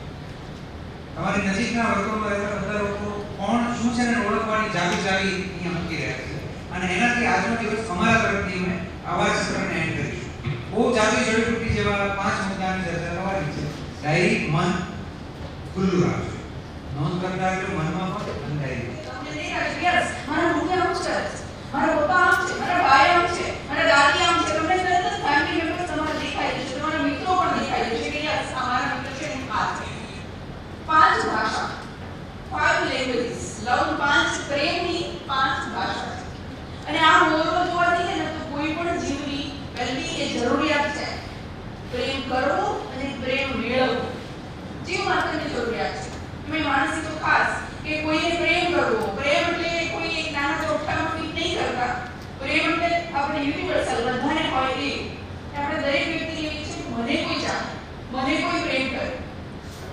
તમારી નજીકના વર્તુળમાં રહેતા બધા લોકો કોણ શું છે ને ઓળખવાની ચાવી અહીંયા મૂકી રહ્યા છે. અને એનાથી આજનો દિવસ અમારા તરફથી અમે આવા જ સત્રને એન્ડ કરીશું. બહુ જાદુઈ જડીબુટ્ટી જેવા 5 મુદ્દાની ચર્ચા થવાની છે. ડાયરી, મન ખુલ્લું રાખજો. નોંધ કરતા રહેજો મનમાં પણ અને ડાયરી.
તમને દેખાશે યસ મારા મમ્મી આમ છે, મારા પપ્પા આમ છે, મારા ભાઈ આમ છે, મારા દાદી આમ છે. તમને તરત જ ફેમિલી મેમ્બર્સ તમારા દેખાઈ જશે, તમારા મિત્રો પણ દેખાઈ જશે કે યસ આ મારા મિત્ર છે હું આ છે. 5 ભાષા, 5 લેંગ્વેજીસ. લવ 5 પ્રેમની 5 ભાષા છે. અને આ મોરલો જોવા જઈએ ને તો કોઈ પણ જીવની પહેલી એ જરૂરિયાત છે પ્રેમ કરવો અને પ્રેમ મેળવવો. જીવ માત્રની જરૂરિયાત છે. મેં માનસી તો ખાસ કે કોઈને પ્રેમ કરવો. પ્રેમ એટલે કોઈ એક નાના ચોકટામાં ફિટ નહીં કરતા. પ્રેમ એટલે આપણે યુનિવર્સલ બધાને હોય એ. આપણે દરેક વ્યક્તિને એવી છે કે મને કોઈ ચાહે, મને કોઈ પ્રેમ કરે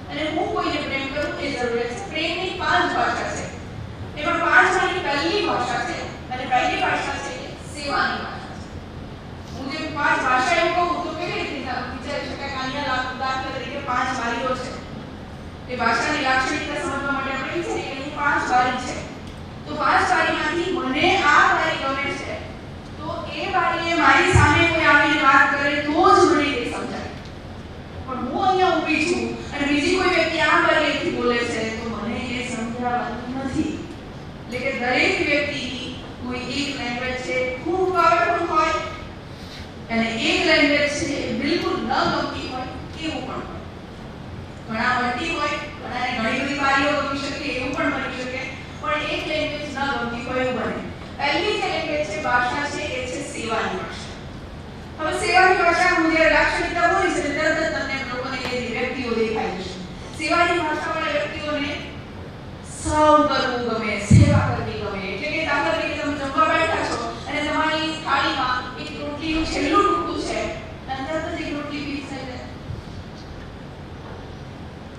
અને હું કોઈને પ્રેમ કરું એ જરૂરિયાત છે. પ્રેમની 5 ભાષા છે. એમાં 5માંની પહેલી ભાષા છે અને પહેલી ભાષા છે સેવાની ભાષા છે. હું જે 5 ભાષા એમ કહું તો કેવી રીતે વિચારી શકાય કે અહીંયા દાખલા તરીકે 5 વાલીઓ છે. એ ભાષાની લાક્ષણિકતા સમજવા માટે આપણે વિચારીએ કે અહીં 5 વાલી છે તો 5 વાલીમાંથી મને આ વાલી ગમે છે તો એ વાલીએ મારી સામે કોઈ આવીને વાત કરે તો જ મને એ સમજાય. પણ હું અહીંયા ઊભી છું અને બીજી કોઈ વ્યક્તિ આ વાલીથી બોલે છે તો મને એ સમજાવતું નથી. એટલે કે દરેક વ્યક્તિની કોઈ એક લેંગ્વેજ છે ખૂબ પાવરફુલ હોય અને એક લેંગ્વેજ છે બિલકુલ ન ગમતી હોય એવું પણ હોય. ઘણા વટી હોય, ઘણાને ઘણી બધી વાલીઓ ગમી શકે એવું પણ બની શકે, પણ એક લેંગ્વેજ ન ગમતી હોય એવું બને. પહેલી જે લેંગ્વેજ છે ભાષા છે એ છે સેવાની ભાષા. હવે સેવાની ભાષા હું જ્યારે લાક્ષણિકતા બોલીશ એટલે તરત જ તમને લોકોને એ વ્યક્તિઓ દેખાઈ જશે. સેવાની ભાષાવાળા વ્યક્તિઓને સર્વ કરવું ગમે, સેવા કરવી ગમે. એટલે કે દાખલા તરીકે તમે જમવા બેઠા છો અને તમારી થાળીમાં એક રોટલીનું છેલ્લું ટુકડું છે અને તરત જ એક રોટલી પીસ થઈ જાય.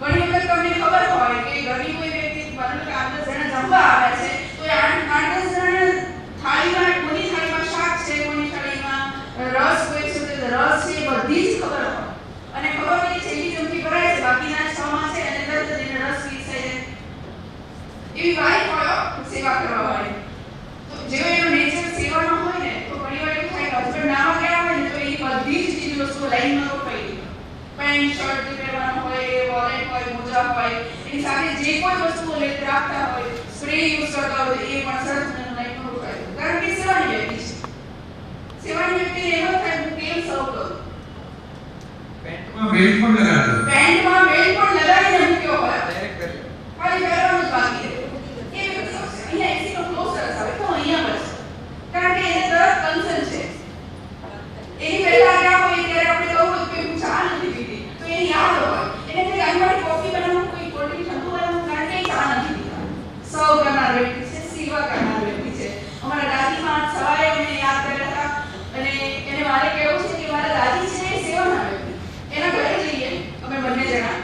ઘણી વખત તમને ખબર હોય કે ઘરની કોઈ વ્યક્તિ માનો કે 8-10 જણા જમવા આવે છે તો એ 8-10 જણા થાળીમાં કોની થાળીમાં શાક છે, કોની થાળીમાં રસ હોય છે તો રસ છે બધી જ ખબર હોય અને ખબર હોય કે છેલ્લી ચમચી ભરાય છે બાકીના 6 માં છે અને તરત જ એને રસ પીસ થઈ જાય. એવી વાઈફ હોય સેવા કરવા વાળી. તો જેવો એનો નેચર સેવાનો હોય ને તો ઘણી વાર એવું થાય કે હસબન્ડ નાવા ગયા હોય ને તો એ બધી જ ચીજ વસ્તુઓ લાઈનમાં રોપાઈ ગઈ. પેન્ટ શર્ટ જે પહેરવાનો હોય, વોલેટ હોય, મોજા હોય, એની સાથે જે કોઈ વસ્તુઓ લઈને રાખતા હોય, સ્પ્રે યુઝ કરતા હોય, એ પણ સરસ લાઈફમાં રોકાય. કારણ કે સેવાની વ્યક્તિ છે. સેવાની વ્યક્તિને એમ જ થાય હું કેમ સર્વ કરું.
પેન્ટમાં બેલ્ટ પણ લગાડો.
પેન્ટમાં બેલ્ટ પણ લગાડીને મૂક્યો હોય,
ડાયરેક્ટ કરી લો.
ખાલી પહેરવાનું જ બાકી રહે. એ વ્યક્તિ આવશે. અહીંયા એક્સીનો ફ્લો સરસ આવે તો અહીંયા બસ. કારણ કે એને તરત કન્સર્ન છે. એની પહેલા ગયા હોય ત્યારે આપણે કહું કે હું ચા નથી પીતી તો એને યાદ હોય એને કંઈ આંગળી કોફી બનાવવાનું કોઈ કોલ્ડ ડ્રિંક ઠંડુ બનાવવાનું કારણ કે એ ચા નથી પીતા. સર્વ કરનાર વ્યક્તિ છે, સેવા કરનાર વ્યક્તિ છે. અમારા દાદીમાં સવારે અમને યાદ કર્યા હતા અને એને મારે કહેવું છે કે મારા દાદી છે એ સેવાના વ્યક્તિ. એના ઘરે જઈએ અમે બંને જણા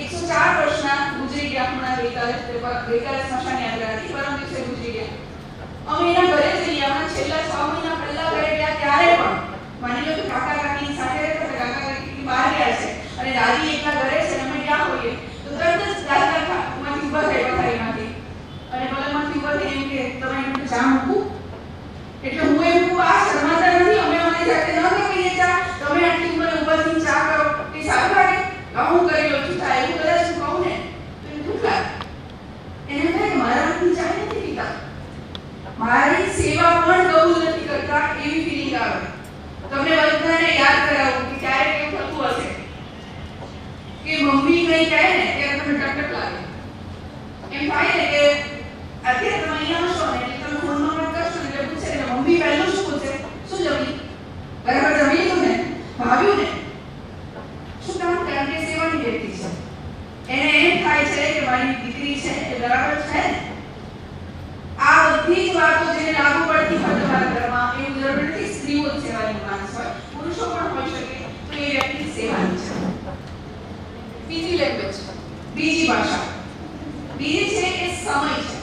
104 વર્ષના ગુજરી ગયા હમણાં ગઈકાલે સ્મશાન યાત્રા હતી પરમ દિવસે ગુજરી ગયા. અમે એના ઘરે જઈએ અમે છેલ્લા 6 મહિના પહેલા ઘરે ગયા ત્યારે પણ માની લો કે કાકા કાકીની સાથે રહેતા હતા, કાકા કાકી બહાર ગયા છે અને દાદી એકલા ઘરે છે અને અમે ગયા હોઈએ તો તરત જ દાદા માંથી ઊભા થઈ પથારીમાંથી અને પલંગમાંથી ઊભા થઈ એમ કે તમે એમ ચા મૂકું એટલે હું એમ કહું આ શરમાતા નથી અમે અમારી જાતે ન કહીએ ચા તમે આટલી ઉંમરે ઊભા થઈને ચા કરો એ સારું લાગે હું કરી લઉં છું ચા એવું કદાચ હું કહું ને તો એને દુઃખ લાગે. એને એમ થાય કે મારા હાથની ચા નથી પીતા, મારી સેવા પણ કબૂલ નથી કરતા એવી ફિલિંગ આવે. તમને બધાને યાદ કરાવું કે ક્યારેક એવું થતું હશે કે મમ્મી કંઈ કહે ને ત્યારે તમને ટકટક લાગે. એમ થાય ને કે અત્યારે તમે અહીંયા હશો ને એટલે તમે ફોનમાં વાત કરશો ને એટલે પૂછે એટલે મમ્મી પહેલું શું પૂછે? શું જમી? બરાબર જમી લીધું ને? ભાવ્યું ને? શું કામ? કારણ કે સેવાની વ્યક્તિ છે. એને એમ થાય છે કે મારી દીકરી છે એ બરાબર છે ને? આ બધી જ વાતો જેને લાગુ પડતી હોય તમારા ઘરમાં એવું જરૂર નથી સ્ત્રીઓ જ સેવાની માણસ હોય, પુરુષો પણ હોઈ શકે તો એ વ્યક્તિ સેવાની છે. બીજી લેંગ્વેજ, બીજી ભાષા, બીજી છે એ સમય છે.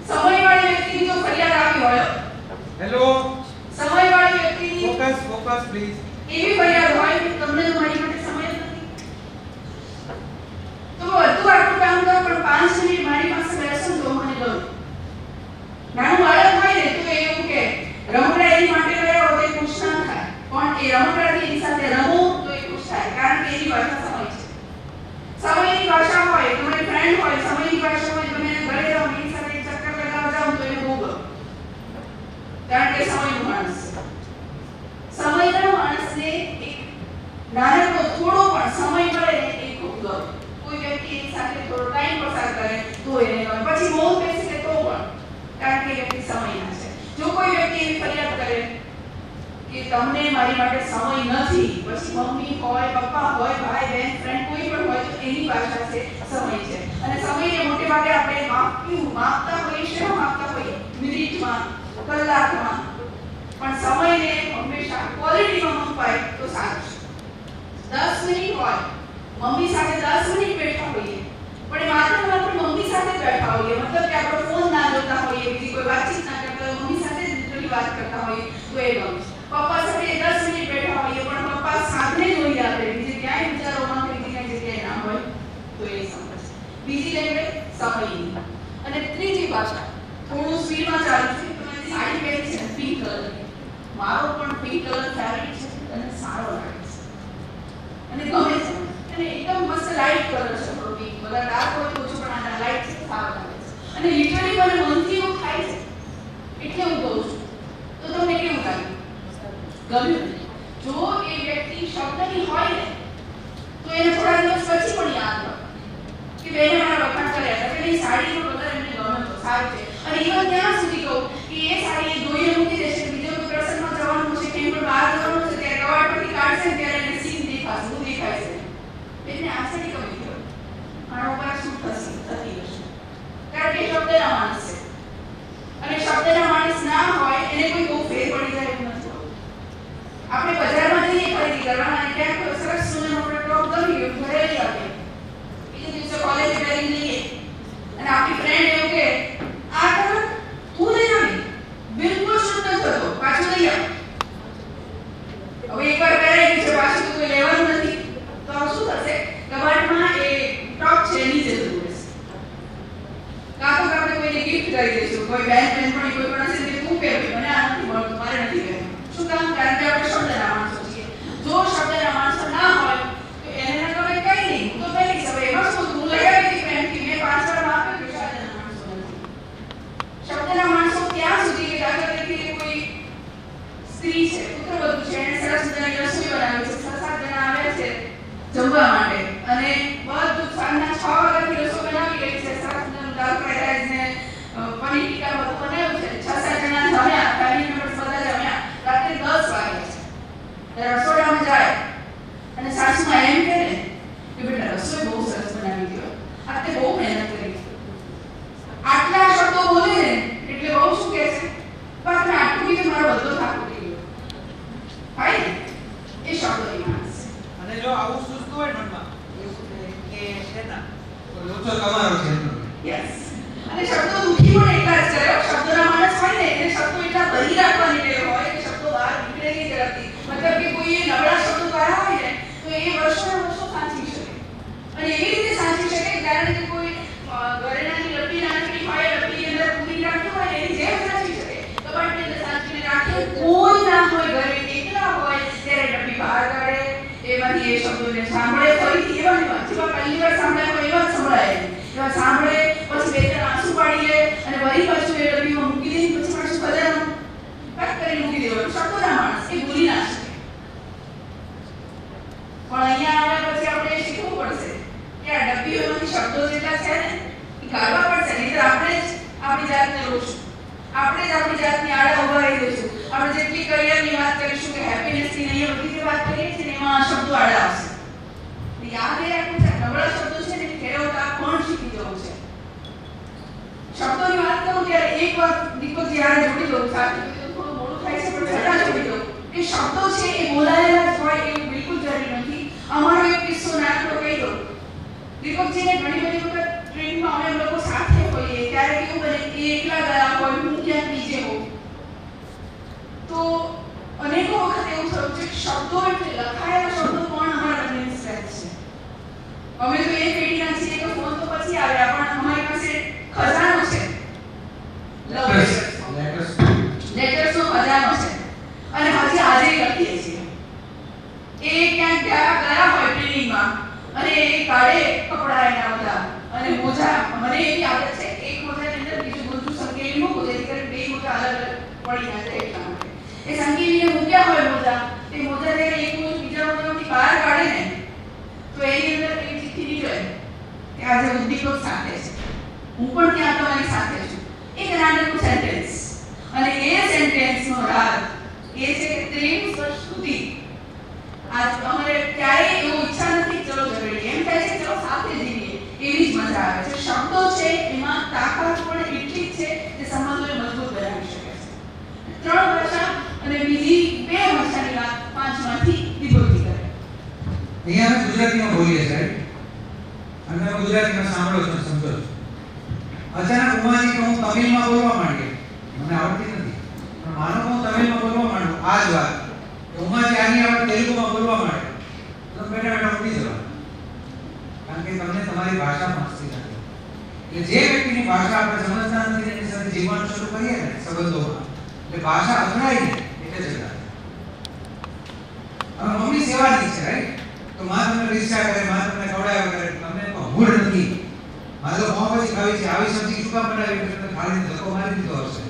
સમયવાળી વ્યક્તિની જો ફરિયાદ આવી હોય,
હેલો,
સમયવાળી વ્યક્તિની
ફોકસ પ્લીઝ.
એવી ફરિયાદ હોય કે તમને તમારી માટે સમય જ નથી તો બધું આટલું કામ કરો પણ 5 મિનિટ મારી પાસે બેસો તો મને ગમે. નાનું બાળક હોય ને તો એવું કે રમકડા એની માટે લાવ્યા હોય તો ખુશ ના થાય પણ એ રમકડાથી એની સાથે રમો તો એ ખુશ થાય કારણ કે એની ભાષા સમય છે. સમયની ભાષા હોય તમારી ફ્રેન્ડ હોય, સમયની ભાષા હોય તમે એના ઘરે જાઓ એની સાથે ચક્કર લગાવવા જાઓ તો એને બહુ ગમે કારણ કે સમયનું માણસ છે. સમયના માણસને એક નાનકડો થોડો પણ સમય મળે ને એ ખૂબ ગમે. કોઈ વ્યક્તિ એની સાથે થોડો ટાઈમ પસાર કરે તો એને ગમે. પછી મૌન બેસી લે તો પણ કારણ કે વ્યક્તિ સમયના છે. જો કોઈ વ્યક્તિ એવી ફરિયાદ કરે કે તમને મારી માટે સમય નથી, પછી મમ્મી હોય, પપ્પા હોય, ભાઈ બહેન ફ્રેન્ડ કોઈ પણ હોય તો એની ભાષા છે સમય છે. અને સમયને મોટે ભાગે આપણે માપતા હોઈએ, શેમાં માપતા હોઈએ? મિનિટમાં, કલાકમાં. પણ સમયને હંમેશા ક્વોલિટીમાં મપાય તો સારું છે. 10 મિનિટ હોય મમ્મી સાથે 10 મિનિટ બેઠા હોઈએ પણ એ માત્ર મમ્મી સાથે જ બેઠા હોઈએ મતલબ કે આપણો ફોન ના જોતા હોઈએ, બીજી કોઈ વાતચીત ના કરતા હોય, મમ્મી સાથે જ લિટરલી વાત કરતા હોઈએ તો એ ગમે. પપ્પા સાથે 10 મિનિટ બેઠા હોઈએ પણ પપ્પા સાથે જ હોઈએ આપણે, બીજે ક્યાંય વિચારોમાં કે બીજી કઈ જગ્યાએ ના હોય તો એ સમજ. બીજી લેંગ્વેજ સમયની. અને ત્રીજી ભાષા થોડું સ્પીડમાં ચાલુ છે. તમે સાડી પહેરી છે પિંક કલરની, મારો પણ પિંક કલર ફેવરિટ છે અને સારો લાગે છે અને ગમે છે અને એકદમ મસ્ત લાઇટ કલર છે થોડો પિંક. બધા ડાર્ક હોય તો ઓછું પણ આ લાઇટ છે સારો લાગે છે અને લિટરલી મને મનથી એવું થાય છે એટલે હું કહું છું. તો તમને કેવું લાગ્યું? ગમ્યું? જો એ વ્યક્તિ શબ્દની હોય ને તો એને થોડા દિવસ પછી પણ યાદ રહે કે બેને મારા વખાણ કર્યા હતા કે નહીં સાડીનો કલર એમને ગમ્યો તો સારું છે. અને ઇવન ત્યાં સુધી કહું કે એ સાડી ધોઈને મૂકી દેશે, બીજો કોઈ પ્રસંગમાં જવાનું છે કે પણ બહાર જવાનું છે ત્યારે કવાટમાંથી કાઢશે ત્યારે એને સીન દેખાશે, હું દેખાય છે એટલે આ સાડી ગમી ગયો મારા ઉપર શું થતી હશે કારણ કે શબ્દના માણસ છે અને શબ્દના માણસ ના હોય એને કોઈ બહુ ફેર પડી જાય એવું નથી. આપણે બજારમાં જઈએ ખરીદી કરવા અને ક્યાંક સરસ સુંદર આપણે ટોપ ગમી ગયું ઘરે લઈ આવીએ, બીજે દિવસે કોલેજ પહેરીને લઈએ અને આપણી ફ્રેન્ડ એવું કે આ કલર તું લઈ આવી બિલકુલ શૂટ ન થતો પાછું લઈ આવ. હવે એકવાર પહેરાઈ ગયું છે પાછું તો કોઈ લેવાનું નથી તો શું થશે? કબાટમાં એ ટોપ છે નીચે જતું રહેશે. કાં તો આપણે કોઈને ગિફ્ટ કરી દઈશું, કોઈ બેન પણ કોઈ પણ હશે કે તું પહેરવી મને આ નથી મળતું મારે નથી પહેરવું. શું કામ? કારણ કે આપણે શબ્દના માણસો છીએ. જો શબ્દના યસ. અને શબ્દો દુઃખી પણ એટલા જ કરે. શબ્દોના માણસ હોય ને એને શબ્દો એટલા ભરી રાખવાની ટેવ હોય કે શબ્દો બહાર નીકળે નહીં ઝડપથી. મતલબ કે કોઈએ નબળા શબ્દો ગાયા હોય ને તો એ વર્ષોના વર્ષો સાચવી શકે. અને એવી રીતે સાચવી શકે કારણ કે કોઈ ઘરેણાની લપી નાખી હોય, લપીની અંદર પૂરી રાખી હોય એની જેમ સાચવી શકે. કબાટની અંદર સાચવીને રાખે, કોઈ ના હોય ઘરે, એકલા હોય ત્યારે ડબ્બી બહાર કાઢે, એમાંથી એ શબ્દોને સાંભળે, ફરીથી એવા જેવા પહેલી વાર સાંભળ્યા હોય એવા જ સંભળાય, એવા સાંભળે, પછી બે ત્રણ આંસુ પાડી લે અને વળી પાછું એ ડબ્બીમાં મૂકી દે, પછી પાછું ખજાનો પેક કરી મૂકી દેવાનું. શબ્દોના માણસ એ ભૂલી ના શકે. પણ અહીંયા આવ્યા પછી આપણે શીખવું પડશે કે આ ડબ્બીઓમાંથી શબ્દો જેટલા છે ને એ કાઢવા પડશે, નહીંતર આપણે જ આપણી જાતને રોકશું, આપણે જ આપણી જાતની આડા ઉભા રહી જઈશું. આપણે જેટલી કરિયરની વાત કરીશું કે હેપીનેસની નહીં બધી જે વાત કરીએ છીએ ને એમાં શબ્દો આડા આવશે. યાદ એ રાખવું છે, નબળા શબ્દો છે ને ફેરવતા પણ શીખી જવું છે. શબ્દોની વાત કરું ત્યારે એક વાત દીપક જ્યારે જોડી દઉં, સાચું થોડું મોડું થાય છે પણ છતાં જોડી દઉં કે શબ્દો છે એ બોલાયેલા જ હોય એવું બિલકુલ જરૂરી નથી. અમારો એક કિસ્સો નાનકડો કહી દઉં. દીપકજીને ઘણી બધી વખત ટ્રેનમાં અમે લોકો સાથે હોઈએ ત્યારે કેવું બને કે એકલા ગયા હોય, હું ક્યાંક બીજે હોઉં, તો અનેકો વખત એવું થયું છે કે શબ્દો એટલે લખાયેલા શબ્દો પણ અમારા બંનેની સ્ટ્રેન્થ છે. અમે તો એ પેઢીના છીએ કે ફોન તો પછી આવ્યા પણ અમારી પાસે ખજાનો છે, લેટર્સનો ખજાનો છે અને હજી આજે લખીએ છીએ. એ ક્યાંક ગયા હોય ટ્રેનિંગમાં અને એ કાળે કપડા એના બધા અને મોજા, મને એવી આદત છે એક મોજાની અંદર બીજું મોજું સંકેલી મૂકું જેથી કરીને બે મોજા અલગ અલગ પડી ના જાય એટલા માટે. એ સંકેલીને મૂક્યા હોય મોજા, એ મોજા જ્યારે એક મોજ બીજા મોજામાંથી બહાર કાઢે ને તો એની અંદર એવી ચિઠ્ઠી નીકળે કે આજે ઉદ્દીપક સાથે છે, હું પણ ત્યાં તમારી સાથે છું. એક નાનકડું સેન્ટેન્સ અને એ સેન્ટેન્સનો રાજ એ છે કે 23 વર્ષ સુધી આજ અમારે ક્યારેય એવું ઈચ્છા નથી ચલો ઝઘડીએ, એમ થાય છે ચલો સાથે જીવીએ, એવી જ મજા આવે છે. શબ્દો છે એમાં તાકાત પણ એટલી જ છે કે સંબંધોને મજબૂત બનાવી શકે છે. 3 ભાષા અને બીજી 2 ભાષાની વાત 5માંથી દીપકજી કરે.
અહીંયા અમે ગુજરાતીમાં બોલીએ સાહેબ અને તમે ગુજરાતીમાં સાંભળો છો, સમજો છો. અચાનક ઉમાજી કે હું તમિલમાં બોલવા માંડી, મને આવડતી નથી પણ માનો કે હું તમિલમાં બોલવા માંડું, આ જ વાત ઉમાજી આની આપણે તેલુગુમાં બોલવા માંડે તો બેઠા બેઠા ઉઠી જવા, કારણ કે તમને તમારી ભાષા સમજતી નથી. એટલે જે વ્યક્તિની ભાષા આપણે સમજતા નથી એની સાથે જીવન શરૂ કરીએ ને સંબંધોમાં, એટલે ભાષા અથડાય ને એટલે ઝઘડા. હવે મમ્મી સેવાની છે રાઈટ, તો માં તમને રિક્ષા કરે, માં તમને ખવડાવે કરે, તમને મૂળ નથી, માં તો પાવભાજી ખાવી છે, આવી સબ્જી શું કામ બનાવી, તમને ખાલી ધક્કો મારી દીધો હશે.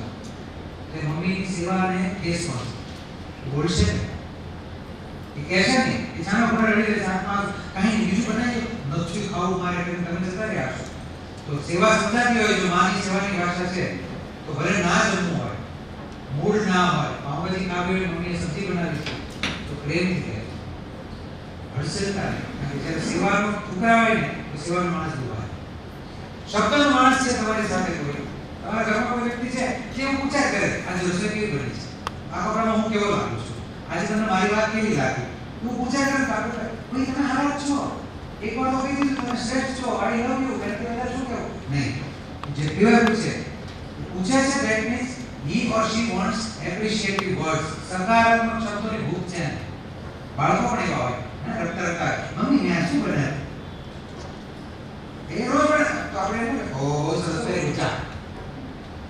એટલે મમ્મીની સેવાને કેસ મળશે, બોલશે ને એ કહેશે ને કે ચાલો આપણે રડી લે સાતમાં કાંઈ બીજું બનાવી નથી ખાવું મારે એટલે તમે જતા રહ્યા છો. તો સેવા સમજાતી હોય, જો માની સેવાની ભાષા છે તો ભલે ના જમવું હોય, મૂળ ના હોય, પાવભાજી ખાવી હોય, મમ્મીએ સબ્જી બનાવી છે તો પ્રેમથી કહે, હડસેલતા નહીં. કારણ કે જ્યારે સેવાનો ટુકડા હોય ને તો સેવાનો માણસ દુભાય. શબ્દનો માણસ છે તમારી સાથે કોઈ, તમારા ઘરમાં કોઈ વ્યક્તિ છે જે પૂછ્યા કરે આજે રસોઈ કેવી બની છે, આ કપડામાં હું કેવો લાગુ છું, આજે તમને મારી વાત કેવી લાગી, હું પૂછ્યા કરે કાકો ભાઈ તમે હારા છો, એક વાર તો કહી દીધું તમે શ્રેષ્ઠ છો, આઈ લવ યુ, એટલે બધા શું કહેવું નહીં. જે પ્યોર પૂછે છે that means he or she wants appreciative words. સકારાત્મક શબ્દોની ભૂખ છે. બાળકો પણ એવા હોય ને, રડતા રડતા મમ્મી મેં શું બનાવ્યું, એ રોજ પણ તો આપણે એમ કે ઓ સરસ very good.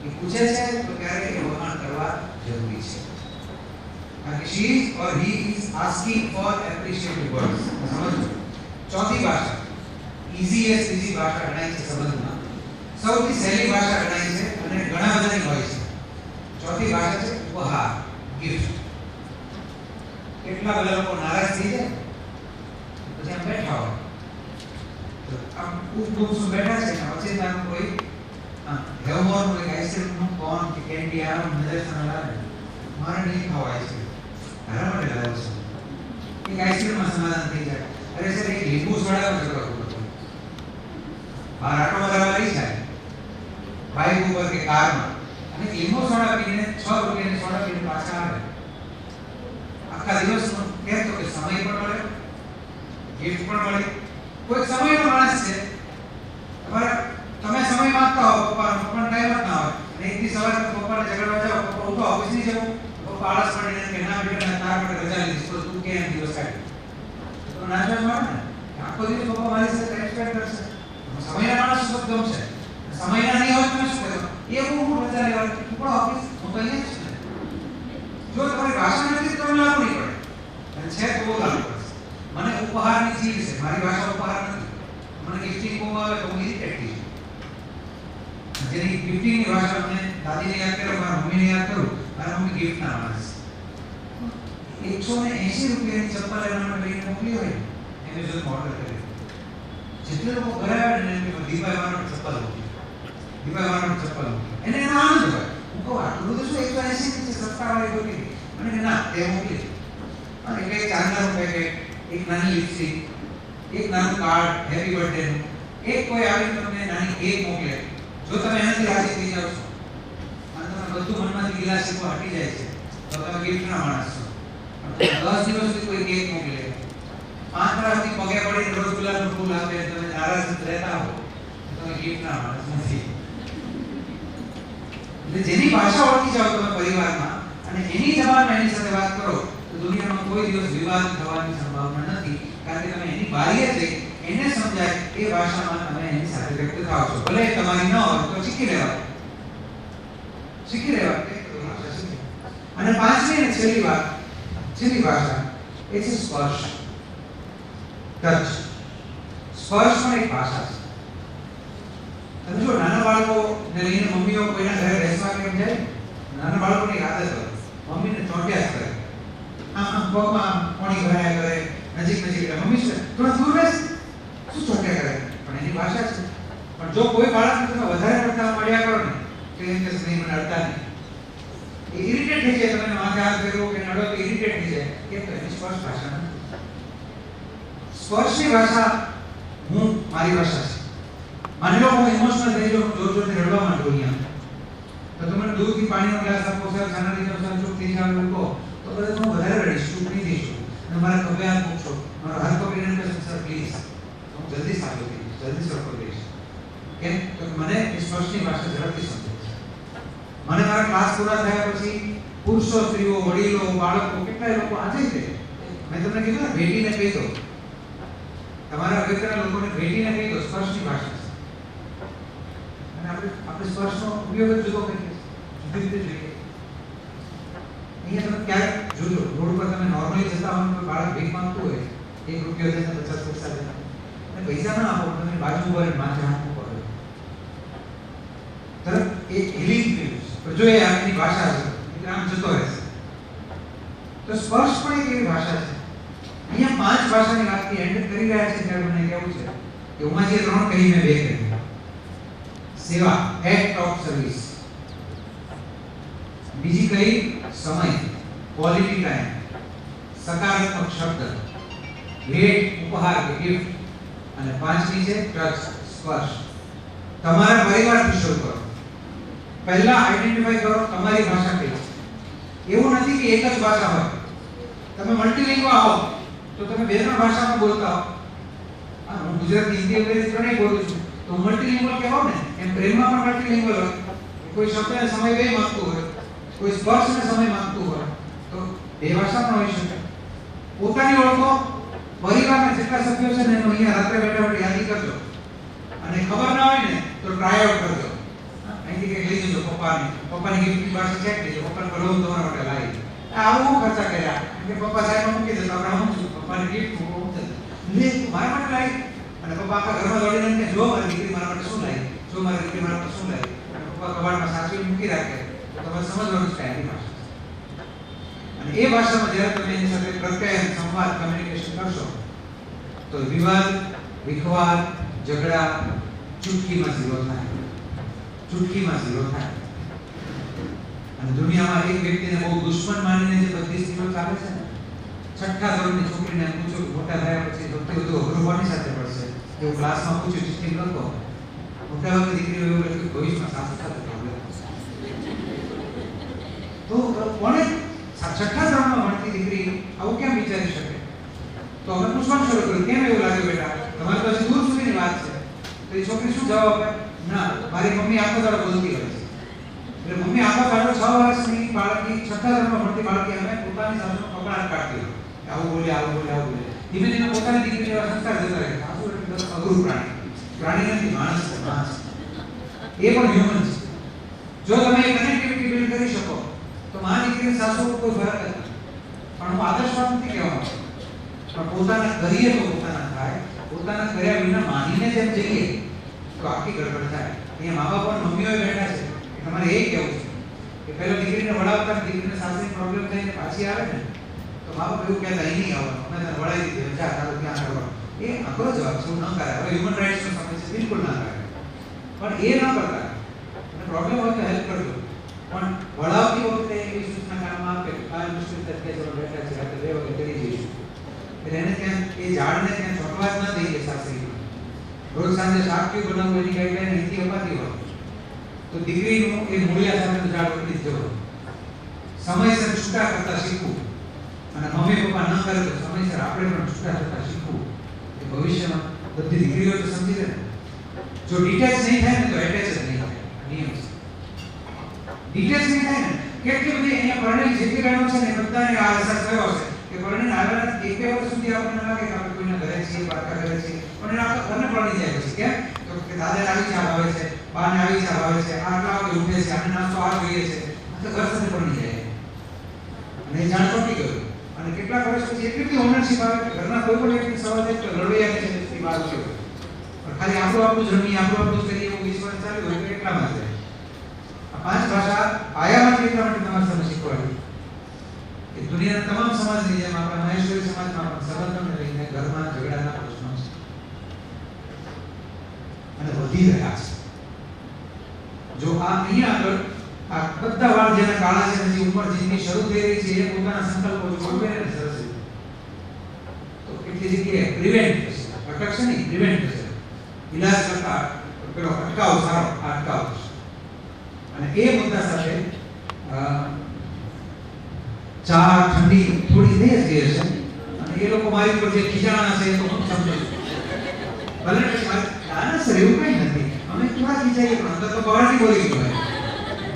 એ પૂછે છે તો ક્યારે એ વખાણ કરવા જરૂરી છે, કારણ કે she is or he is asking for appreciative words. સમજો. ચોથી ભાષા easiest easy ભાષા ગણાય છે સંબંધમાં, સૌથી સહેલી ભાષા ગણાય છે અને ઘણા બધાની હોય છે. ચોથી ભાષા છે ઉપહાર, ગિફ્ટ. કેટલા બધા લોકો નારાજ થઈ જાય પછી આમ બેઠા હોય તો આમ ખૂબ બેઠા છે ને અચેતન કોઈ હેવમોરનું એક આઈસ્ક્રીમનું કોન કે કેન્ડી આમ નજર સામે લાવે, મારે નહીં ખાવા આઈસ્ક્રીમ, મારા માટે લાવ્યો છું, એક આઈસ્ક્રીમમાં સમાધાન થઈ જાય. અરે સર એક લીંબુ સોડા ઝઘડો કરતો, બહાર આટો મારવા લઈ જાય બાઇક ઉપર કે કારમાં અને લીંબુ સોડા પીને 6 રૂપિયાની સોડા પીને પાછા આવે. આખા દિવસનો કહેતો કે સમય પણ મળે, ગિફ્ટ પણ મળે. કોઈ સમયનો માણસ છે, તમારા તમે સમય માંગતા હો પપ્પાને ટાઈમ જ ના હોય, અને એક દી સવારે પપ્પાને ઝઘડવા જાવ, પપ્પા હું તો ઓફિસ નહીં જવું, પપ્પા આળસ પડીને કે ના બેટા તાર માટે રજા લીધી તો તું કેમ દિવસ કાઢી, તો ના જોવા મળે ને. આખો દિવસ પપ્પા મારી સાથે ટાઈમ સ્પેન્ડ કરશે. સમયના માણસ શું ગમશે, સમયના નહીં હોય તમે શું કરો, એ હું રજા લેવાની, તું પણ ઓફિસ, હું તો અહીંયા જ છું. જો તમારી ભાષા નથી તો તમને લાગુ નહીં પડે, અને છે તો બહુ લાગુ પડશે. મને ઉપહારની ચીજ છે, મારી ભાષા ઉપહાર નથી. મને ગિફ્ટિંગ બહુ આવે તો હું ઇરિટેટ થઈ જાઉં. જેની ગિફ્ટિંગની ભાષા મને દાદીને યાદ કરું, મારા મમ્મીને યાદ કરું, મારા મમ્મી ગિફ્ટ ના માણસ. 180 રૂપિયાની ચપ્પલ એના માટે લઈને મોકલી હોય એમેઝોન ઓર્ડર કરી. જેટલે લોકો ઘરે આવે ને એમ દીપાઈ મારા ચપ્પલ મોકલી, દીપાઈ મારા ચપ્પલ મોકલી, એને એનો આનંદ હોય. હું કહું આટલું બધું શું 180 ની સસ્તાવાળી મોકલી, મને કે ના તે મોકલી. અને એટલે ચાંદાનું પેકેટ, એક નાની લિપસ્ટિક, એક નાનું કાર્ડ હેપી બર્થડે નું, એક કોઈ આવી તમને નાની કેક મોકલે, જો તમે એનાથી રાજી થઈ જાવ છો અને તમે બધું મનમાંથી ગિલા શીખો હટી જાય છે તો તમે ગિફ્ટના માણસ છો. 10 દિવસ સુધી કોઈ કેક મોકલે, 5 વર્ષથી પગે પડીને રોજ ગુલાબનું ફૂલ આપે, તમે નારાજ રહેતા હો તો તમે ગિફ્ટના માણસ નથી. એટલે જેની ભાષા ઓળખી જાવ તમે પરિવારમાં અને એની જબાનમાં એની સાથે વાત કરો તો દુનિયામાં કોઈ દિવસ વિવાદ થવાની સંભાવના નથી, કારણ કે તમે એની બારીએ જઈ એને સમજાય એ ભાષામાં તમે એની સાથે વ્યક્ત થાઓ છો. ભલે તમારી ન હોય તો શીખી લેવા. અને પાંચમી અને છેલ્લી ભાષા એ છે સ્પર્શ, ટચ. સ્પર્શ પણ એક ભાષા છે. તમે જો નાના બાળકોને લઈને મમ્મીઓ કોઈના ઘરે બેસવા કેમ જાય, નાના બાળકોની એક આદત હોય, મમ્મીને ચોંટ્યા જ કરે, આમ પગમાં પાણી ભરાયા કરે, નજીક રહે, મમ્મી શું થોડા દૂર બેસ, શું ચોંટ્યા કરે, પણ એની ભાષા છે. પણ જો કોઈ બાળકને તમે વધારે પડતા મળ્યા કરો ને તો એમ કે નહીં મને અડતા નહીં, એ ઇરિટેટ થઈ જાય, તમે માથે હાથ ફેરવો કે નડો તો ઇરિટેટ થઈ જાય, કેમ તો એની સ્પર્શ ભાષા નથી. સ્પર્શની ભાષા મારી ભાષા છે. માની લો હું ઇમોશનલ થઈ જાઉં, જોરથી રડવા માંડું અહીંયા, તો તમે દૂધથી પાણીનો ગ્લાસ આપો, સર ખાના દીધો, સર ચૂપ થઈ જાવ એવું કહો તો કદાચ હું વધારે રડીશ, ચૂપ નહીં થઈશું અને મારા ખભે હાથ મૂકશો, મારો હાથ પકડીને કહેશો સર પ્લીઝ, હું જલ્દી સાજો થઈશ, જલ્દી સરખો થઈશ. કેમ તો મને સ્પર્શની ભાષા ઝડપથી સમજાય છે. મને મારા ક્લાસ પૂરા થયા પછી પુરુષો, સ્ત્રીઓ, વડીલો, બાળકો, કેટલાય લોકો આજે છે, મેં તમને કીધું ને ભેટીને કહી દો, તમારા અગત્યના લોકોને ભેટીને કહી દો, સ્પર્શની ભાષા છે. અને આપણે સ્પર્શનો ઉપયોગ જ જુદો કરીએ, જુદી રીતે જોઈએ. અહીંયા તમે ક્યારેક જોજો, રોડ પર તમે નોર્મલી જતા હોય તો બાળક ભીખ માંગતું હોય, 1 રૂપિયો દે 50 પૈસા દે, અને પૈસા ના આપો, તમે બાજુ ઉપર માથે હાથ મૂકો, તરત એ હિલિંગ ફીલ છે. જો એ આપણી ભાષા છે એટલે આમ જતો રહેશે. તો સ્પર્શ પણ એક એવી ભાષા છે. અહીંયા 5 ભાષાની વાતની એન્ડ કરી રહ્યા છે ત્યારે મને કહેવું છે કે ઉમાજીએ 3 કહી, મેં 2 કહી. સેવા, એક્ટ ઓફ સર્વિસ. બીજી કઈ સમય, ક્વોલિટી ટાઈમ, સકારાત્મક શબ્દ, ભેટ, ઉપહાર કે ગિફ્ટ, અને 5મી છે ટચ, સ્પર્શ. તમારા પરિવારથી શરૂ કરો. પહેલા આઈડેન્ટિફાઈ કરો તમારી ભાષા કઈ છે. એવું નથી કે એક જ ભાષા હોય. તમે મલ્ટીલિંગ્યુઅલ હો તો તમે 2-3 ભાષામાં બોલતા હો. હું ગુજરાતી, હિન્દી, અંગ્રેજી ત્રણેય બોલું છું તો મલ્ટીલિંગ્યુઅલ કહેવાય ને. એમ પ્રેમમાં પણ મલ્ટીલિંગ્યુઅલ હોય. કોઈ શબ્દને સમય 2 માંગતું હોય, કોઈ સ્પર્શને સમય માંગતું હોય તો 2 ભાષા પણ હોઈ શકે. પોતાની ઓળખો, પરિવારના જેટલા સભ્યો છે ને એનો અહીંયા રાત્રે બેઠા યાદી કરજો, અને ખબર ના હોય ને તો ટ્રાય આઉટ કરજો. અહીંથી કંઈક લઈ જજો પપ્પાની ગિફ્ટની ભાષા ચેક લેજો, પપ્પાને બોલવું તમારા માટે લાવી આવું ખર્ચા કર્યા કે પપ્પા સાહેબ મૂકી દે તો આપણે હું છું પપ્પાની ગિફ્ટ મૂકું લે મારા માટે લાવી, અને પપ્પા આખા ઘરમાં દોડીને કે જો મારી દીકરી મારા માટે શું લાવી, જો મારી દીકરી મારા માટે શું લાવી, અને પપ્પા કબાટમાં સાચવીને મૂકી રાખે તો તમારે સમજવાનું છે એની ભાષા. અને એ ભાષામાં જ્યારે તમે એની સાથે પ્રત્યયન, સંવાદ, કમ્યુનિકેશન કરશો તો વિવાદ, વિખવાદ, ઝઘડા ચૂટકીમાં ઝીરો થાય, ચૂટકીમાં ઝીરો થાય. અને દુનિયામાં એક વ્યક્તિને બહુ દુશ્મન માનીને જે બધી સ્ત્રીઓ ચાલે છે ને, 6ઠા ધોરણની છોકરીને પૂછો મોટા થયા પછી સૌથી વધુ અઘરું કોની સાથે પડશે, એવું ક્લાસમાં પૂછ્યું, ટીચિંગ લખો, મોટા ભાગની દીકરીઓ એવું લખ્યું ભવિષ્યમાં સાસુ સાથે પ્રોબ્લેમ. તો કોને 6ઠા ધોરણમાં ભણતી દીકરી આવું કેમ વિચારી શકે? તો અમે પૂછવાનું શરૂ કર્યું, કેમ એવું લાગ્યું બેટા, તમારે તો હજી દૂર સુધીની વાત છે. તો એ છોકરી શું જવાબ આપે? ના, મારી મમ્મી આખો દાડો બોલતી હોય છે. એટલે મમ્મી આખો દાડો 6 વર્ષની બાળકી, 6ઠા ધોરણમાં ભણતી બાળકી અમે પોતાની સાસુનો કપડાં કાઢતી હોય. આવું બોલે, આવું બોલે, આવું બોલે. ધીમે ધીમે પોતાની દીકરીને એવા સંસ્કાર જતા રહે. સાસુ એટલે અઘરું પ્રાણી. પ્રાણી નથી, માણસ છે, માણસ. એ પણ હ્યુમન છે. જો તમે એ કનેક્ટિવિટી બિલ્ડ કરી શકો તો માં દીકરી સાસુ કોઈ ફરક નથી. પણ હું આદર્શવાદ નથી કહેવા માંગતો. પણ પોતાના કરીએ તો પોતાના થાય, પોતાના કર્યા વિના માનીને જેમ જઈએ તો આખી ગડબડ થાય. અહીંયા મા બાપ અને મમ્મીઓ બેઠા છે કે તમારે એ કહેવું છે કે પહેલો દીકરીને વળાવતા દીકરીને સાસરી પ્રોબ્લેમ થઈને પાછી આવે ને તો મા બાપ એવું કહેતા અહીં નહીં આવવાનું, અમે તને વળાવી દીધી, જા તારું ત્યાં કરવાનું. એ આકરો જવાબ છે, એવું ન કરાય. હવે હ્યુમન રાઇટ્સનો સમય છે, બિલકુલ ના કરાય. પણ એ ન કરતા અને પ્રોબ્લેમ હોય તો હેલ્પ કરજો. પણ વળાવતી વખતે એવી સૂચના કામમાં આપે કે કાલ મુશ્કેલ તરીકે ચલો બેઠા છે, આપણે 2 વાગે કરી જઈશું. એટલે એને ત્યાં એ ઝાડને ત્યાં ચોટવા જ ના દઈએ સાસરીમાં. રોજ સાંજે શાક ક્યુ બનાવવું એની ગાઈડલાઈન અહીંથી અપાતી હોય તો દીકરીનું એ મૂળિયા સાથેનું ઝાડ ઉડી જ જવું. સમયસર છૂટા કરતા શીખવું. અને મમ્મી પપ્પા ન કરે તો સમયસર આપણે પણ છૂટા થતા શીખવું. એ ભવિષ્યમાં બધી દીકરીઓ તો સમજી લે. જો ડિટેચ નહીં થાય ને તો એટેચ જ નહીં થાય. નિયમ છે. ડિટેચ નહીં થાય ને કેટલી બધી અહીંયા પરણેલી જેટલી બહેનો છે ને બધાને આ અહેસાસ થયો હશે કે પરણીને આવેલા 1-2 વર્ષ સુધી આપણને લાગે કે આપણે કોઈના ઘરે છીએ, પારકા ઘરે છીએ, પણ એને આખા ઘરને પરણી જાય પછી. કેમ? તો કે દાદાને આવી ચા ભાવે છે, બાને આવી ચા ભાવે છે, આટલા વાગે ઉઠે છે, આને નાસ્તો આ જોઈએ છે, તો ઘર સાથે પરણી જાય. અને એ જાણ ચોંટી ગયું. અને કેટલાક વર્ષ પછી એટલી બધી ઓનરશિપ આવે કે ઘરના કોઈ પણ વ્યક્તિ સવાલ થાય તો લડવૈયા છે સ્ત્રી બહાર ઉઠ્યો. પણ ખાલી આપણું જમી, આપણું કરીએ એવું વિશ્વાસ ચાલ્યું હોય તો એટલામાં જ રહે. આ 5 ભાષા આયામાંથી એટલા માટે તમારે સામે શીખવાડી કે દુનિયાના તમામ સમાજની જેમ આપણા મહેશ્વરી સમાજમાં પણ સંબંધોને લઈને ઘરમાં ઝઘડાના પ્રશ્નો છે અને વધી રહ્યા છે. જો આ અહીંયા આગળ આ બધા વાર જેના કાળા છે, જે ઉંમર જેની શરૂ થઈ રહી છે, એ પોતાના સંકલ્પો જોડવે ને સરસ તો કેટલી જગ્યાએ પ્રિવેન્ટ થશે. અટકશે નહીં, પ્રિવેન્ટ થશે. ઇલાજ કરતા પેલો અટકાવ સારો, આ અટકાવ થશે. અને એ મુદ્દા સાથે ચા ઠંડી થોડી થઈ જ ગઈ હશે અને એ લોકો મારી ઉપર જે ખીજાણા છે એ તો હું સમજુ છું. ભલે ના સર એવું કંઈ નથી, અમે થોડા ખીજાઈએ પણ અંદર તો બહારથી બોલી ગયો.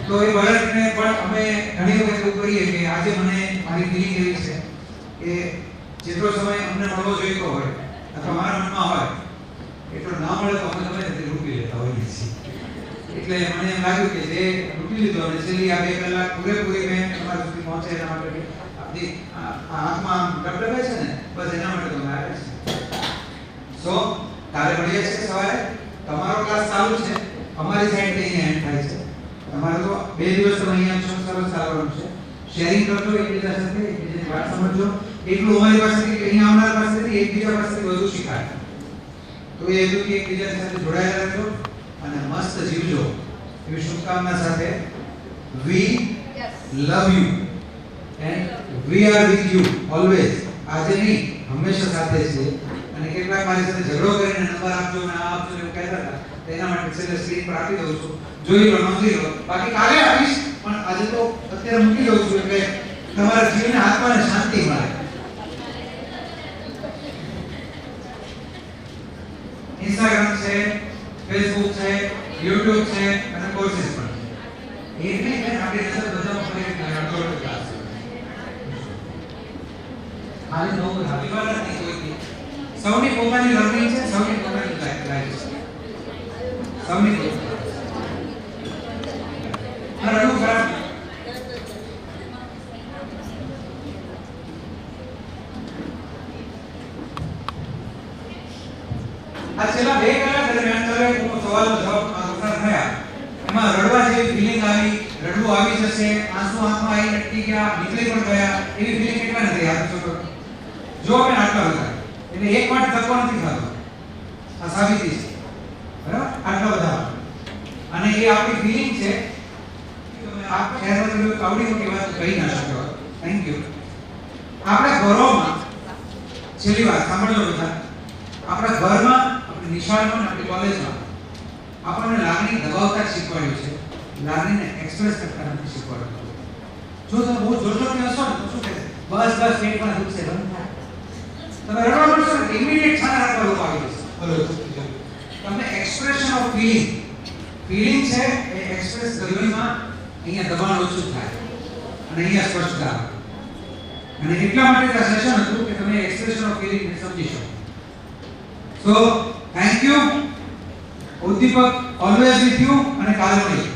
તો એ બાળકને પણ અમે ઘણી વખત એવું કરીએ કે આજે મને મારી ફિલિંગ એવી છે કે જેટલો સમય અમને મળવો જોઈતો હોય અથવા મારા મનમાં હોય એટલો ના મળે તો અમે ગમે તે લૂંટી લેતા હોઈએ છીએ. એટલે મને એમ લાગ્યું કે જે લૂંટી લીધો અને છેલ્લી આ 2 કલાક પૂરેપૂરી મેં તમારા સુધી પહોંચે એના માટે આપણી આંખમાં ડબડબે છે ને બસ એના માટે તમે આવ્યા છે. સો કાલે મળીએ છીએ સવારે. તમારો ક્લાસ ચાલુ છે, અમારી સાઈડથી અહીંયા એન્ડ થાય છે. તમારે તો 2 દિવસ તમે અહીંયા છો, સરસ ચાલવાનું છે. શેરિંગ કરજો એકબીજા સાથે, એકબીજાની વાત સમજો. એટલું અમારી પાસેથી અહીંયા આવનાર પાસેથી એકબીજા પાસેથી વધુ શીખાય. તો એ હેતુથી એકબીજા સાથે જોડાયેલા રહેજો અને મસ્ત જીવજો એવી શુભકામના સાથે we love you and we are with you always. આજે નહીં, હંમેશા સાથે છે. અને કેટલાક મારી સાથે ઝઘડો કરીને નંબર આપજો ને આ આપજો એવું કહેતા હતા, તેના માટે છેલ્લે સ્ક્રીન પર આપી દઉં છું, જોઈ લો, નોંધી લો. બાકી કાલે આપીશ, પણ આજે તો અત્યારે મૂકી દઉં છું એટલે તમારા જીવને આત્માને શાંતિ મળે. ઇન્સ્ટાગ્રામ છે, ફેસબુક છે, યુટ્યુબ છે અને કોર્सेस પણ છે. એટલે આપણી નજર બધામાં ફરી અડધો ક્લાસ છે. ખાલી નો વિવાદ નથી કોઈથી. સૌની પોતાની લર્નિંગ છે, સૌની પોતાની લાઈફ છે. સૌની પોતાની. અને રડવું ખરાબ. આ છેલ્લા 2 કલાક દરમિયાન તમે સવાલનો જવાબ પસાર થયા, એમાં રડવા જેવી ફિલિંગ આવી, રડવું આવી જશે, આંસુ આંખમાં આવી અટકી ગયા, નીકળી પણ ગયા, એવી ફિલિંગ કેટલા નથી યાદ છો? જો આપણે આટલા બધા એટલે એક માટે ધક્કો નથી ખાતો. આ સાબિતી છે, બરાબર? આટલા બધા અને એ આપણી ફિલિંગ છે. તમે આપ શહેરમાં કાવડી મોટી વાત કહી ના શકો. Thank you. આપણા ઘરોમાં છેલ્લી વાત સાંભળજો બધા. આપણા ઘરમાં, આપણી નિશાળમાં, આપણી કોલેજમાં આપણને લાગણી દબાવતા શીખવાડ્યું છે, લાગણીને એક્સપ્રેસ કરતા નથી શીખવાડ્યું. જો તમે બહુ જોરજોરથી હશો ને તો શું કહેશે? બસ બસ પેટમાં દુખશે, બંધ થાય. તમે રડવા મળશો ને ઇમિડિયેટ છાના રાખવા લોકો આવી જશે. બોલો, તમને એક્સપ્રેશન ઓફ ફીલિંગ ફિલિંગ છે એ એક્સપ્રેસ કરવામાં અહીંયા દબાણ ઓછું થાય અને અહીંયા સ્પષ્ટતા આવે. અને એટલા માટે આ સેશન હતું કે તમે એક્સપ્રેશન ઓફ ફિલિંગ સમજી શકો. So thank you. ઉદ્દીપક ઓલવેઝ વિથ યુ અને કાલે મળીએ.